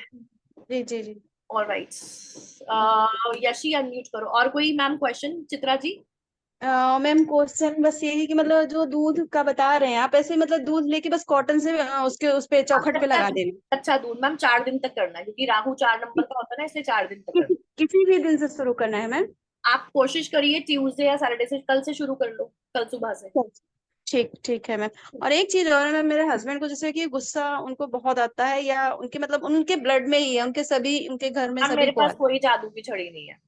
जी जी जी। ऑलराइट। यशी अनम्यूट करो। और कोई ma'am question Chitra ji? Ma'am question बस यही कि मतलब जो दूध का बता रहे हैं आप, ऐसे मतलब दूध लेके बस कॉटन से उसके उस पे चौखट पे कच्चा लगा दूध, देना? कच्चा दूध मैम 4 दिन तक करना है, क्योंकि राहु 4 नंबर का होता है ना, इसलिए 4 दिन तक करना किसी भी दिन से शुरू करना है मैम? है। आप कोशिश करिए ट्यूसडे या सैटरडे से, कल से शुरू कर लो, कल सुबह से। ठीक ठीक है मैम। और एक चीज और है मैम, मेरे हस्बैंड को जैसे कि गुस्सा उनको बहुत आता है, या उनके मतलब उनके ब्लड में ही है, उनके घर में मैम सभी मेरे को पास आता कोई जादू की छड़ी नहीं है।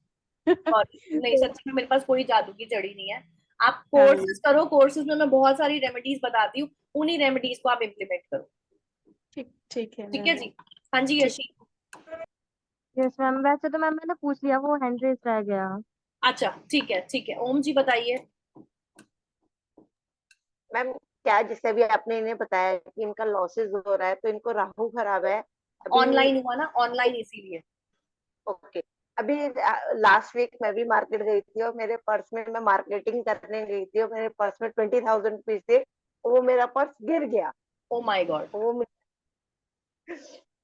है। और नहीं, तो सच में मेरे पास कोई जादू की जड़ी नहीं है। आप हाँ कोर्सेज करो, कोर्सेज में मैं बहुत सारी रेमेडीज बताती हूँ, उन्हीं रेमेडीज को आप इम्प्लीमेंट करो। ठीक ठीक है ठीक है मैम। जी। हाँ जी ठीक। यशी। यस मैम, वैसे तो मैम मैंने पूछ लिया, वो हैंड रेस रह गया। अच्छा ठीक है ठीक है, ओम जी बताइए। मैम क्या, जैसे अभी आपने इन्हें बताया कि इनका लॉसेस हो रहा है, तो इनको राहु खराब है अभी। ऑनलाइन हुआ ना, ऑनलाइन इसीलिए। ओके। अभी लास्ट वीक मैं भी मार्केट गई थी, और मेरे पर्स में, मैं मार्केटिंग करने गई थी, और मेरे पर्स में 20,000 रुपीज थे, वो मेरा पर्स गिर गया। Oh my God. वो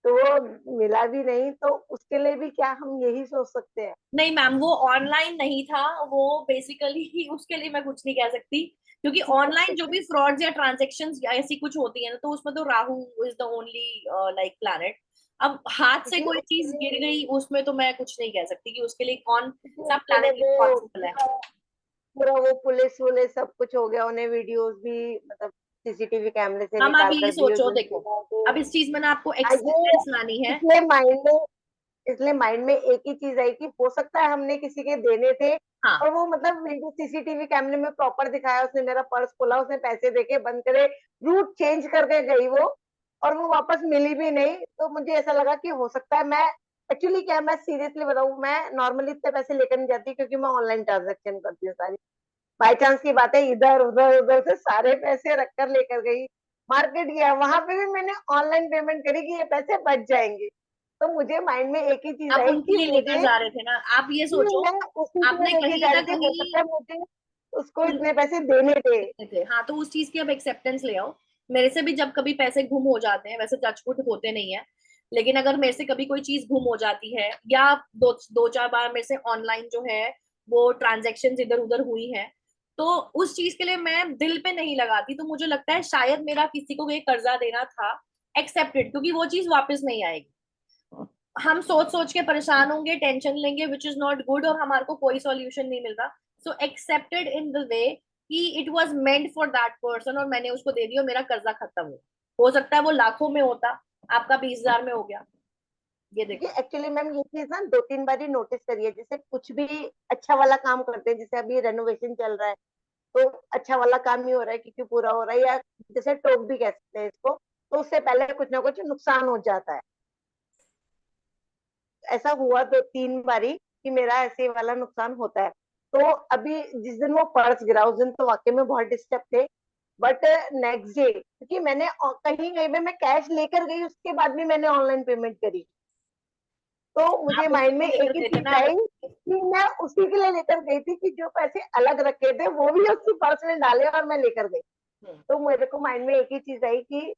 तो वो मिला भी नहीं, तो उसके लिए भी क्या हम यही सोच सकते हैं? नहीं मैम, वो ऑनलाइन नहीं था, वो बेसिकली उसके लिए मैं कुछ नहीं कह सकती, क्योंकि ऑनलाइन जो भी फ्रॉड्स या ट्रांजेक्शंस या ऐसी कुछ होती है ना, तो उसमें तो Rahu is the only like planet. अब हाथ से क्योंकि कोई चीज गिर गई उसमें तो मैं कुछ नहीं कह सकती कि उसके लिए कौन सा मैंने प्लैनेट वो रिस्पॉन्सिबल है। पूरा वो पुलिस वुलिस सब कुछ हो गया, उन्हें वीडियोस भी मतलब सीसीटीवी कैमरे से हम आप निकाल ये कर दिए सोचो, जो देखो अब इस चीज में ना आपको ये एक्सेप्टेंस लानी है। इसलिए माइंड में इसलिए माइंड में एक ही चीज आई कि हो सकता है हमने किसी के देने थे, हाँ और वो मतलब वीडियो सीसीटीवी कैमरे में प्रॉपर दिखाया, उसने मेरा पर्स खोला, उसने पैसे देके बंद करे, रूट चेंज करके गई वो, और वो वापस मिली भी नहीं। तो मुझे ऐसा लगा कि हो सकता है, मैं एक्चुअली क्या, मैं सीरियसली बताऊं, मैं नॉर्मली इतने पैसे लेकर नहीं जाती, क्योंकि मैं ऑनलाइन ट्रांजेक्शन करती हूँ सारी। बाई चांस की बात है, इधर उधर उधर से सारे पैसे रखकर लेकर गई, मार्केट गया, वहां पे भी मैंने ऑनलाइन पेमेंट करी कि ये पैसे बच जाएंगे। तो मुझे माइंड में एक ही चीज आप आई उनके कि लिए लेकर मुझे, जा रहे थे ना, आप ये सोचो मैं उसी के लिए आपने लेके कहीं जा ना रही थी, हो कहीं सकता है मुझे उसको बिल इतने पैसे देने थे। देते थे। हाँ तो उस चीज की अब एक्सेप्टेंस ले आओ। मेरे से भी जब कभी पैसे गुम हो जाते हैं, वैसे टचवुड होते नहीं है, लेकिन अगर मेरे से कभी कोई चीज गुम हो जाती है, या दो दो चार बार मेरे से ऑनलाइन जो है वो ट्रांजेक्शन इधर उधर हुई है, तो उस चीज के लिए मैं दिल पे नहीं लगाती। तो मुझे लगता है शायद मेरा किसी को ये कर्जा देना था एक्सेप्टेड, क्योंकि वो चीज वापस नहीं आएगी। हम सोच सोच के परेशान होंगे, टेंशन लेंगे, विच इज नॉट गुड, और हमारे को कोई सॉल्यूशन नहीं मिल रहा। सो एक्सेप्टेड इन द वे कि it was meant for that person, और मैंने उसको दे दिया और मेरा कर्जा खत्म हो सकता है वो लाखों में होता, आपका 20,000 में हो गया। ये देखो। क्योंकि एक्चुअली मैम ये चीज ना 2-3 बार ही नोटिस करी है, जैसे कुछ भी अच्छा वाला काम करते हैं, जैसे अभी रेनोवेशन चल रहा है, तो अच्छा वाला काम ही हो रहा है क्योंकि पूरा हो रहा है, या जैसे टोक भी कह सकते हैं इसको, तो उससे पहले कुछ ना कुछ नुकसान हो जाता है। ऐसा हुआ 2-3 बारी कि मेरा ऐसे वाला नुकसान होता है। तो अभी जिस दिन वो पर्स गिरा, उस दिन तो वाकई में बहुत डिस्टर्ब थे, बट नेक्स्ट डे, क्योंकि मैंने कहीं कहीं पे मैं कैश लेकर गई, उसके बाद भी मैंने ऑनलाइन पेमेंट करी, तो मुझे आप उसी माइंड में को लेकर एक ही गए थे चीज ना आई अगर। कि मैं उसी के लिए लेकर गई थी, कि जो पैसे अलग रखे थे वो भी उसी पर्स में डाले और मैं लेकर गई। तो मेरे को माइंड में एक ही चीज आई कि,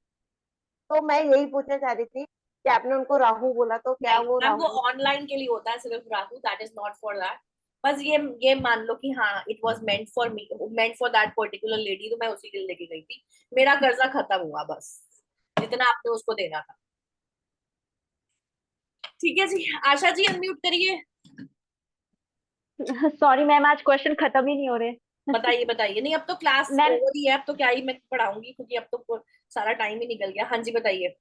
तो मैं यही पूछना चाह रही थी कि आपने उनको राहु बोला, तो क्या नहीं वो मैम, वो राहु? ऑनलाइन के लिए होता है सिर्फ Rahu, that is not for that. बस ये मान लो कि हाँ it was meant for me, meant for that particular lady, तो मैं उसी के लिए लेके गई थी। मेरा कर्जा खत्म हुआ बस, जितना आपने उसको देना था। ठीक है जी। आशा जी अनम्यूट करिए। सॉरी मैम, आज क्वेश्चन खत्म ही नहीं हो रहे। बताइए बताइए। नहीं अब तो क्लास मैम ओवर ही है, अब तो क्या ही मैं पढ़ाऊंगी, क्योंकि अब तो सारा टाइम ही निकल गया। हाँ जी बताइए।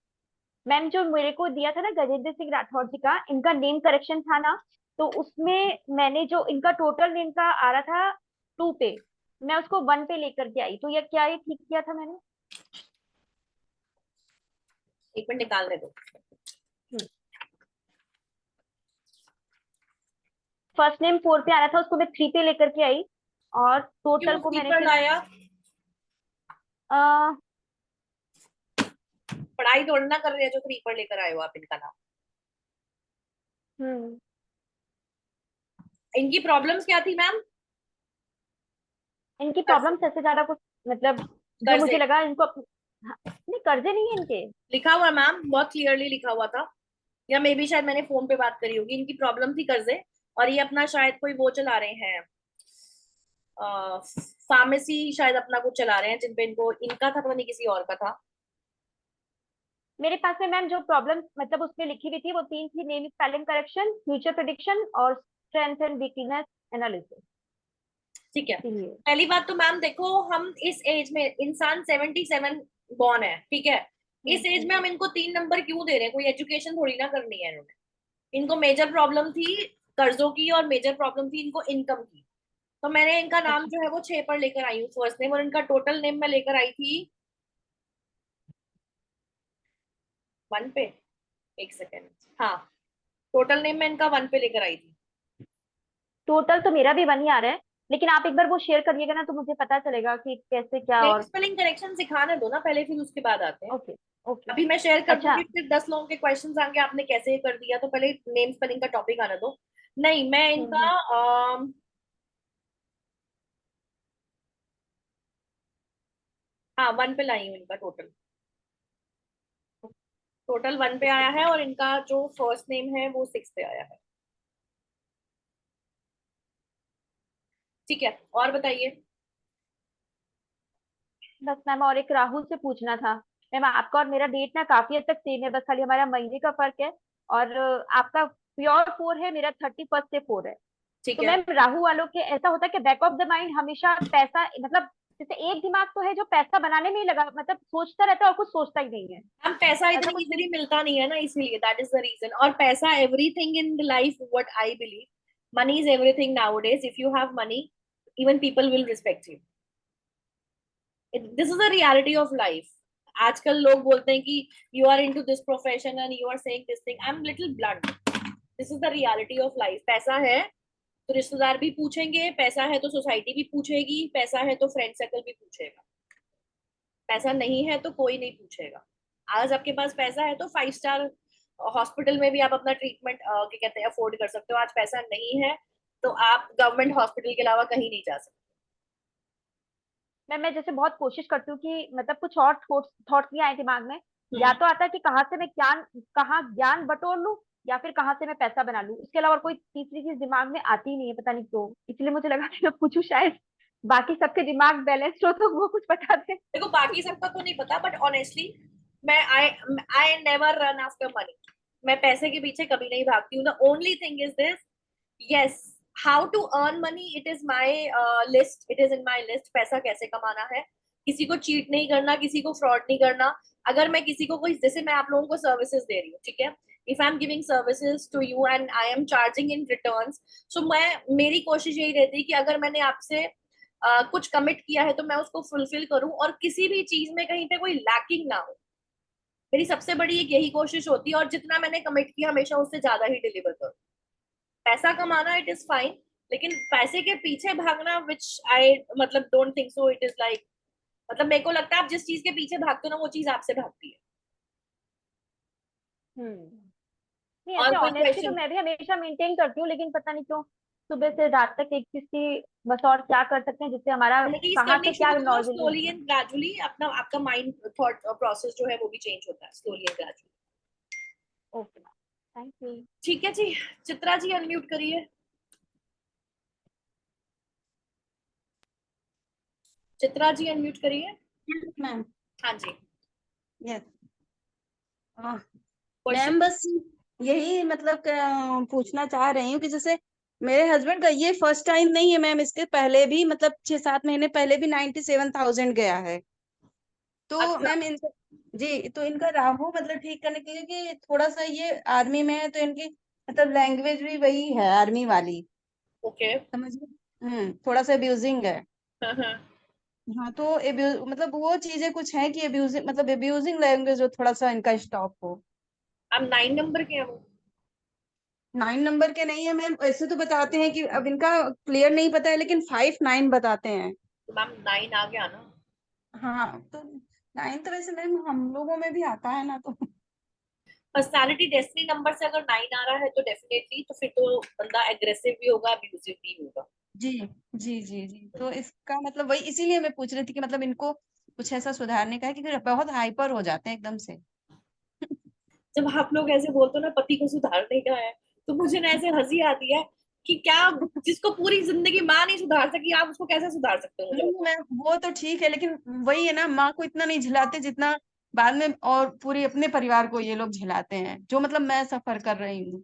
मैम जो मेरे को दिया था ना गजेंद्र सिंह राठौर जी का, इनका नेम करेक्शन था ना, तो उसमें मैंने जो इनका टोटल नेम का आ रहा था 2 पे, मैं उसको 1 पे लेकर के आई, तो ये क्या ये ठीक किया था मैंने? एक मिनट निकालने दो। फर्स्ट नेम 4 पे आ रहा था, उसको मैं 3 पे लेकर के आई, और टोटल क्यों को मैंने स्लीपर फिर लाया? आ, पढ़ाई थोड़ी ना कर रहे हैं जो स्लीपर लेकर आए हो आप इनका नाम। हम्म इनकी प्रॉब्लम्स क्या थी मैम? इनकी प्रॉब्लम सबसे ज्यादा कुछ, मतलब जो कर्जे। मुझे लगा इनको हाँ, नहीं कर्जे नहीं है इनके। लिखा हुआ मैम, बहुत क्लियरली लिखा हुआ था, या मे बी शायद मैंने फोन पे बात करी होगी। इनकी प्रॉब्लम थी कर्जे, और ये अपना शायद कोई वो चला रहे हैं, फार्मेसी शायद अपना कुछ चला रहे हैं, जिनपे इनको, इनका था पता नहीं किसी और का था। मेरे पास में मैम जो प्रॉब्लम मतलब उसमें लिखी हुई थी वो 3 थी: name spelling correction, future prediction, और स्ट्रेंथ एंड वीकनेस एनालिसिस। ठीक है। इसलिए पहली बात तो मैम देखो, हम इस एज में, इंसान 77 बॉर्न है, ठीक है, इस एज में हम इनको 3 नंबर क्यों दे रहे हैं? कोई एजुकेशन थोड़ी ना करनी है इन्होंने। इनको मेजर प्रॉब्लम थी कर्जों की, और मेजर प्रॉब्लम थी इनको इनकम की। तो मैंने इनका नाम अच्छा जो है वो 6 पर लेकर आई हूँ फर्स्ट नेम, और इनका टोटल नेम मैं लेकर आई थी 1 पे। एक सेकेंड, हाँ, टोटल नेम मैं इनका 1 पे लेकर आई थी। टोटल तो मेरा भी 1 ही आ रहा है, लेकिन आप एक बार वो शेयर करिएगा ना, तो मुझे पता चलेगा कि कैसे क्या। नेम और स्पेलिंग करेक्शन सिखाने दो ना पहले, फिर उसके बाद आते हैं। Okay okay. अभी मैं शेयर कर अच्छा दूंगी, फिर 10 लोगों के क्वेश्चंस आएंगे आपने कैसे कर दिया, तो पहले नेम स्पेलिंग का टॉपिक आने दो। नहीं मैं इनका हम्म। हाँ 1 पे लाई हूँ इनका टोटल। टोटल 1 पे आया है, और इनका जो फर्स्ट नेम है वो 6 पे आया है। ठीक है, और बताइए। बस मैम और एक राहुल से पूछना था। मैम आपका और मेरा डेट ना काफी हद तक सेम है, बस खाली हमारा महीने का फर्क है। और आपका प्योर 4 है, मेरा 31 से 4 है। ठीक तो है। मैम राहु वालों के ऐसा होता है कि बैक ऑफ द माइंड हमेशा पैसा, मतलब जैसे एक दिमाग तो है जो पैसा बनाने में ही लगा, मतलब सोचता रहता है और कुछ सोचता ही नहीं है, हम पैसा ऐसा इतनी कुछ नहीं। इजीली मिलता नहीं है ना, इसीलिए दैट इज द रीजन। और पैसा everything in life, what I believe, money is everything nowadays. If you have money, even people will respect you. This is the reality of life. आजकल लोग बोलते हैं कि you are into this profession and you are saying this thing, I am little blunt. This is the reality of life. पैसा है तो रिश्तेदार भी पूछेंगे, पैसा है तो सोसाइटी भी पूछेगी, पैसा है तो फ्रेंड सर्कल भी पूछेगा, पैसा नहीं है तो कोई नहीं पूछेगा। आज आपके पास पैसा है तो 5 स्टार हॉस्पिटल में भी आप अपना ट्रीटमेंट क्या कहते हैं अफोर्ड कर सकते हो। आज पैसा नहीं है तो आप गवर्नमेंट हॉस्पिटल के अलावा कहीं नहीं जा सकते। मैं जैसे बहुत कोशिश करती हूँ कि मतलब कुछ और थॉट्स भी आए दिमाग में। या हम्म। तो आता है कि कहाँ से मैं ज्ञान, कहाँ ज्ञान बटोर लूं, या फिर कहाँ से मैं पैसा बना लूं। इसके अलावा और कोई तीसरी चीज दिमाग में आती ही नहीं है, पता नहीं क्यों। इसलिए मुझे लगा कि मैं पूछूं, शायद बाकी सबके दिमाग बैलेंस्ड हो तो वो कुछ बता दे। देखो बाकी सबका तो नहीं पता, बट ऑनेस्टली मैं I never run after money. मैं पैसे के पीछे कभी नहीं भागती हूँ। The only thing is this, yes, how to earn money, it is my list, it is in my list. पैसा कैसे कमाना है, किसी को चीट नहीं करना, किसी को फ्रॉड नहीं करना। अगर मैं किसी को कोई, जैसे मैं आप लोगों को सर्विसेज दे रही हूँ, ठीक है, if I am giving services to you and I am charging in return, so मैं, मेरी कोशिश यही रहती है कि अगर मैंने आपसे कुछ कमिट किया है तो मैं उसको फुलफिल करूं, और किसी भी चीज में कहीं पे कोई लैकिंग ना हो। मेरी सबसे बड़ी एक यही कोशिश होती है, और जितना मैंने कमिट किया हमेशा उससे ज्यादा ही डिलीवर करूं। पैसा कमाना इट इज फाइन, लेकिन पैसे के पीछे भागना विच आई मतलब don't think so it is like, मतलब मेरे को लगता है आप जिस चीज के पीछे भागते हो ना वो चीज आपसे भागती है। नहीं और ऐसे कोई ऑनेस्टी तो क्वेश्चन? मैं भी हमेशा मेंटेन करती हूँ, लेकिन पता नहीं क्यों सुबह से रात तक एक चीज की, बस और क्या कर सकते हैं जिससे हमारा एनालिसिस कहाँ करनी से क्या शुरू करो, नॉलेज। स्लोली एंड ग्रेजुअली अपना, आपका माइंड थॉट प्रोसेस जो है वो भी चेंज होता है slowly and gradually. Okay, thank you. ठीक है जी। चित्रा जी अनम्यूट करिए। चित्रा जी अनम्यूट करिए। मैम। हाँ जी। Yes question. मैम, बस यही मतलब पूछना चाह रही हूँ कि जैसे मेरे हस्बैंड का ये फर्स्ट टाइम नहीं है मैम, इसके पहले भी मतलब 6-7 महीने पहले भी 97,000 गया है। तो अच्छा। मैम इन जी, तो इनका राहु मतलब ठीक करने के लिए कि थोड़ा सा ये आर्मी में है, तो इनकी मतलब लैंग्वेज भी वही है आर्मी वाली, ओके। समझिए। थोड़ा सा अब्यूजिंग है। हाँ, तो मतलब वो चीजें कुछ है कि अब्यूजिंग मतलब अब्यूजिंग लैंग्वेज जो थोड़ा सा इनका स्टॉप हो। अब 9 नंबर के हैं वो। 9 नंबर के नहीं है मैम, ऐसे तो बताते हैं कि अब इनका क्लियर नहीं पता है, लेकिन 5-9 बताते हैं। तो मैम 9 आ गया ना। हाँ, तो 9 तो वैसे मैम हम लोगों में भी आता है ना, तो पर्सनालिटी डेस्टिनी नंबर से अगर 9 आ रहा है तो डेफिनेटली तो फिर तो बंदा एग्रेसिव भी होगा, अब्यूजिव भी होगा। जी जी जी जी। तो इसका मतलब वही, इसीलिए मैं पूछ रही थी कि मतलब इनको कुछ ऐसा सुधारने का है, क्योंकि बहुत हाइपर हो जाते हैं एकदम से। जब आप लोग ऐसे बोलते हो ना पति को सुधारने का है, तो मुझे ना ऐसे हंसी आती है कि क्या, जिसको पूरी जिंदगी माँ नहीं सुधार सकी, आप उसको कैसे सुधार सकते हो? मुझे नहीं बताओ। मैम, वो तो ठीक है, लेकिन वही है ना, माँ को इतना नहीं झिलाते जितना बाद में और पूरे अपने परिवार को ये लोग झिलाते हैं, जो मतलब मैं सफर कर रही हूँ।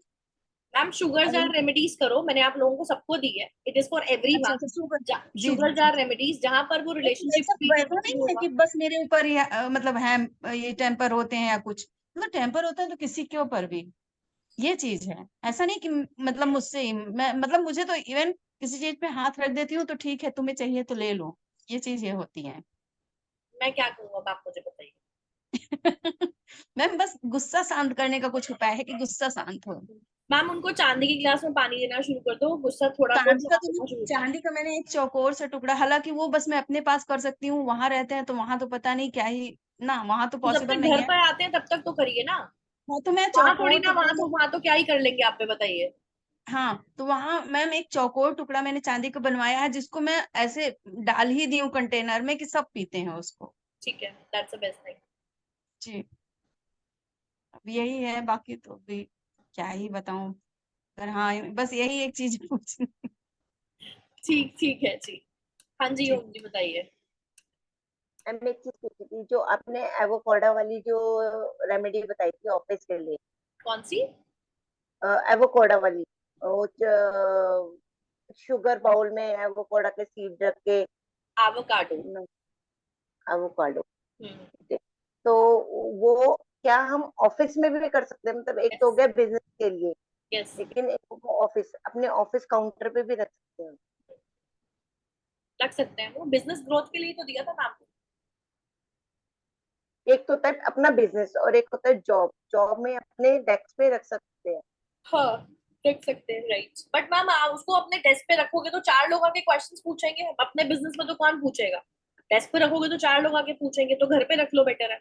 मैम शुगर अब जार रेमेडीज करो, मैंने आप लोगों को सबको दी है, इट इज फॉर एवरी अच्छा वन। अच्छा, शुगर। जी जी शुगर जी जार जी। रेमेडीज जहां पर वो नहीं, रिलेशनशिप वैसा फील वैसा नहीं है होगा। कि बस मेरे ऊपर ही मतलब है, ये टेम्पर होते हैं या कुछ, मतलब टेम्पर होता है तो किसी के ऊपर भी ये चीज है। ऐसा नहीं कि मतलब मुझसे ही मैं, मतलब मुझे तो इवन किसी चीज पे हाथ रख देती हूँ तो ठीक है, तुम्हें चाहिए तो ले लो, ये चीज ये होती है। मैं क्या कहूंगा अब आप मुझे बताइए। मैम बस गुस्सा शांत करने का कुछ उपाय है कि गुस्सा शांत हो। मैम उनको चांदी की गिलास में पानी देना शुरू कर दो, गुस्सा थोड़ा बहुत चांदी का तो होना शुरू हो जाए। चांदी का मैंने एक चौकोर सा टुकड़ा, हालांकि वो बस मैं अपने पास कर सकती हूँ, वहां रहते हैं तो वहां तो पता नहीं क्या ही ना, वहां तो तो जब पॉसिबल तक नहीं घर है। पर आते हैं तब तक तो करिए ना। हाँ, तो मैं वहां थोड़ी चौकोर ना, टुकड़ा वहां तो क्या ही कर लेंगे आप पे, बताइए। हाँ, तो वहां मैम एक चौकोर टुकड़ा मैंने चांदी का बनवाया है, जिसको मैं ऐसे डाल ही दी हूँ कंटेनर में कि सब पीते हैं उसको। ठीक है, दैट्स द बेस्ट थिंग। जी, अब यही है, बाकी तो भी क्या ही बताऊं। पर हाँ, बस यही एक चीज पूछनी। ठीक ठीक है जी। हाँ जी जी ओम जी बताइए। मैम एक चीज पूछी थी, जो आपने एवोकाडो वाली जो रेमेडी बताई थी ऑफिस के लिए, कौन सी? एवोकाडो वाली, वो शुगर बाउल में एवोकाडो के सीड रख के, एवोकाडो। एवोकाडो, हम्म। तो वो क्या हम ऑफिस में भी कर सकते हैं? मतलब एक तो हो यस गया बिजनेस के लिए, यस, लेकिन एक को ऑफिस, अपने ऑफिस काउंटर पे भी रख सकते हैं। रख सकते हैं, वो बिजनेस ग्रोथ के लिए तो दिया था मैम को। एक तो होता है अपना बिजनेस और एक होता है जॉब, जॉब में अपने डेस्क पे रख सकते हैं। हाँ रख सकते हैं, राइट। बट मैम आप उसको अपने डेस्क पे रखोगे तो 4 लोग आके क्वेश्चंस पूछेंगे, अपने बिजनेस में तो कौन पूछेगा? डेस्क पे रखोगे तो 4 लोग आके पूछेंगे, तो घर पे रख लो, बेटर है।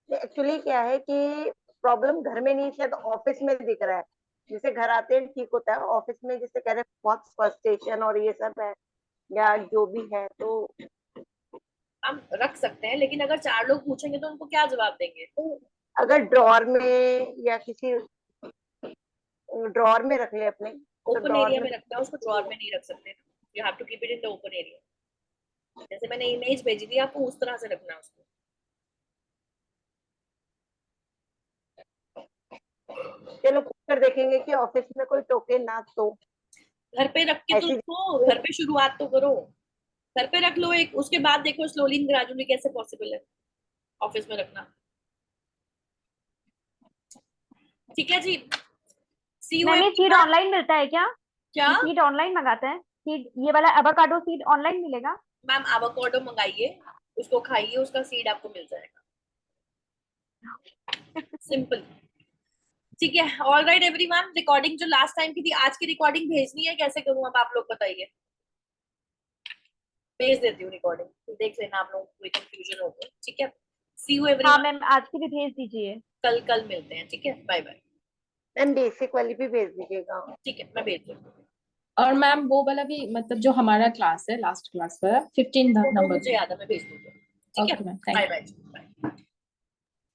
एक्चुअली क्या है कि प्रॉब्लम घर में नहीं, शायद ऑफिस में दिख रहा है। जैसे घर आते हैं ठीक होता है, ऑफिस में जैसे कह रहे हैं बहुत फ्रस्ट्रेशन और ये सब है, या जो भी है, तो हम रख सकते हैं, लेकिन अगर 4 लोग पूछेंगे तो उनको क्या जवाब देंगे? अगर ड्रॉर में या किसी ड्रॉर में रख ले अपने, तो ओपन ड्रॉर एरिया में में रखना है, उसको ड्रॉर में नहीं रख सकते। You have to keep it in the open area. जैसे मैंने इमेज भेजी थी आपको, उस तरह से रखना है उसको। चलो पूछ कर देखेंगे कि ऑफिस में कोई टोके ना, तो घर पे रख के तो ऐसी उसको, घर पे शुरुआत तो करो। घर पे रख लो एक, उसके बाद देखो स्लोली एंड ग्रेजुअली कैसे पॉसिबल है ऑफिस में रखना। ठीक है जी। सी यू मैम ये सीड एवरीवन। ऑनलाइन मिलता है क्या? क्या? ये सीड ऑनलाइन मंगाते हैं? सीड ये वाला एवोकाडो सीड ऑनलाइन मिलेगा? मैम एवोकाडो मंगाइए, उसको खाइए, उसका सीड आपको मिल जाएगा, सिंपल। ठीक है, ऑल राइट एवरीवन। रिकॉर्डिंग जो लास्ट टाइम की थी, आज की रिकॉर्डिंग भेजनी है, कैसे करूँ अब आप लोग बताइए? भेज देती हूँ रिकॉर्डिंग, देख लेना आप लोग, कोई कंफ्यूजन हो तो। ठीक है, सी यू हाँ एवरीवन। मैम, आज की भी भेज दीजिए। कल कल मिलते हैं, ठीक है, बाय बाय। मैम बेसिक वाली भी भेज दीजिएगा। ठीक है, मैं भेज दूँ। और मैम वो वाला भी, मतलब जो हमारा क्लास है लास्ट क्लास वाला 15 वो नंबर मुझे का। याद है, मैं भेज दूँगी। ठीक है, okay ma'am, thank bye you. Bye.